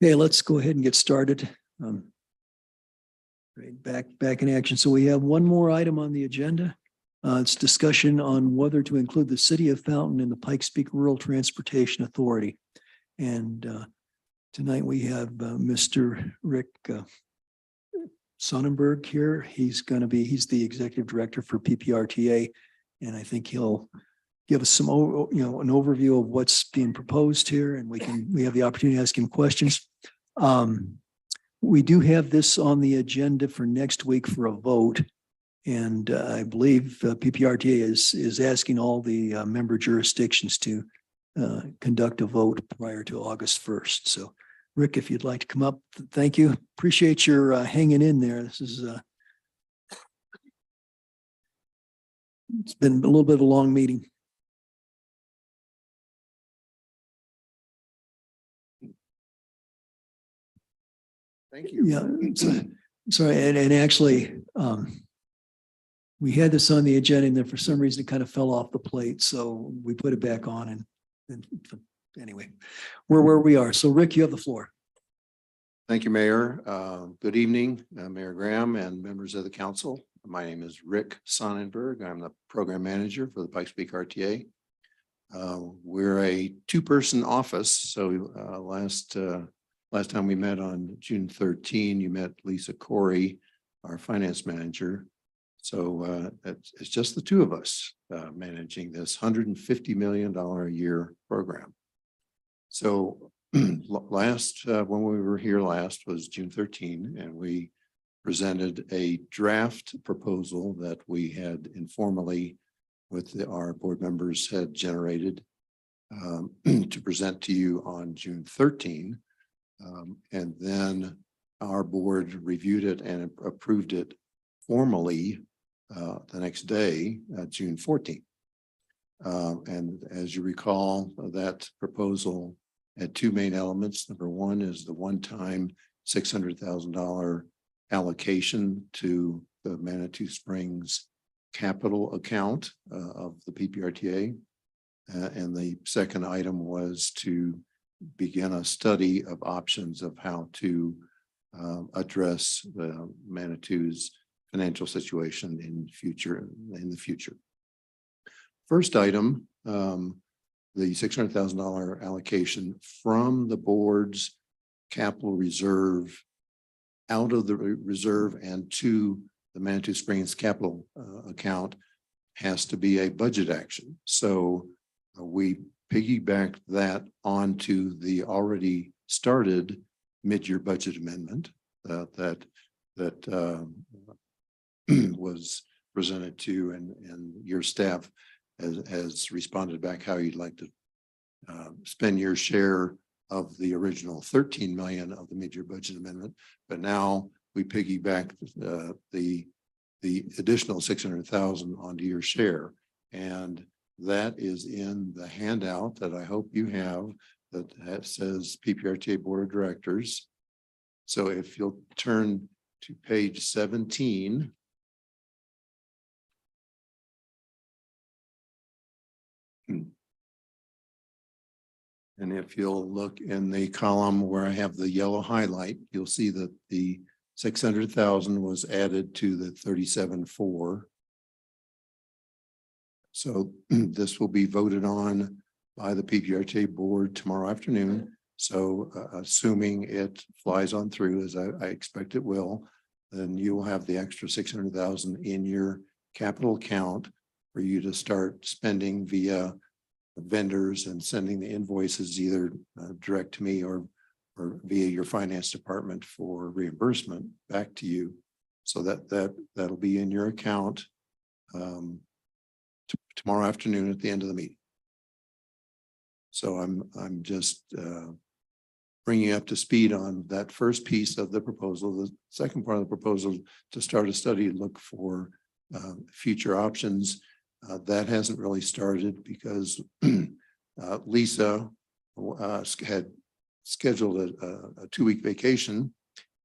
Okay, let's go ahead and get started. Right, back in action. So we have one more item on the agenda. It's discussion on whether to include the city of Fountain in the Pikes Peak Rural Transportation Authority. And tonight we have Mr. Rick Sonnenberg here. He's the executive director for PPRTA. And I think he'll give us some, an overview of what's being proposed here, and we have the opportunity to ask him questions. We do have this on the agenda for next week for a vote. And I believe PPRTA is asking all the member jurisdictions to conduct a vote prior to August 1st. So Rick, if you'd like to come up, thank you. Appreciate your hanging in there. This is it's been a little bit of a long meeting. Thank you. Yeah, sorry, and actually, we had this on the agenda, and then for some reason it kind of fell off the plate, so we put it back on, and anyway, we're where we are. So Rick, you have the floor. Thank you, Mayor. Good evening, Mayor Graham and members of the council. My name is Rick Sonnenberg. I'm the program manager for the Pikes Peak RTA. We're a two-person office, so last time we met on June 13, you met Lisa Corey, our finance manager. So it's just the two of us managing this $150 million a year program. So last, when we were here last was June 13, and we presented a draft proposal that we had informally with our board members had generated to present to you on June 13. And then our board reviewed it and approved it formally the next day, June 14. And as you recall, that proposal had two main elements. Number one is the one-time $600,000 allocation to the Manitou Springs capital account of the PPRTA. And the second item was to begin a study of options of how to address the Manitou's financial situation in the future. First item, the $600,000 allocation from the board's capital reserve out of the reserve and to the Manitou Springs capital account has to be a budget action. So we piggybacked that onto the already started mid-year budget amendment that was presented to you, and your staff has responded back how you'd like to spend your share of the original 13 million of the mid-year budget amendment. But now we piggyback the additional 600,000 onto your share, and that is in the handout that I hope you have that says PPRTA Board of Directors. So if you'll turn to page 17. And if you'll look in the column where I have the yellow highlight, you'll see that the 600,000 was added to the 37.4. So this will be voted on by the PPRTA board tomorrow afternoon. So assuming it flies on through, as I expect it will, then you will have the extra 600,000 in your capital account for you to start spending via vendors and sending the invoices either direct to me or via your finance department for reimbursement back to you. So that'll be in your account tomorrow afternoon at the end of the meeting. So I'm just bringing you up to speed on that first piece of the proposal. The second part of the proposal to start a study, look for future options. That hasn't really started because Lisa had scheduled a 2-week vacation,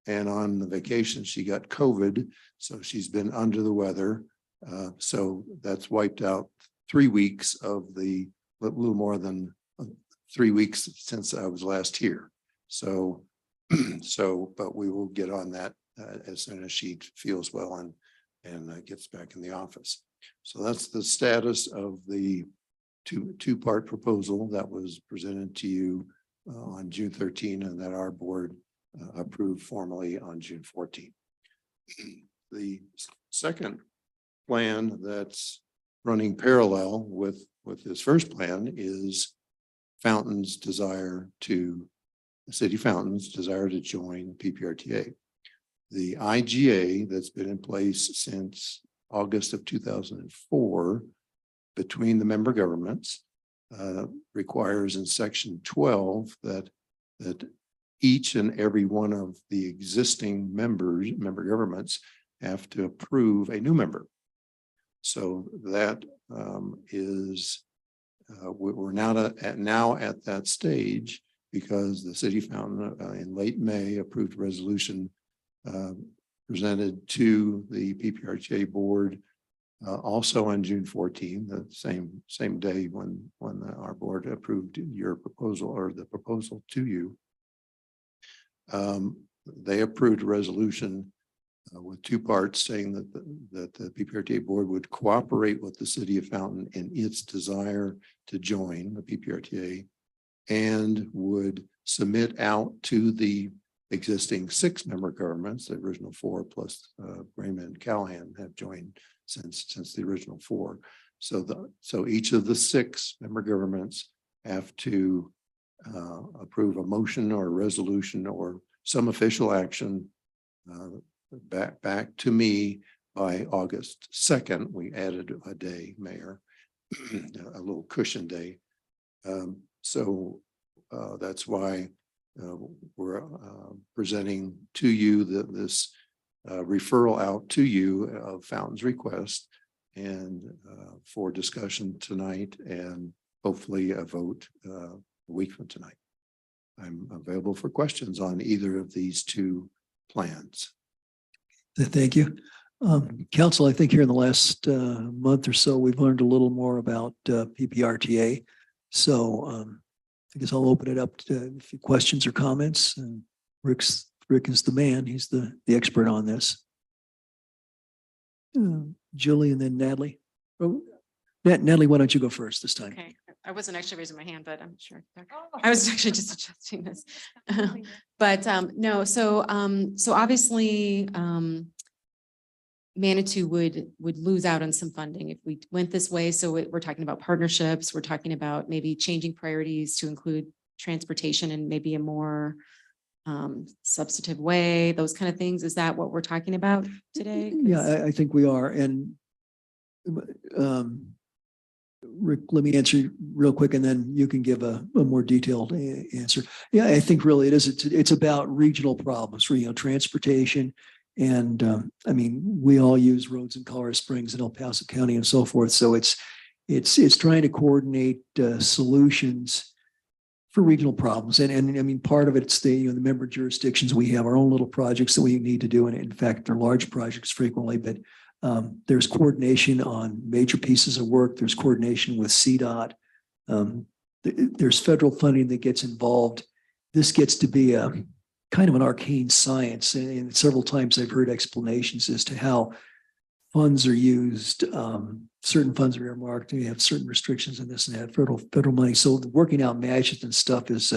and on the vacation she got COVID, so she's been under the weather. So that's wiped out 3 weeks of the little more than 3 weeks since I was last here. So So, but we will get on that as soon as she feels well and gets back in the office. So that's the status of the two-part proposal that was presented to you on June 13 and that our board approved formally on June 14. The second plan that's running parallel with this first plan is Fountain's desire to, City Fountain's desire to join PPRTA. The IGA that's been in place since August of 2004 between the member governments requires in section 12 that each and every one of the existing member governments have to approve a new member. So that is we're now at that stage because the City Fountain in late May approved a resolution presented to the PPRTA board also on June 14, the same day when our board approved your proposal or the proposal to you. They approved a resolution with two parts saying that the PPRTA board would cooperate with the City of Fountain in its desire to join the PPRTA and would submit out to the existing 6 member governments, the original 4 plus Raymond and Callahan have joined since the original 4. So each of the 6 member governments have to approve a motion or a resolution or some official action back to me by August 2nd. We added a day, Mayor, a little cushion day. So that's why we're presenting to you this referral out to you of Fountain's request and for discussion tonight and hopefully a vote a week from tonight. I'm available for questions on either of these two plans. Thank you. Council, I think here in the last month or so, we've learned a little more about PPRTA. So I guess I'll open it up to a few questions or comments. Rick is the man. He's the expert on this. Julie and then Natalie. Oh, Natalie, why don't you go first this time? Okay, I wasn't actually raising my hand, but I'm sure. I was actually just adjusting this. But no, so obviously Manitou would lose out on some funding if we went this way. So we're talking about partnerships. We're talking about maybe changing priorities to include transportation in maybe a more substantive way, those kind of things. Is that what we're talking about today? Yeah, I think we are. And Rick, let me answer real quick and then you can give a more detailed answer. Yeah, I think really it is. It's about regional problems for, transportation. And I mean, we all use roads in Colorado Springs and El Paso County and so forth. So it's trying to coordinate solutions for regional problems. And I mean, part of it's the member jurisdictions. We have our own little projects that we need to do. And in fact, they're large projects frequently, but there's coordination on major pieces of work. There's coordination with CDOT. There's federal funding that gets involved. This gets to be a kind of an arcane science. And several times I've heard explanations as to how funds are used. Certain funds are earmarked. We have certain restrictions on this and that federal money. So working out matches and stuff is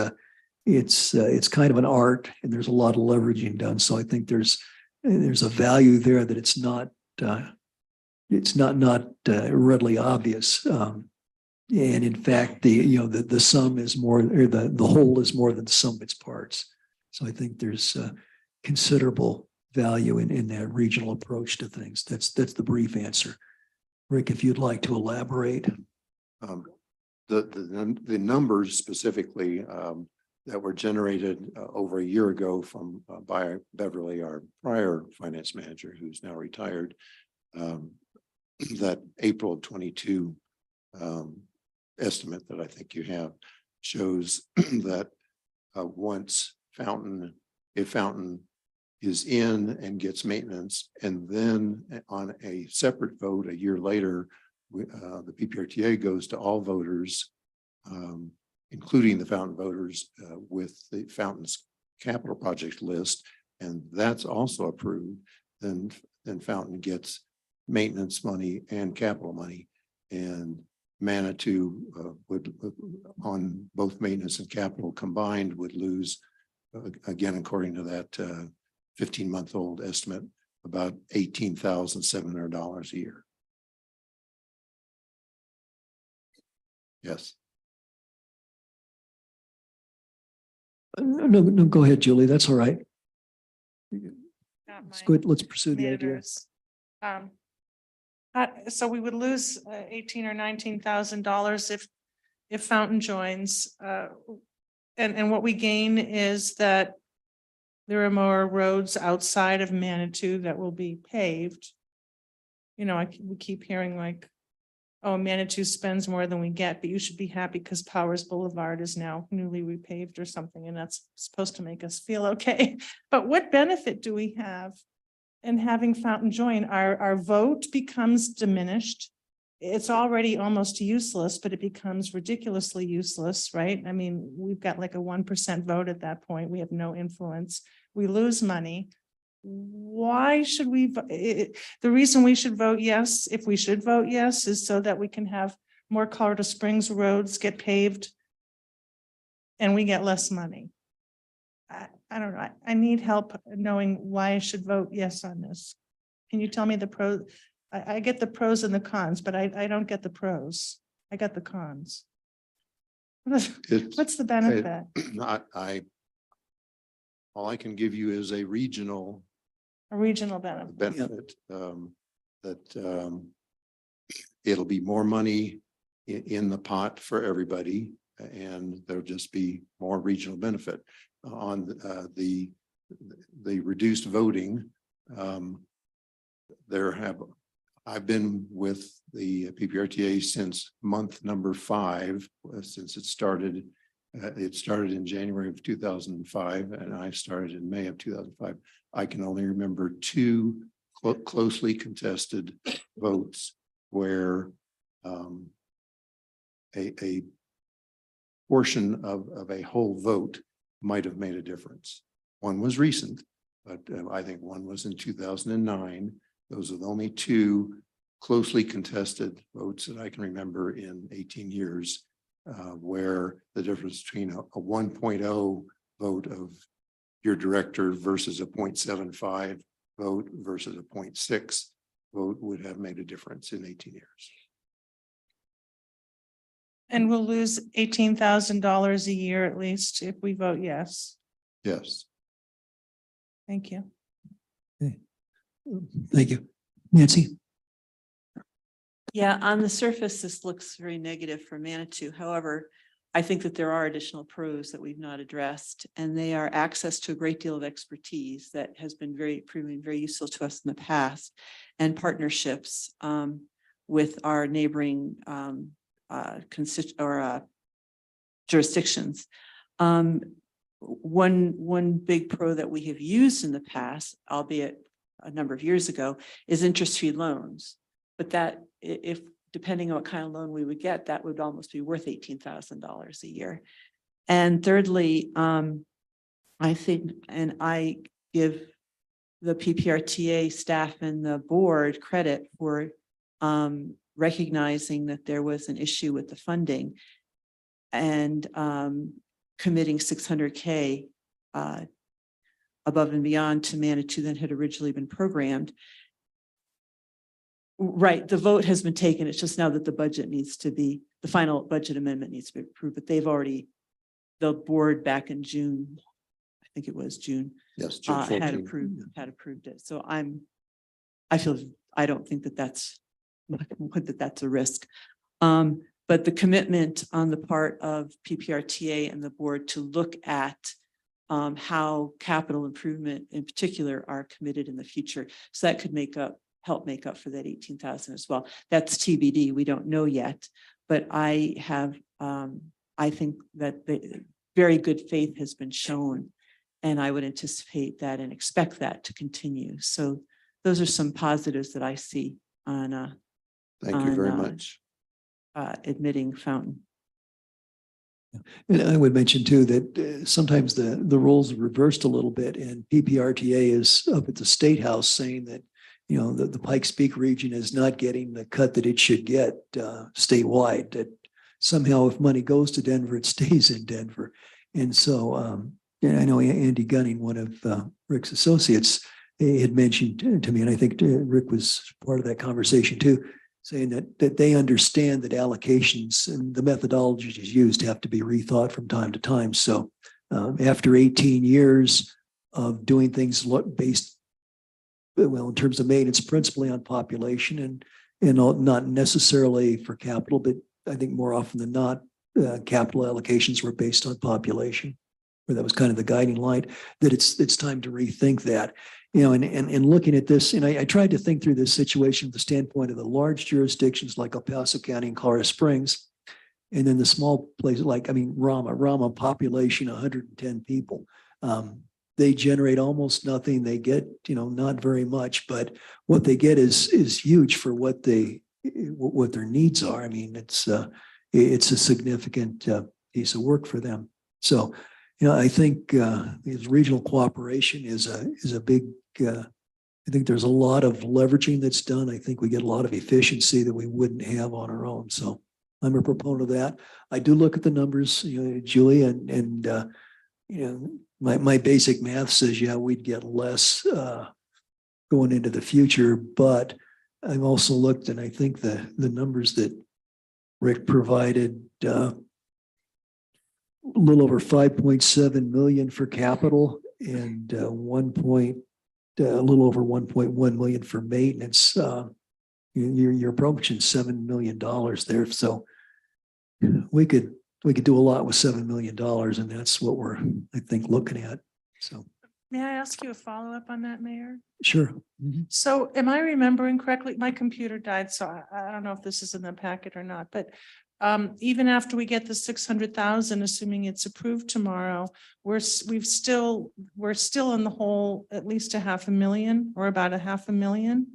it's kind of an art, and there's a lot of leveraging done. So I think there's a value there that it's not readily obvious. And in fact, the sum is more, or the whole is more than the sum of its parts. So I think there's considerable value in that regional approach to things. That's the brief answer. Rick, if you'd like to elaborate. The numbers specifically that were generated over a year ago by Beverly, our prior finance manager, who's now retired, that April 22 estimate that I think you have shows that once if Fountain is in and gets maintenance, and then on a separate vote a year later, the PPRTA goes to all voters, including the Fountain voters, with the Fountain's capital project list, and that's also approved, then Fountain gets maintenance money and capital money. And Manitou would, on both maintenance and capital combined, would lose, again, according to that 15-month-old estimate, about $18,700 a year. Yes. No, go ahead, Julie. That's all right. Not It's mine. good. Let's pursue the idea. Managers. So we would lose $18,000 or $19,000 if Fountain joins. And what we gain is that there are more roads outside of Manitou that will be paved. You know, we keep hearing like, oh, Manitou spends more than we get, but you should be happy because Powers Boulevard is now newly repaved or something, and that's supposed to make us feel okay. But what benefit do we have in having Fountain join? Our vote becomes diminished. It's already almost useless, but it becomes ridiculously useless, right? I mean, we've got like a 1% vote at that point. We have no influence. We lose money. Why should we, the reason we should vote yes, if we should vote yes, is so that we can have more Colorado Springs roads get paved and we get less money. I don't know. I need help knowing why I should vote yes on this. Can you tell me the pros? I get the pros and the cons, but I don't get the pros. I got the cons. What's the benefit? All I can give you is a regional A regional benefit. benefit, it'll be more money in the pot for everybody, and there'll just be more regional benefit on the reduced voting. I've been with the PPRTA since month number 5, since it started. It started in January of 2005, and I started in May of 2005. I can only remember 2 closely contested votes where a portion of a whole vote might have made a difference. One was recent, but I think one was in 2009. Those are the only 2 closely contested votes that I can remember in 18 years, where the difference between a 1.0 vote of your director versus a 0.75 vote versus a 0.6 vote would have made a difference in 18 years. And we'll lose $18,000 a year at least if we vote yes. Yes. Thank you. Thank you. Nancy? Yeah, on the surface, this looks very negative for Manitou. However, I think that there are additional pros that we've not addressed, and they are access to a great deal of expertise that has been proving very useful to us in the past, and partnerships with our neighboring jurisdictions. One big pro that we have used in the past, albeit a number of years ago, is interest-free loans. But that, if depending on what kind of loan we would get, that would almost be worth $18,000 a year. And thirdly, I think, and I give the PPRTA staff and the board credit for recognizing that there was an issue with the funding and committing $600K above and beyond to Manitou than had originally been programmed. Right, the vote has been taken. It's just now that the budget needs to be, the final budget amendment needs to be approved, but they've already, the board back in June, I think it was June. Yes. June Had 14th. approved it. So I don't think that that's a risk. But the commitment on the part of PPRTA and the board to look at how capital improvement in particular are committed in the future. So that could help make up for that 18,000 as well. That's TBD. We don't know yet, but I think that the very good faith has been shown, and I would anticipate that and expect that to continue. So those are some positives that I see on Thank you very much. Admitting Fountain. And I would mention too that sometimes the roles are reversed a little bit, and PPRTA is up at the State House saying that, you know, the Pikes Peak region is not getting the cut that it should get statewide, that somehow if money goes to Denver, it stays in Denver. And so, and I know Andy Gunning, one of Rick's associates, he had mentioned to me, and I think Rick was part of that conversation too, saying that they understand that allocations and the methodologies used have to be rethought from time to time. So after 18 years of doing things based, well, in terms of maintenance, principally on population and not necessarily for capital, but I think more often than not, capital allocations were based on population, where that was kind of the guiding light, that it's time to rethink that. You know, and looking at this, and I tried to think through this situation from the standpoint of the large jurisdictions like El Paso County and Colorado Springs, and then the small places like, I mean, Rama population, 110 people. They generate almost nothing. They get, you know, not very much, but what they get is huge for what their needs are. I mean, it's a significant piece of work for them. So, you know, I think regional cooperation is a big. I think there's a lot of leveraging that's done. I think we get a lot of efficiency that we wouldn't have on our own. So I'm a proponent of that. I do look at the numbers, you know, Julie, and you know, my basic math says, yeah, we'd get less going into the future. But I've also looked, and I think the numbers that Rick provided, a little over 5.7 million for capital and a little over 1.1 million for maintenance. You're approaching $7 million there. So we could do a lot with $7 million, and that's what we're, I think, looking at. So May I ask you a follow-up on that, Mayor? sure. So am I remembering correctly? My computer died, so I don't know if this is in the packet or not, but even after we get the 600,000, assuming it's approved tomorrow, we're still in the hole at least $500,000 or about $500,000.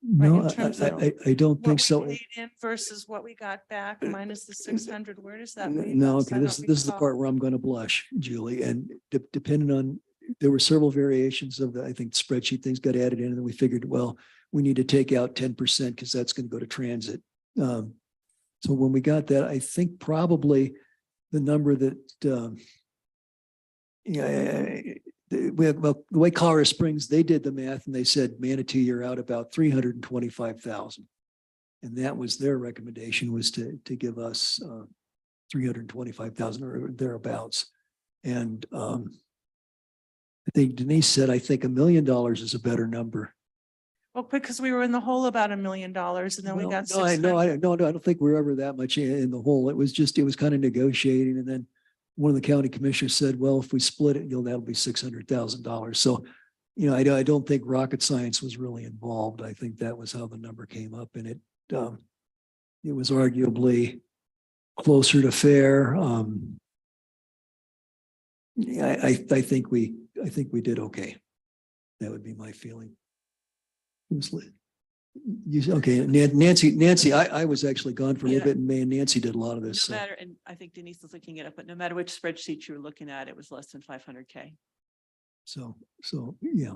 No, in terms of I don't think what so. we paid in versus what we got back minus the 600. Where does that leave No, us? okay, I this don't is the recall. part where I'm going to blush, Julie, and depending on, there were several variations of I think spreadsheet things got added in, and then we figured, well, we need to take out 10% because that's going to go to transit. So when we got that, I think probably the number that, the way Colorado Springs, they did the math and they said, Manatee, you're out about 325,000. And that was their recommendation, was to give us 325,000 or thereabouts. And I think Denise said, I think $1 million is a better number. Well, because we were in the hole about $1 million and then we got. No, I don't think we're ever that much in the hole. It was kind of negotiating. And then one of the county commissioners said, well, if we split it, that'll be $600,000. So, you know, I don't think rocket science was really involved. I think that was how the number came up, and it was arguably closer to fair. I think we did okay. That would be my feeling. Okay, Nancy, I was actually gone for a little bit, and May and Nancy did a lot of this. No So. matter, and I think Denise is looking it up, but no matter which spreadsheet you were looking at, it was less than 500K. So yeah.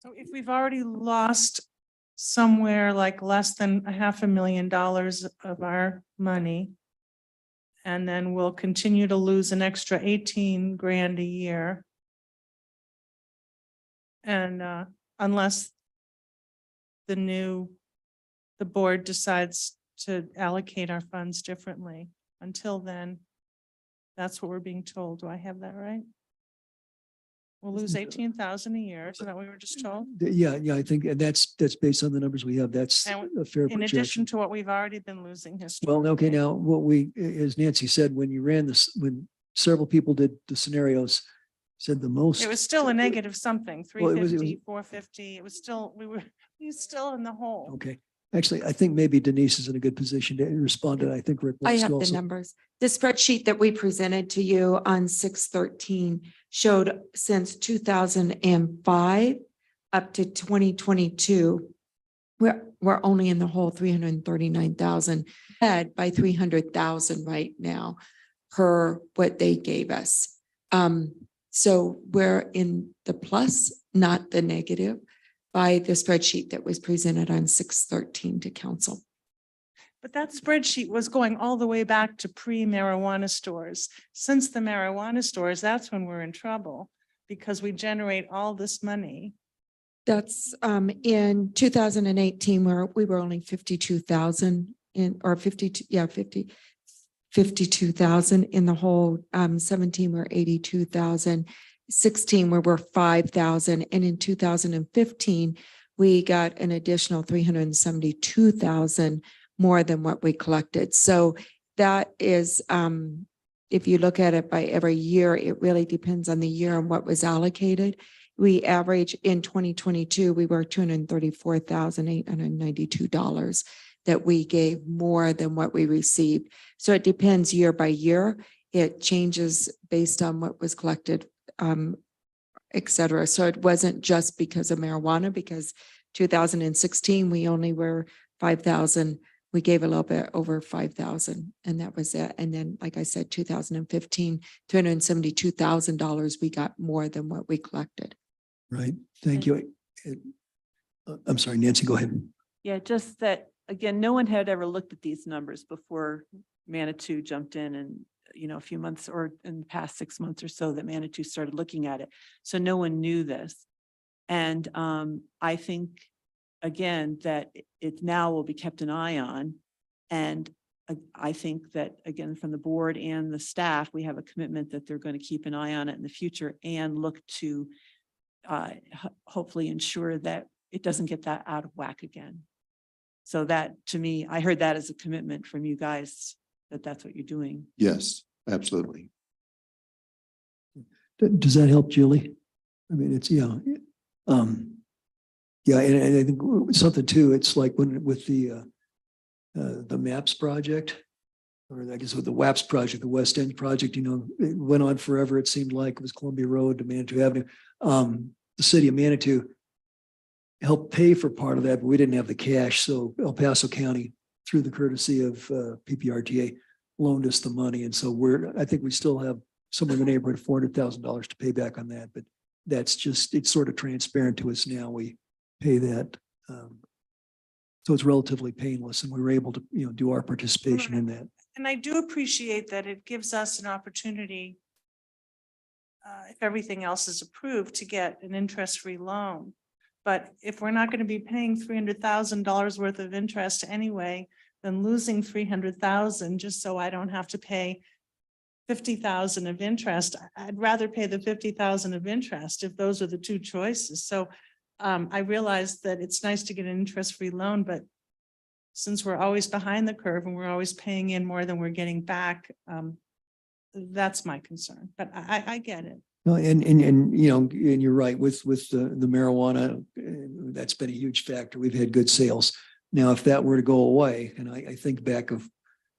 So if we've already lost somewhere like less than $500,000 of our money, and then we'll continue to lose an extra 18 grand a year. And unless the board decides to allocate our funds differently. Until then, that's what we're being told. Do I have that right? We'll lose 18,000 a year. Is that what we were just told? Yeah, I think that's based on the numbers we have. That's And a fair in addition projection. to what we've already been losing historically. Well, okay, now as Nancy said, when you ran this, when several people did the scenarios, said the most. It was still a negative something, Well, it was- 350, 450. It was still, we were still in the hole. Okay, actually, I think maybe Denise is in a good position to respond to that. I think Rick I wants have to the also. numbers. The spreadsheet that we presented to you on 6/13 showed since 2005 up to 2022, we're only in the hole 339,000, head by 300,000 right now. per what they gave us. So we're in the plus, not the negative, by the spreadsheet that was presented on 6/13 to council. But that spreadsheet was going all the way back to pre-marijuana stores. Since the marijuana stores, that's when we're in trouble because we generate all this money. That's in 2018, where we were only 52,000 in, or 52, 52,000 in the whole. 17 were 82,000, 16 were 5,000, and in 2015 we got an additional 372,000 more than what we collected. So that is, if you look at it by every year, it really depends on the year and what was allocated. We average in 2022, we were $234,892 that we gave more than what we received. So it depends year by year. It changes based on what was collected, et cetera. So it wasn't just because of marijuana, because 2016, we only were 5,000. We gave a little bit over 5,000 and that was it. And then, like I said, 2015, $372,000, we got more than what we collected. Right. Thank you. I'm sorry, Nancy, go ahead. Yeah, just that, again, no one had ever looked at these numbers before Manitou jumped in and, a few months or in the past 6 months or so that Manitou started looking at it. So no one knew this. And I think, again, that it now will be kept an eye on. And I think that, again, from the board and the staff, we have a commitment that they're going to keep an eye on it in the future and look to hopefully ensure that it doesn't get that out of whack again. So that, to me, I heard that as a commitment from you guys, that that's what you're doing. Yes, absolutely. Does that help, Julie? I mean, it's, and I think something too, it's like when with the MAPS project, or I guess with the WAPS project, the West End project, it went on forever. It seemed like it was Columbia Road to Manitou Avenue. The city of Manitou helped pay for part of that, but we didn't have the cash. So El Paso County, through the courtesy of PPRTA, loaned us the money. And so I think we still have somewhere in the neighborhood of $400,000 to pay back on that. But that's just, it's sort of transparent to us now. We pay that. So it's relatively painless and we were able to, do our participation in that. And I do appreciate that it gives us an opportunity, if everything else is approved, to get an interest-free loan. But if we're not going to be paying $300,000 worth of interest anyway, then losing $300,000 just so I don't have to pay $50,000 of interest, I'd rather pay the $50,000 of interest if those are the two choices. So I realize that it's nice to get an interest-free loan, but since we're always behind the curve and we're always paying in more than we're getting back, that's my concern. But I get it. No, and you're right with the marijuana, that's been a huge factor. We've had good sales. Now, if that were to go away, and I think back of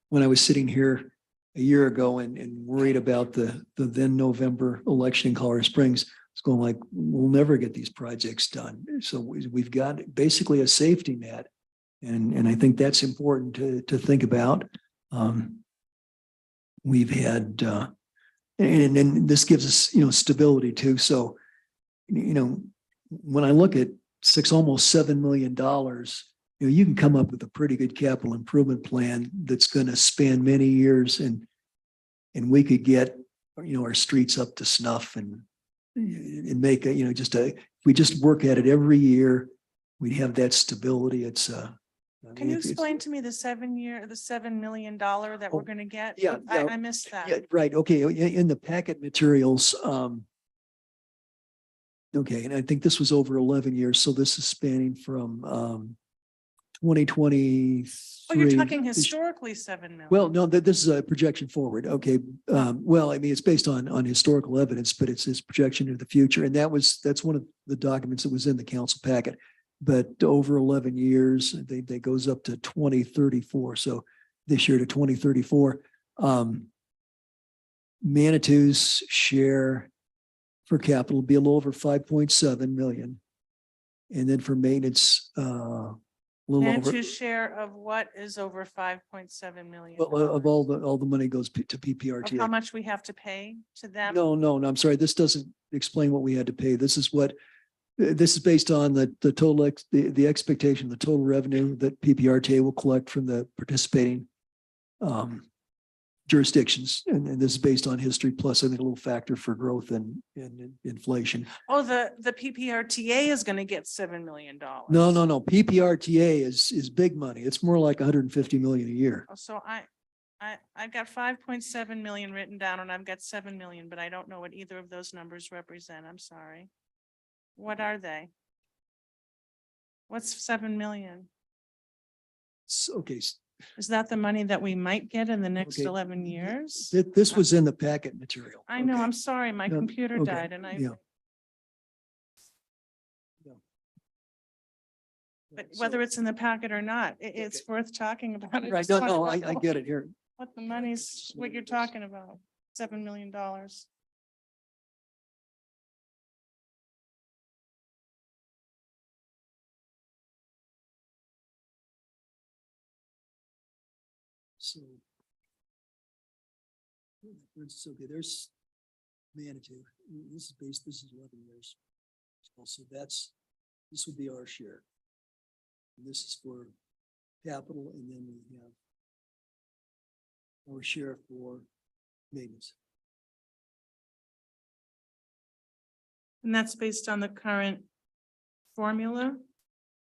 when I was sitting here a year ago and worried about the then November election in Colorado Springs, it's going like, we'll never get these projects done. So we've got basically a safety net. And I think that's important to think about. We've had, and this gives us, stability too. So, when I look at almost $7 million, you can come up with a pretty good capital improvement plan that's going to span many years, and we could get, our streets up to snuff and make if we just work at it every year, we'd have that stability. It's Can you explain to me the $7 million that we're going to get? Yeah, I missed that. Yeah, right. Okay. In the packet materials, okay, and I think this was over 11 years. So this is spanning from 2023. Oh, you're talking historically 7 million. Well, no, this is a projection forward. Okay. Well, I mean, it's based on historical evidence, but it's this projection into the future. And that's one of the documents that was in the council packet. But over 11 years, they goes up to 2034. So this year to 2034, Manitou's share for capital will be a little over 5.7 million. And then for maintenance, little over. Manitou share of what is over 5.7 million? Well, of all the money goes to Of how PPRTA. much we have to pay to them? No, I'm sorry. This doesn't explain what we had to pay. This is what, this is based on the total, the expectation, the total revenue that PPRTA will collect from the participating jurisdictions. And this is based on history plus I think a little factor for growth and inflation. Oh, the PPRTA is going to get $7 million. No. PPRTA is big money. It's more like 150 million a year. Oh, so I've got 5.7 million written down and I've got 7 million, but I don't know what either of those numbers represent. I'm sorry. What are they? What's 7 million? Okay. Is that the money that we might get in the next Okay. 11 years? This was in the packet material. I know, Okay. I'm sorry, my No, computer okay, died and I, yeah. but whether it's in the packet or not, it's worth talking about. Right, just no, wanna I know get it here. What the money's, what you're talking about, $7 million. So. For instance, okay, there's Manitou. This is 11 years. So this would be our share. And this is for capital, and then we have our share for maintenance. And that's based on the current formula?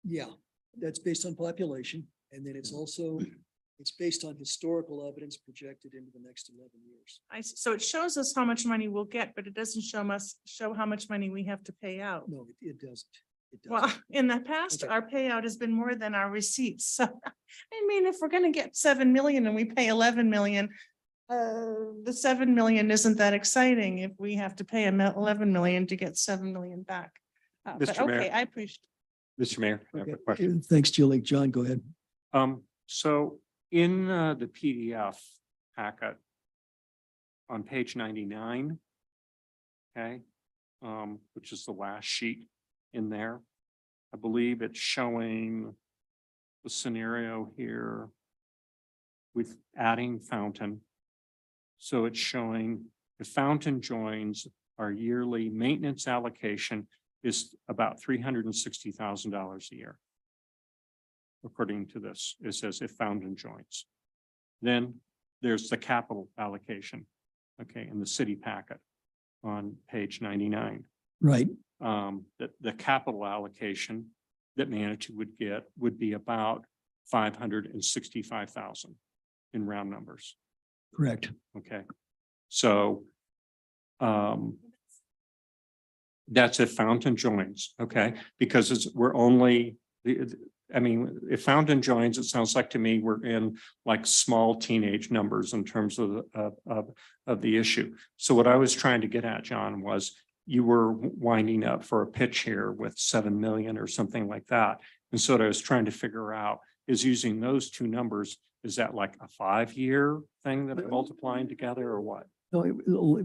Yeah, that's based on population, and then it's also, it's based on historical evidence projected into the next 11 years. So it shows us how much money we'll get, but it doesn't show how much money we have to pay out. No, it doesn't. It Well, doesn't. in the past, Okay. our payout has been more than our receipts. So, I mean, if we're gonna get 7 million and we pay 11 million, the 7 million isn't that exciting if we have to pay 11 million to get 7 million back. But Mr. Mayor. okay, I appreciate. Mr. Mayor, I have a Okay, question. thanks, Julie. John, go ahead. So in the PDF packet on page 99, okay, which is the last sheet in there, I believe it's showing the scenario here with adding Fountain. So it's showing if Fountain joins, our yearly maintenance allocation is about $360,000 a year. According to this, it says if Fountain joins. Then there's the capital allocation, okay, in the city packet on page 99. Right. The capital allocation that Manitou would get would be about 565,000 in round numbers, Correct. okay? So that's if Fountain joins, okay? Because we're only, I mean, if Fountain joins, it sounds like to me we're in like small teenage numbers in terms of the issue. So what I was trying to get at, John, was you were winding up for a pitch here with 7 million or something like that. And so what I was trying to figure out is using those two numbers, is that like a 5-year thing that I'm multiplying together or what? No, it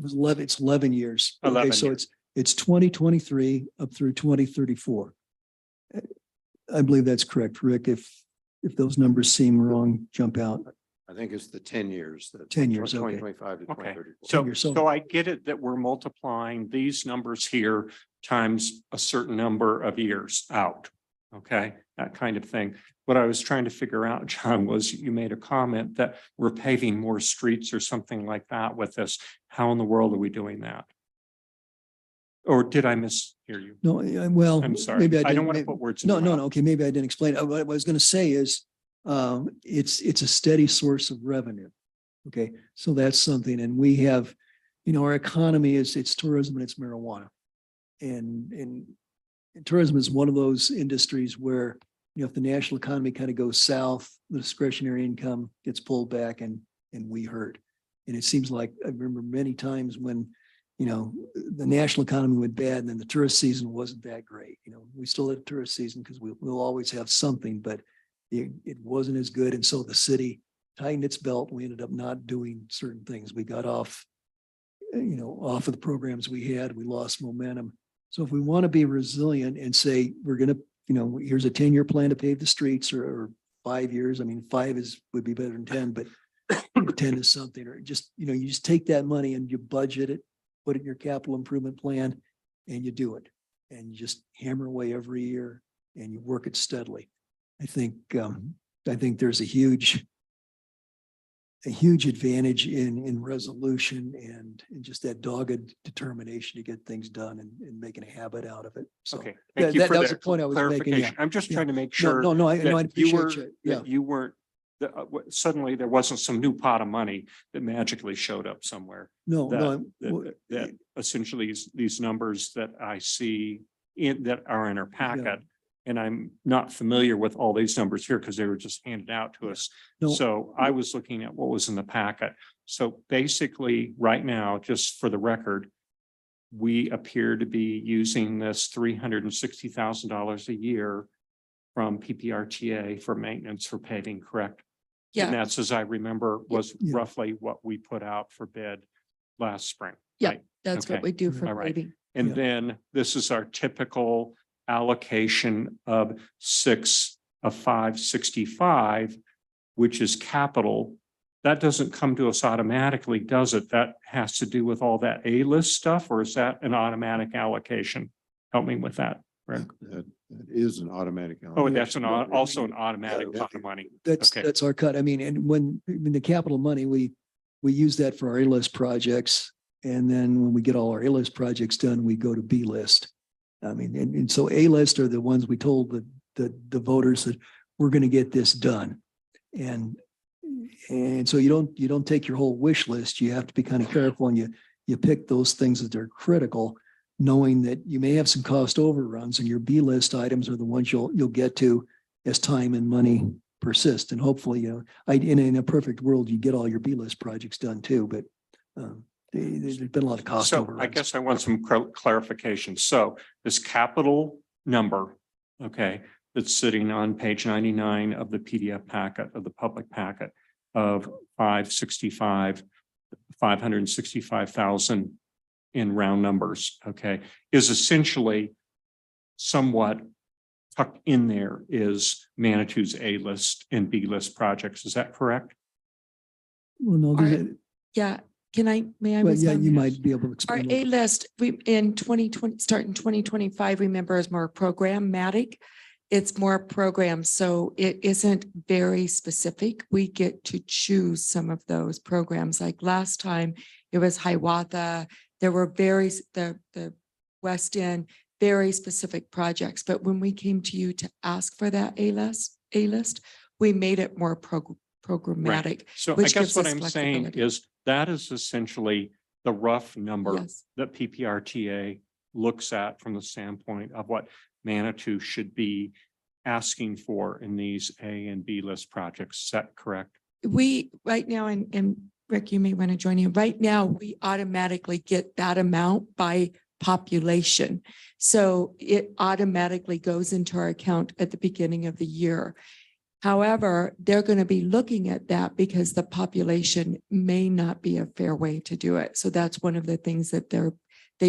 was 11, it's 11 years. Okay, 11 so years. it's 2023 up through 2034. I believe that's correct, Rick. If those numbers seem wrong, jump out. I think it's the 10 years. 10 years, okay. 2025 to Okay. 2034. So I get it that we're multiplying these numbers here times a certain number of years out. Okay, that kind of thing. What I was trying to figure out, John, was you made a comment that we're paving more streets or something like that with this. How in the world are we doing that? Or did I mishear you? No, well. I'm sorry. maybe I didn't- don't want to maybe- put words in No, your no, mouth. no. Okay, maybe I didn't explain. What I was going to say is, it's a steady source of revenue. Okay, so that's something, and we have, our economy it's tourism and it's marijuana. And tourism is one of those industries where, if the national economy kind of goes south, the discretionary income gets pulled back and we hurt. And it seems like, I remember many times when, the national economy went bad and then the tourist season wasn't that great. We still had a tourist season because we'll always have something, but it wasn't as good. And so the city tightened its belt. We ended up not doing certain things. We got off of the programs we had. We lost momentum. So if we want to be resilient and say we're going to you know, here's a 10-year plan to pave the streets or 5 years. I mean, would be better than 10, but 10 is something, or just, you know, you just take that money and you budget it, put it in your capital improvement plan and you do it. And you just hammer away every year and you work it steadily. I think there's a huge advantage in resolution and just that dogged determination to get things done and making a habit out of it. So Okay, thank you for that was the that point I was making. Yeah. clarification. I'm just Yeah. trying to make No, sure. no, I that appreciate were- you. Yeah. That you weren't, suddenly there wasn't some new pot of money that magically showed up somewhere. No, no. That essentially these numbers that I see that are in our packet. And I'm not familiar with all these numbers here because they were just handed out to us. No. So I was looking at what was in the packet. So basically, right now, just for the record, we appear to be using this $360,000 a year from PPRTA for maintenance for paving, correct? And Yeah, that's, as I remember, was Yeah. roughly what we put out for bid last spring. yeah, right? that's what Okay. we do All for right. paving. And Yeah. then this is our typical allocation of 565, which is capital. That doesn't come to us automatically, does it? That has to do with all that A-list stuff, or is that an automatic allocation? Help me with that. Right. That is an automatic. Oh, that's allocation. also an automatic pot of money. Okay. That's our cut. I mean, and when the capital money, we use that for our A-list projects. And then when we get all our A-list projects done, we go to B-list. I mean, and so A-list are the ones we told the voters that we're going to get this done. And so you don't take your whole wish list. You have to be kind of careful and you pick those things that are critical, knowing that you may have some cost overruns, and your B-list items are the ones you'll get to as time and money persist. And hopefully, in a perfect world, you get all your B-list projects done too, but there's been a lot of cost So overruns. I guess I want some clarification. So this capital number, okay, that's sitting on page 99 of the PDF packet of the public packet of 565,000 in round numbers, okay, is essentially somewhat tucked in there is Manitou's A-list and B-list projects. Is that correct? Well, no, Our- Yeah, may I? well, yeah, respond? you might be able to Our explain. that. A-list, we in 2020, start in 2025, remember, is more programmatic. It's more programs, so it isn't very specific. We get to choose some of those programs. Like last time, it was Hiawatha. There were the West End, very specific projects. But when we came to you to ask for that A-list, we made it more programmatic. So I which guess gives what us I'm saying flexibility. is that is essentially the rough number Yes. that PPRTA looks at from the standpoint of what Manitou should be asking for in these A and B list projects. Is that correct? We, right now, and Rick, you may want to join in. Right now, we automatically get that amount by population. So it automatically goes into our account at the beginning of the year. However, they're going to be looking at that because the population may not be a fair way to do it. So that's one of the things that they've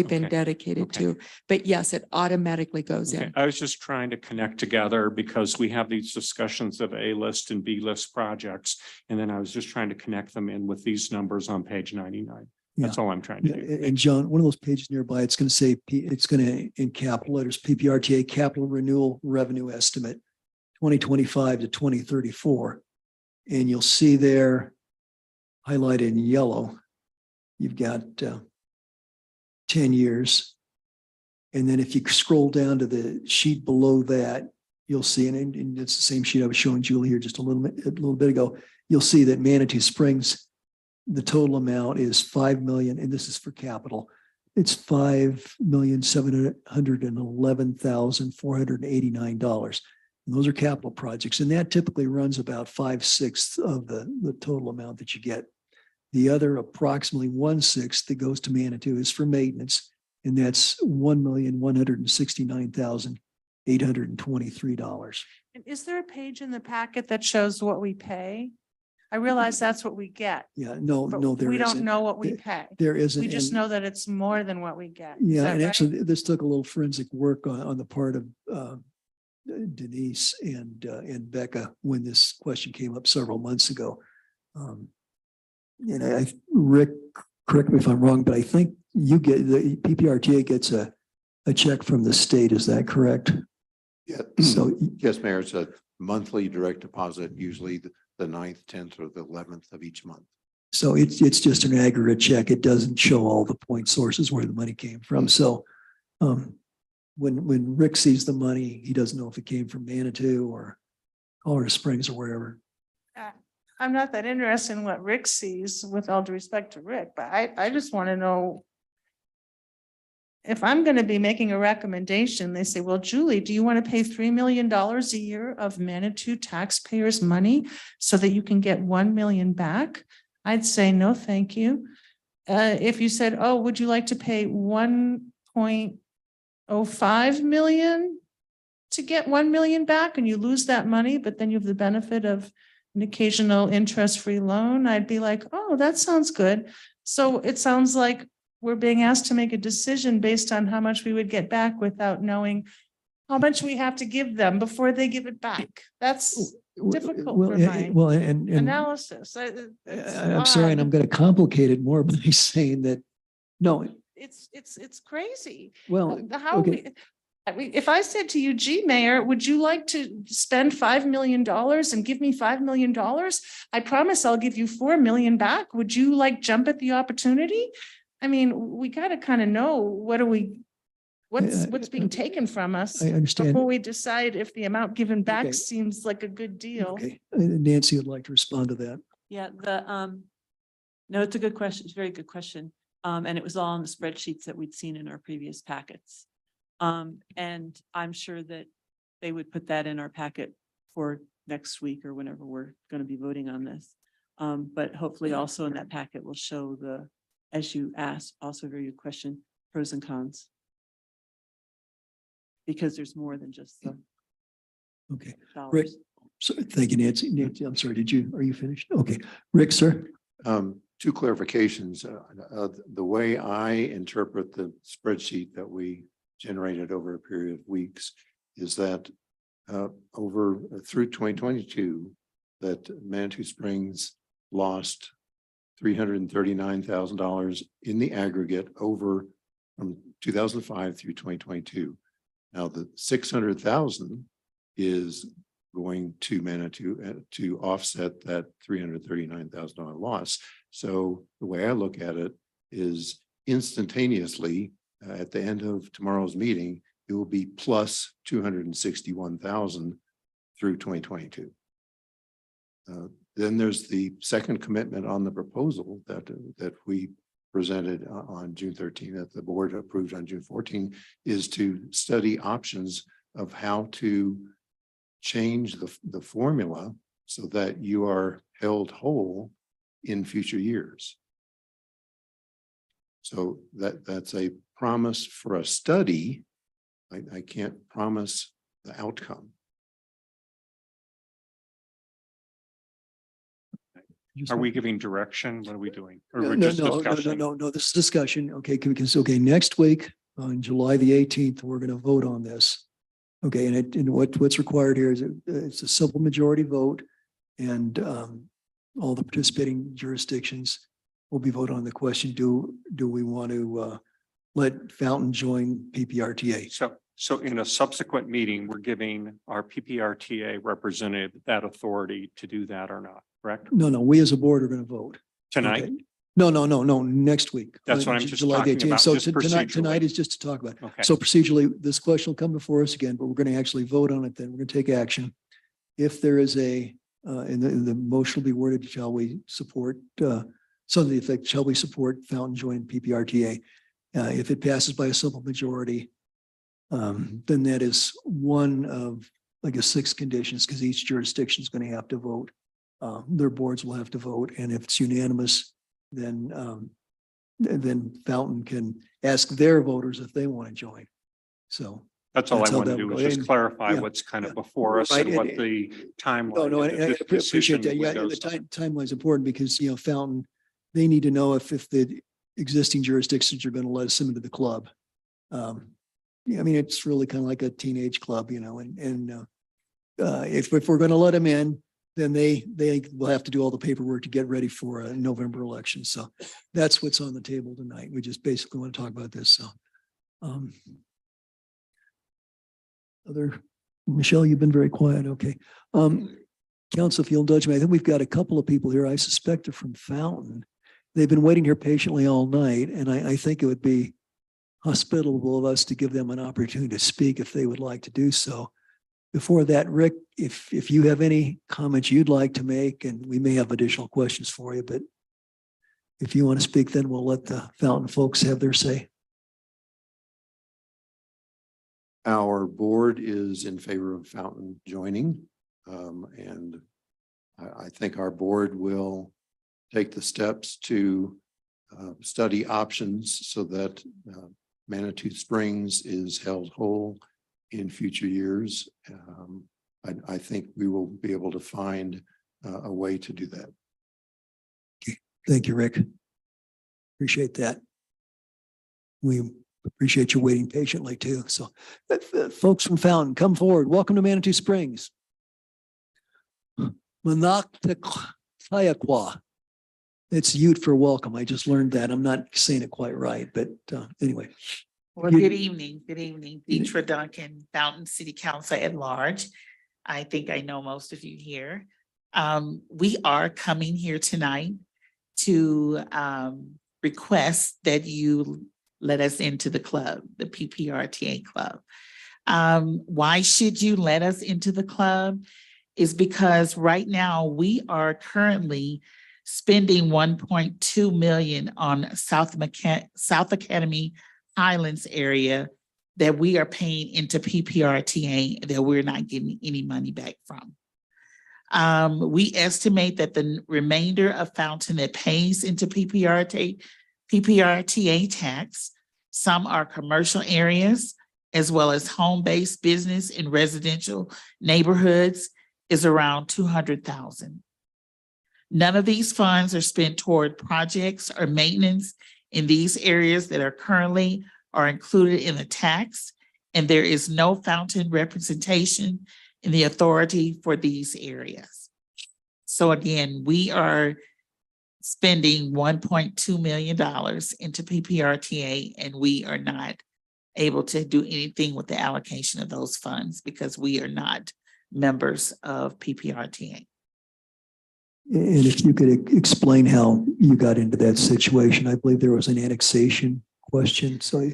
been Okay. dedicated Okay. to. But yes, it automatically goes Okay, in. I was just trying to connect together because we have these discussions of A list and B list projects. And then I was just trying to connect them in with these numbers on page 99. That's all I'm trying to Yeah, do. and John, one of those pages nearby, it's going to say, it's going to, in capital letters, PPRTA capital renewal revenue estimate, 2025 to 2034. And you'll see there highlighted in yellow, you've got 10 years. And then if you scroll down to the sheet below that, you'll see, and it's the same sheet I was showing Julie here just a little bit ago, you'll see that Manitou Springs, the total amount is 5 million, and this is for capital. It's $5,711,489. And those are capital projects, and that typically runs about 5/6 of the total amount that you get. The other approximately 1/6 that goes to Manitou is for maintenance, and that's $1,169,823. And is there a page in the packet that shows what we pay? I realize that's what we get. Yeah, no, But there we don't isn't. know what we pay. There isn't. We just and- know that it's more than what we get. Is Yeah, that and right? actually, this took a little forensic work on the part of Denise and Becca when this question came up several months ago. And Rick, correct me if I'm wrong, but I think you get, the PPRTA gets a check from the state. Is that correct? Yeah. So Yes, Mayor, it's a monthly direct deposit, usually the 9th, 10th, or the 11th of each month. So it's just an aggregate check. It doesn't show all the point sources where the money came from. So when Rick sees the money, he doesn't know if it came from Manitou or Colorado Springs or wherever. I'm not that interested in what Rick sees, with all due respect to Rick, but I just want to know. If I'm going to be making a recommendation, they say, well, Julie, do you want to pay $3 million a year of Manitou taxpayers' money so that you can get 1 million back? I'd say, no, thank you. If you said, oh, would you like to pay 1.05 million to get 1 million back, and you lose that money, but then you have the benefit of an occasional interest-free loan, I'd be like, oh, that sounds good. So it sounds like we're being asked to make a decision based on how much we would get back without knowing how much we have to give them before they give it back. That's difficult for my analysis. I'm sorry, and I'm going to complicate it more by saying that, no, It's crazy. well, How okay. I mean, if I said to you, gee, Mayor, would you like to spend $5 million and give me $5 million? I promise I'll give you 4 million back. Would you like jump at the opportunity? I mean, we gotta kind of know what's being taken from us I understand. before we decide if the amount given back Okay. seems like a good deal. Okay, Nancy would like to respond to that. Yeah, no, it's a good question. It's a very good question. And it was all in the spreadsheets that we'd seen in our previous packets. And I'm sure that they would put that in our packet for next week or whenever we're going to be voting on this. But hopefully also in that packet will show the, as you asked, also a very good question, pros and cons. Because there's more than just the Okay, Rick, dollars. so thank you, Nancy. Nancy, I'm sorry, are you finished? Okay, Rick, sir. 2 clarifications. The way I interpret the spreadsheet that we generated over a period of weeks is that through 2022, that Manitou Springs lost $339,000 in the aggregate over from 2005 through 2022. Now the 600,000 is going to Manitou to offset that $339,000 loss. So the way I look at it is instantaneously at the end of tomorrow's meeting, it will be plus 261,000 through 2022. Then there's the second commitment on the proposal that we presented on June 13th, that the board approved on June 14th, is to study options of how to change the formula so that you are held whole in future years. So that's a promise for a study. I can't promise the outcome. Are we giving direction? What are we doing? Or we're No, just discussing? no, this is discussion. Okay, because, next week on July the 18th, we're going to vote on this. Okay, and what's required here is it's a simple majority vote, and all the participating jurisdictions will be voting on the question, do we want to let Fountain join PPRTA? So in a subsequent meeting, we're giving our PPRTA representative that authority to do that or not, correct? No, we as a board are going to vote. Tonight? Okay. No, next week. That's what I'm just talking about, So just tonight procedurally. is just to talk about. Okay. So procedurally, this question will come before us again, but we're going to actually vote on it then. We're going to take action. If there is and the motion will be worded, shall we support, something to the effect, shall we support Fountain joining PPRTA? If it passes by a simple majority, then that is one of, I guess, 6 conditions, because each jurisdiction is going to have to vote. Their boards will have to vote, and if it's unanimous, then Fountain can ask their voters if they want to join. So That's all That's I how want to that do will is go. just And- clarify yeah, what's kind of yeah. before us Right, and what and- the timeline. No, of and the I appreciate that. decision Yeah, the windows are. timeline is important because, Fountain, they need to know if the existing jurisdictions are going to let us into the club. yeah, I mean, it's really kind of like a teenage club, if we're going to let them in, then they will have to do all the paperwork to get ready for a November election. So that's what's on the table tonight. We just basically want to talk about this. So, Michelle, you've been very quiet. Okay. Council, if you'll indulge me, I think we've got a couple of people here. I suspect are from Fountain. They've been waiting here patiently all night, and I think it would be hospitable of us to give them an opportunity to speak if they would like to do so. Before that, Rick, if you have any comments you'd like to make, and we may have additional questions for you, but if you want to speak, then we'll let the Fountain folks have their say. Our board is in favor of Fountain joining. And I think our board will take the steps to study options so that Manitou Springs is held whole in future years. I think we will be able to find a way to do that. Okay. Thank you, Rick. Appreciate that. We appreciate you waiting patiently too. So folks from Fountain, come forward. Welcome to Manitou Springs. Manaktakayakwa. It's Ute for welcome. I just learned that. I'm not saying it quite right, but anyway. Well, good evening. Good evening. Deetra Duncan, Fountain City Council at Large. I think I know most of you here. We are coming here tonight to request that you let us into the club, the PPRTA club. Why should you let us into the club? Is because right now we are currently spending 1.2 million on South Academy Highlands area that we are paying into PPRTA that we're not getting any money back from. We estimate that the remainder of Fountain that pays into PPRTA tax, some are commercial areas as well as home-based business in residential neighborhoods, is around 200,000. None of these funds are spent toward projects or maintenance in these areas that are currently included in the tax, and there is no Fountain representation in the authority for these areas. So again, we are spending $1.2 million into PPRTA, and we are not able to do anything with the allocation of those funds because we are not members of PPRTA. And if you could explain how you got into that situation, I believe there was an annexation question. So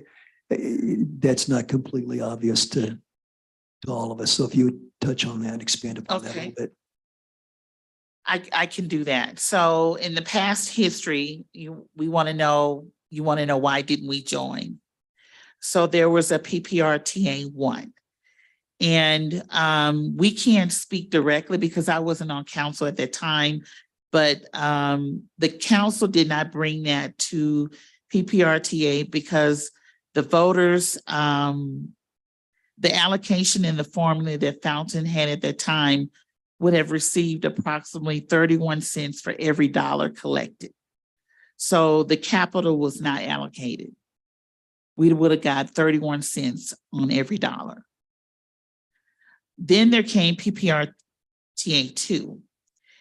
that's not completely obvious to all of us. So if you would touch on that, expand upon that a little bit. I can do that. So in the past history, you want to know why didn't we join? So there was a PPRTA 1. And we can't speak directly because I wasn't on council at that time, but the council did not bring that to PPRTA because the voters, the allocation in the formula that Fountain had at that time would have received approximately 31 cents for every dollar collected. So the capital was not allocated. We would have got 31 cents on every dollar. Then there came PPRTA 2.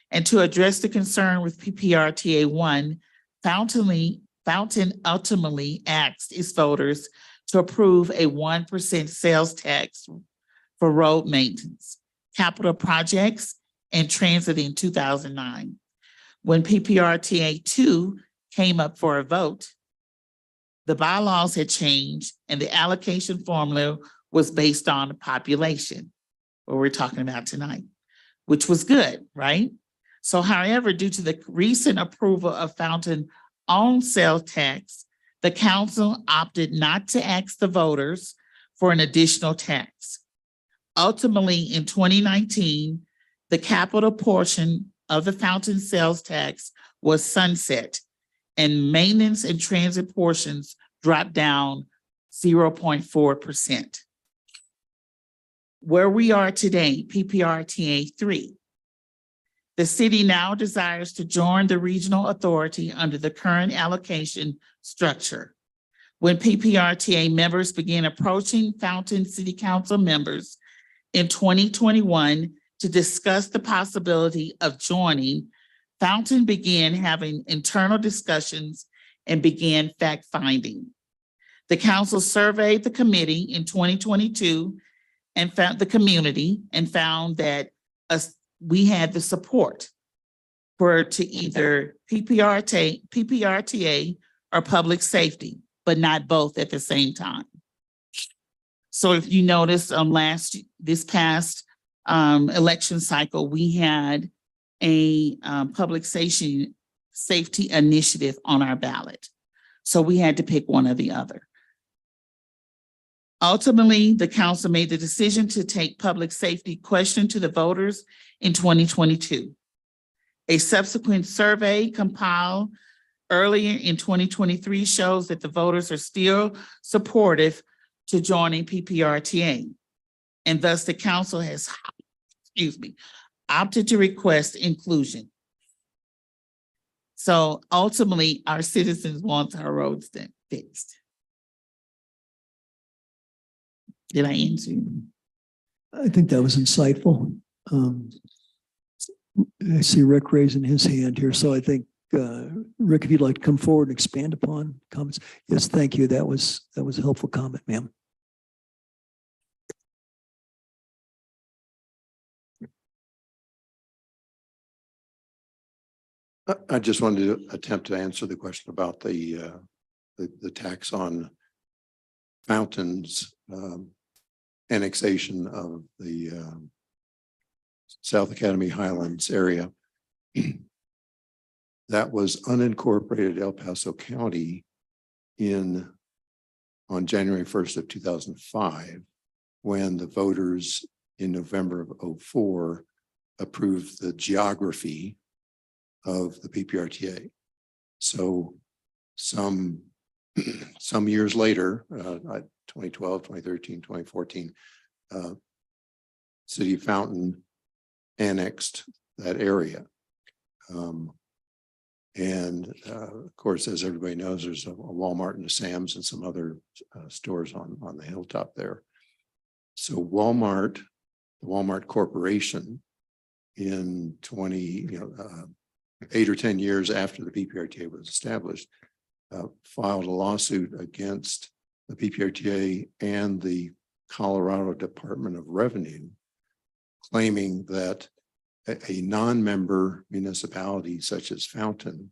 And to address the concern with PPRTA 1, Fountain ultimately asked its voters to approve a 1% sales tax for road maintenance, capital projects, and transit in 2009. When PPRTA 2 came up for a vote, the bylaws had changed and the allocation formula was based on the population, what we're talking about tonight, which was good, right? So however, due to the recent approval of Fountain own sales tax, the council opted not to ask the voters for an additional tax. Ultimately, in 2019, the capital portion of the Fountain sales tax was sunset and maintenance and transit portions dropped down 0.4%. Where we are today, PPRTA 3. The city now desires to join the regional authority under the current allocation structure. when PPRTA members began approaching Fountain City Council members in 2021 to discuss the possibility of joining, Fountain began having internal discussions and began fact-finding. The council surveyed the committee in 2022 and found the community and found that we had the support for to either PPRTA or public safety, but not both at the same time. So if you notice, this past election cycle, we had a public safety initiative on our ballot. So we had to pick one or the other. Ultimately, the council made the decision to take public safety question to the voters in 2022. A subsequent survey compiled earlier in 2023 shows that the voters are still supportive to joining PPRTA. And thus the council has, opted to request inclusion. So ultimately, our citizens want our roads fixed. Did I answer you? I think that was insightful. I see Rick raising his hand here, so I think, Rick, if you'd like to come forward and expand upon comments. Yes, thank you. That was a helpful comment, ma'am. I just wanted to attempt to answer the question about the tax on Fountain's annexation of the South Academy Highlands area. That was unincorporated El Paso County on January 1st of 2005, when the voters in November of 2004 approved the geography of the PPRTA. So some years later, 2012, 2013, 2014, City of Fountain annexed that area. Of course, as everybody knows, there's a Walmart and a Sam's and some other stores on the hilltop there. So the Walmart Corporation in 8 or 10 years after the PPRTA was established, filed a lawsuit against the PPRTA and the Colorado Department of Revenue, claiming that a non-member municipality such as Fountain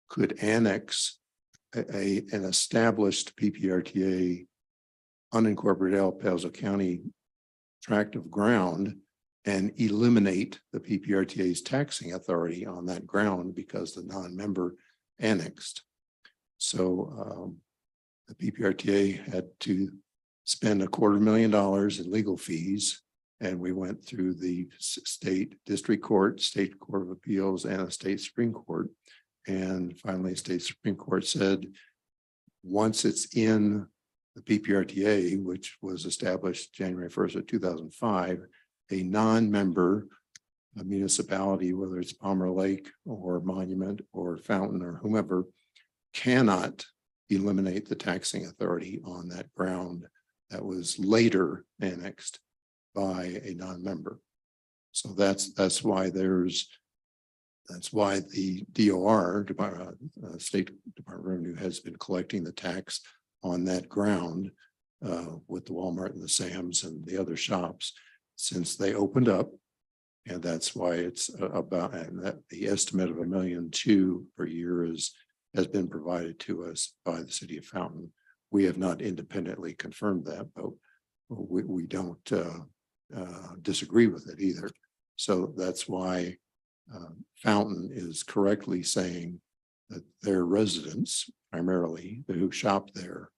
could annex an established PPRTA unincorporated El Paso County tract of ground and eliminate the PPRTA's taxing authority on that ground because the non-member annexed. So the PPRTA had to spend $250,000 in legal fees, and we went through the state district court, state court of appeals, and a state Supreme Court. And finally, state Supreme Court said, once it's in the PPRTA, which was established January 1st of 2005, a non-member municipality, whether it's Palmer Lake or Monument or Fountain or whomever, cannot eliminate the taxing authority on that ground that was later annexed by a non-member. So that's why the DOR, State Department of Revenue, has been collecting the tax on that ground with the Walmart and the Sam's and the other shops since they opened up. And that's why it's about, and that the estimate of $1.2 million per year has been provided to us by the City of Fountain. We have not independently confirmed that, but we don't disagree with it either. So that's why Fountain is correctly saying that their residents, primarily who shop there,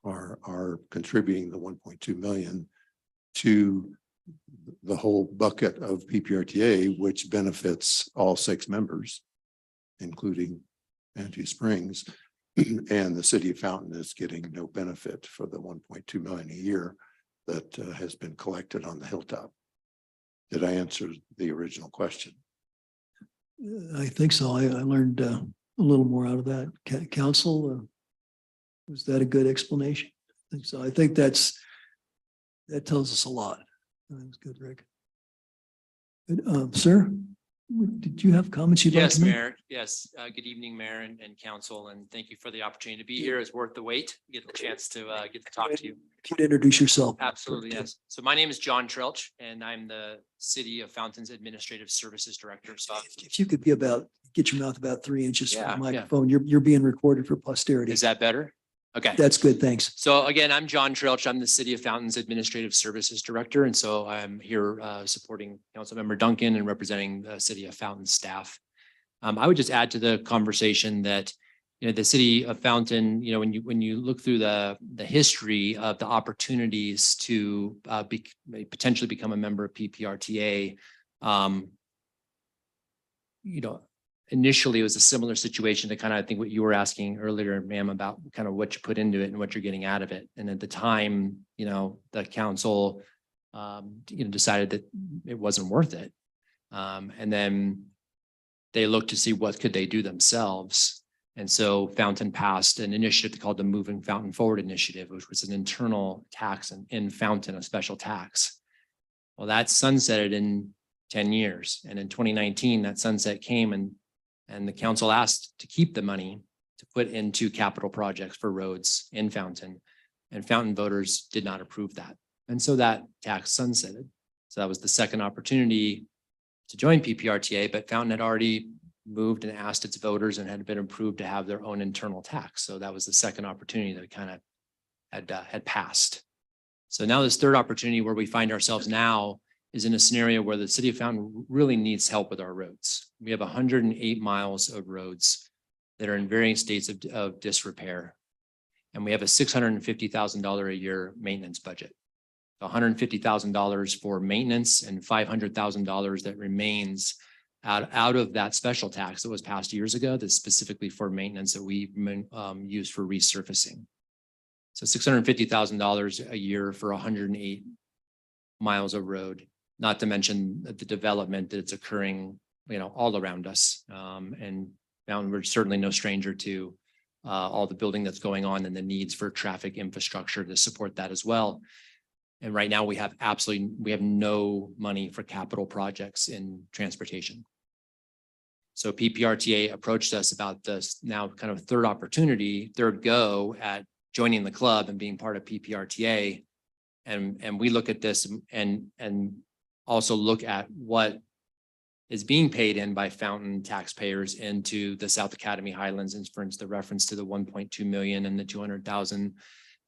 are contributing the 1.2 million to the whole bucket of PPRTA, which benefits all 6 members, including Manitou Springs, and the City of Fountain is getting no benefit for the 1.2 million a year that has been collected on the hilltop. Did I answer the original question? I think so. I learned a little more out of that. Council, Was that a good explanation? I think so. I think that tells us a lot. That was good, Rick. Good. Sir, did you have comments you'd like Yes, to make? Mayor. Yes. Good evening, Mayor and Council, and thank you for the opportunity to be here. It's worth the wait. Get the chance to get to talk to you. If you'd introduce yourself. Absolutely, yes. So my name is John Trilch, and I'm the City of Fountain's Administrative Services Director. So If you could get your mouth about 3 inches from Yeah, the yeah. microphone, you're being recorded for posterity. is that better? Okay. That's good, thanks. So again, I'm John Trilch. I'm the City of Fountain's Administrative Services Director, and so I'm here supporting Councilmember Duncan and representing the City of Fountain staff. I would just add to the conversation that, you know, the City of Fountain, you know, when you look through the history of the opportunities to potentially become a member of PPRTA, you know, initially it was a similar situation to kind of, I think what you were asking earlier, ma'am, about kind of what you put into it and what you're getting out of it. And at the time, you know, the council, you know, decided that it wasn't worth it. And then they looked to see what could they do themselves. And so Fountain passed an initiative called the Moving Fountain Forward Initiative, which was an internal tax in Fountain, a special tax. Well, that sunsetted in 10 years. And in 2019, that sunset came and the council asked to keep the money to put into capital projects for roads in Fountain, and Fountain voters did not approve that. And so that tax sunsetted. So that was the second opportunity to join PPRTA, but Fountain had already moved and asked its voters and had been approved to have their own internal tax. So that was the second opportunity that kind of had passed. So now this third opportunity where we find ourselves now is in a scenario where the City of Fountain really needs help with our roads. We have 108 miles of roads that are in varying states of disrepair. And we have a $650,000 a year maintenance budget. $150,000 for maintenance and $500,000 that remains out of that special tax that was passed years ago that's specifically for maintenance that we use for resurfacing. So $650,000 a year for 108 miles of road, not to mention the development that's occurring, you know, all around us. And Fountain, we're certainly no stranger to all the building that's going on and the needs for traffic infrastructure to support that as well. And right now we have no money for capital projects in transportation. So PPRTA approached us about this now kind of third go at joining the club and being part of PPRTA. And we look at this and also look at what is being paid in by Fountain taxpayers into the South Academy Highlands, and for instance, the reference to the 1.2 million and the 200,000.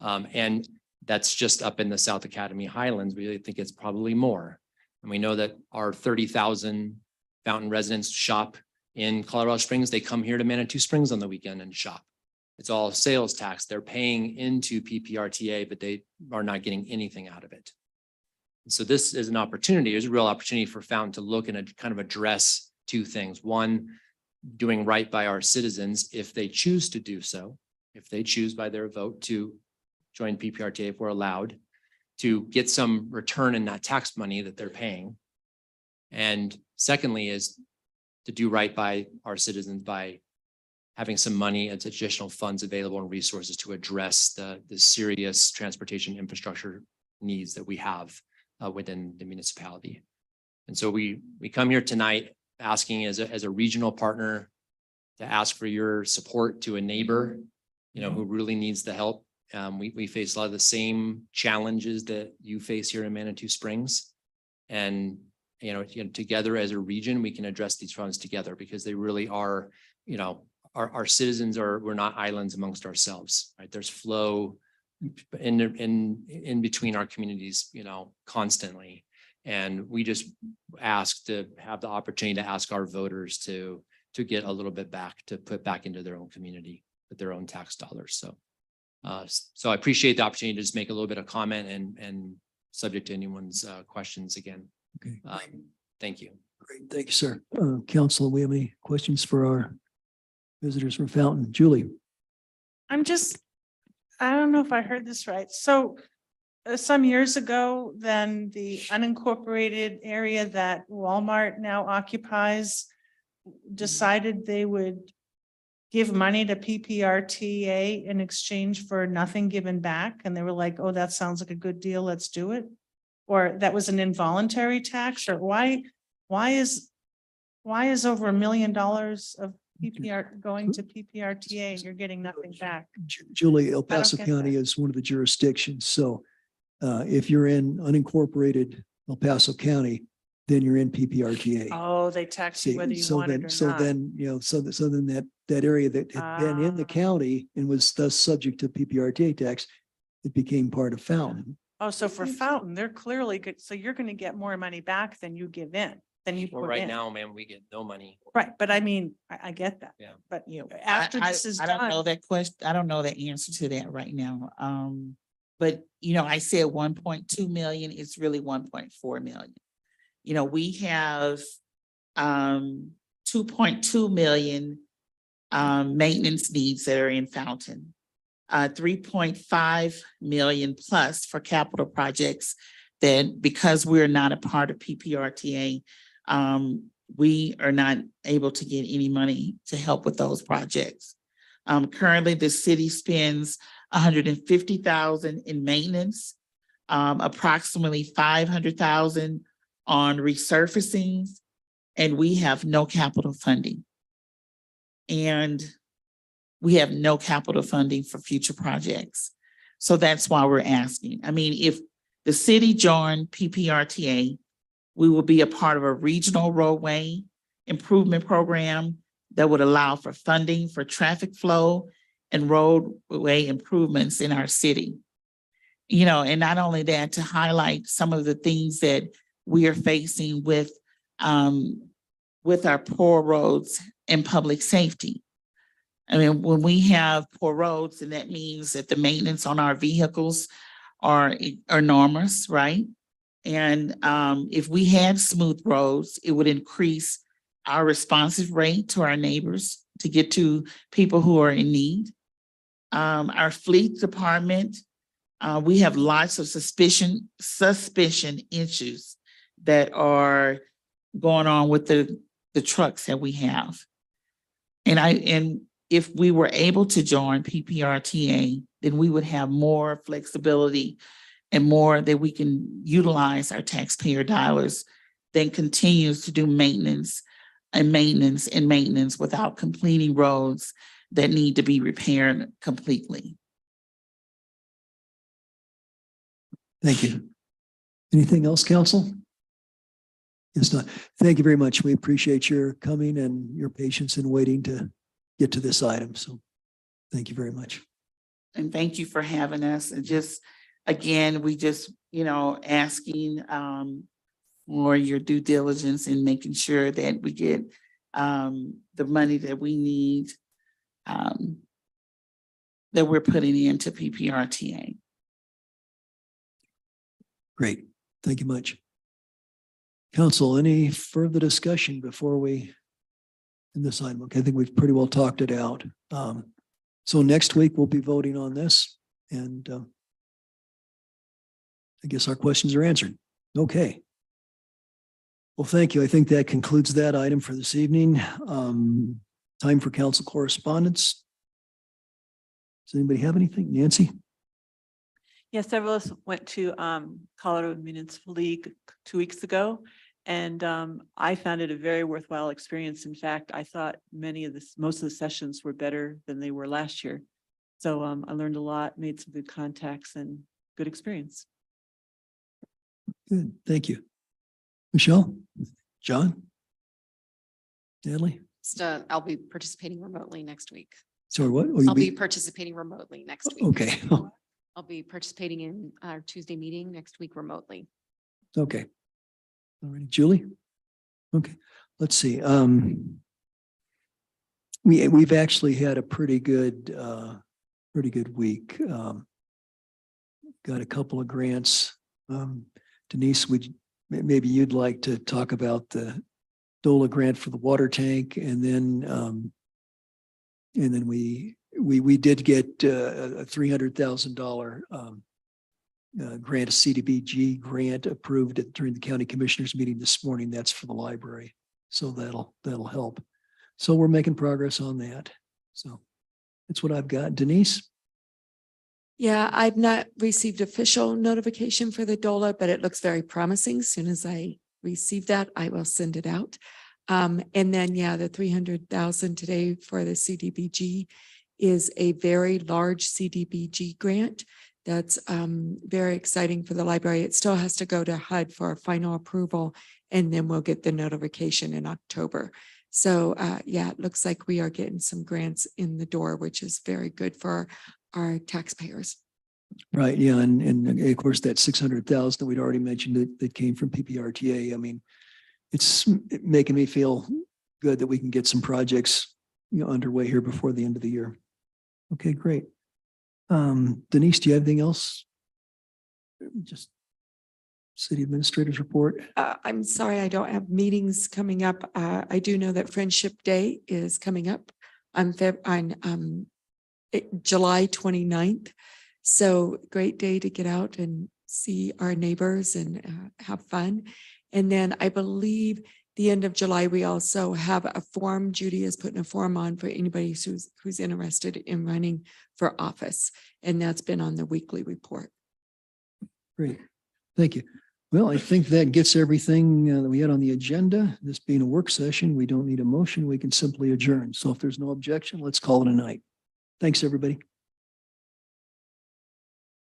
And that's just up in the South Academy Highlands. We really think it's probably more. And we know that our 30,000 Fountain residents shop in Colorado Springs. They come here to Manitou Springs on the weekend and shop. It's all sales tax. They're paying into PPRTA, but they are not getting anything out of it. So this is an opportunity. There's a real opportunity for Fountain to look and kind of address two things. One, doing right by our citizens if they choose to do so, if they choose by their vote to join PPRTA, if we're allowed to get some return in that tax money that they're paying. And secondly is to do right by our citizens by having some money as additional funds available and resources to address the serious transportation infrastructure needs that we have within the municipality. And so we come here tonight asking as a regional partner to ask for your support to a neighbor, you know, who really needs the help. We face a lot of the same challenges that you face here in Manitou Springs. And, you know, together as a region, we can address these problems together because they really are, you know, our citizens we're not islands amongst ourselves, right? There's flow in between our communities, you know, constantly. And we just ask to have the opportunity to ask our voters to get a little bit back, to put back into their own community with their own tax dollars. So I appreciate the opportunity to just make a little bit of comment and subject to anyone's questions again. Okay. Thank you. Great. Thank you, sir. Council, we have any questions for our visitors from Fountain? Julie. I don't know if I heard this right. So some years ago, then the unincorporated area that Walmart now occupies decided they would give money to PPRTA in exchange for nothing given back? And they were like, oh, that sounds like a good deal, let's do it? Or that was an involuntary tax, or why is over $1 million of PPR going to PPRTA and you're getting nothing back? Julie, El Paso get County that. is one of the jurisdictions. So if you're in unincorporated El Paso County, then you're in PPRTA. Oh, they tax you See, whether you so want it then, or so not. then, you know, so then that area that had been in the Ah. county and was thus subject to PPRTA tax, it became part of Fountain. Oh, so for Fountain, they're clearly good. So you're gonna get more money back than you give in, than you Well, put right in. now, man, we get no money. Right, but I mean, I get that. Yeah. But You know, after this is I don't know done, that question. I don't know the answer to that right now. But you know, I said 1.2 million, it's really 1.4 million. You know, we have 2.2 million maintenance needs that are in Fountain. 3.5 million plus for capital projects that, because we're not a part of PPRTA, we are not able to get any money to help with those projects. Currently, the city spends 150,000 in maintenance, approximately 500,000 on resurfacing, and we have no capital funding. And we have no capital funding for future projects. So that's why we're asking. I mean, if the city joined PPRTA, we will be a part of a regional roadway improvement program that would allow for funding for traffic flow and roadway improvements in our city. You know, and not only that, to highlight some of the things that we are facing with our poor roads and public safety. I mean, when we have poor roads, and that means that the maintenance on our vehicles are enormous, right? And if we had smooth roads, it would increase our responsive rate to our neighbors to get to people who are in need. Our fleet department, we have lots of suspicion issues that are going on with the trucks that we have. And if we were able to join PPRTA, then we would have more flexibility and more that we can utilize our taxpayer dollars than continues to do maintenance without completing roads that need to be repaired completely. Thank you. Anything else, council? It's not. Thank you very much. We appreciate your coming and your patience in waiting to get to this item. So thank you very much. And thank you for having us. And just, again, we just, you know, asking for your due diligence in making sure that we get the money that we need, that we're putting into PPRTA. Great. Thank you much. Council, any further discussion before we in this item? Okay, I think we've pretty well talked it out. So next week we'll be voting on this, and I guess our questions are answered. Okay. Well, thank you. I think that concludes that item for this evening. Time for council correspondence. Does anybody have anything? Nancy? Yes, several of us went to Colorado Municipal League 2 weeks ago, and I found it a very worthwhile experience. In fact, I thought most of the sessions were better than they were last year. So I learned a lot, made some good contacts, and good experience. Good. Thank you. Michelle? John? Natalie? I'll be participating remotely next week. Sorry, what? Oh, you'll I'll be participating remotely next week. Okay. I'll be participating in our Tuesday meeting next week remotely. Okay. All right, Julie? Okay, let's see. We've actually had a pretty good week. Got a couple of grants. Denise, maybe you'd like to talk about the DOLA grant for the water tank, and then we did get a $300,000 grant, a CDBG grant approved during the county commissioners meeting this morning. That's for the library. So that'll help. So we're making progress on that. So that's what I've got. Denise? Yeah, I've not received official notification for the DOLA, but it looks very promising. As soon as I receive that, I will send it out. And then, yeah, the 300,000 today for the CDBG is a very large CDBG grant. That's very exciting for the library. It still has to go to HUD for final approval, and then we'll get the notification in October. So yeah, it looks like we are getting some grants in the door, which is very good for our taxpayers. Right, yeah, and of course, that 600,000 that we'd already mentioned that came from PPRTA. I mean, it's making me feel good that we can get some projects, underway here before the end of the year. Okay, great. Denise, do you have anything else? Just city administrator's report. I'm sorry, I don't have meetings coming up. I do know that Friendship Day is coming up on July 29th. So great day to get out and see our neighbors and have fun. And then I believe the end of July, we also have a forum. Judy is putting a forum on for anybody who's interested in running for office. And that's been on the weekly report. Great, thank you. Well, I think that gets everything that we had on the agenda. This being a work session, we don't need a motion. We can simply adjourn. So if there's no objection, let's call it a night. Thanks, everybody.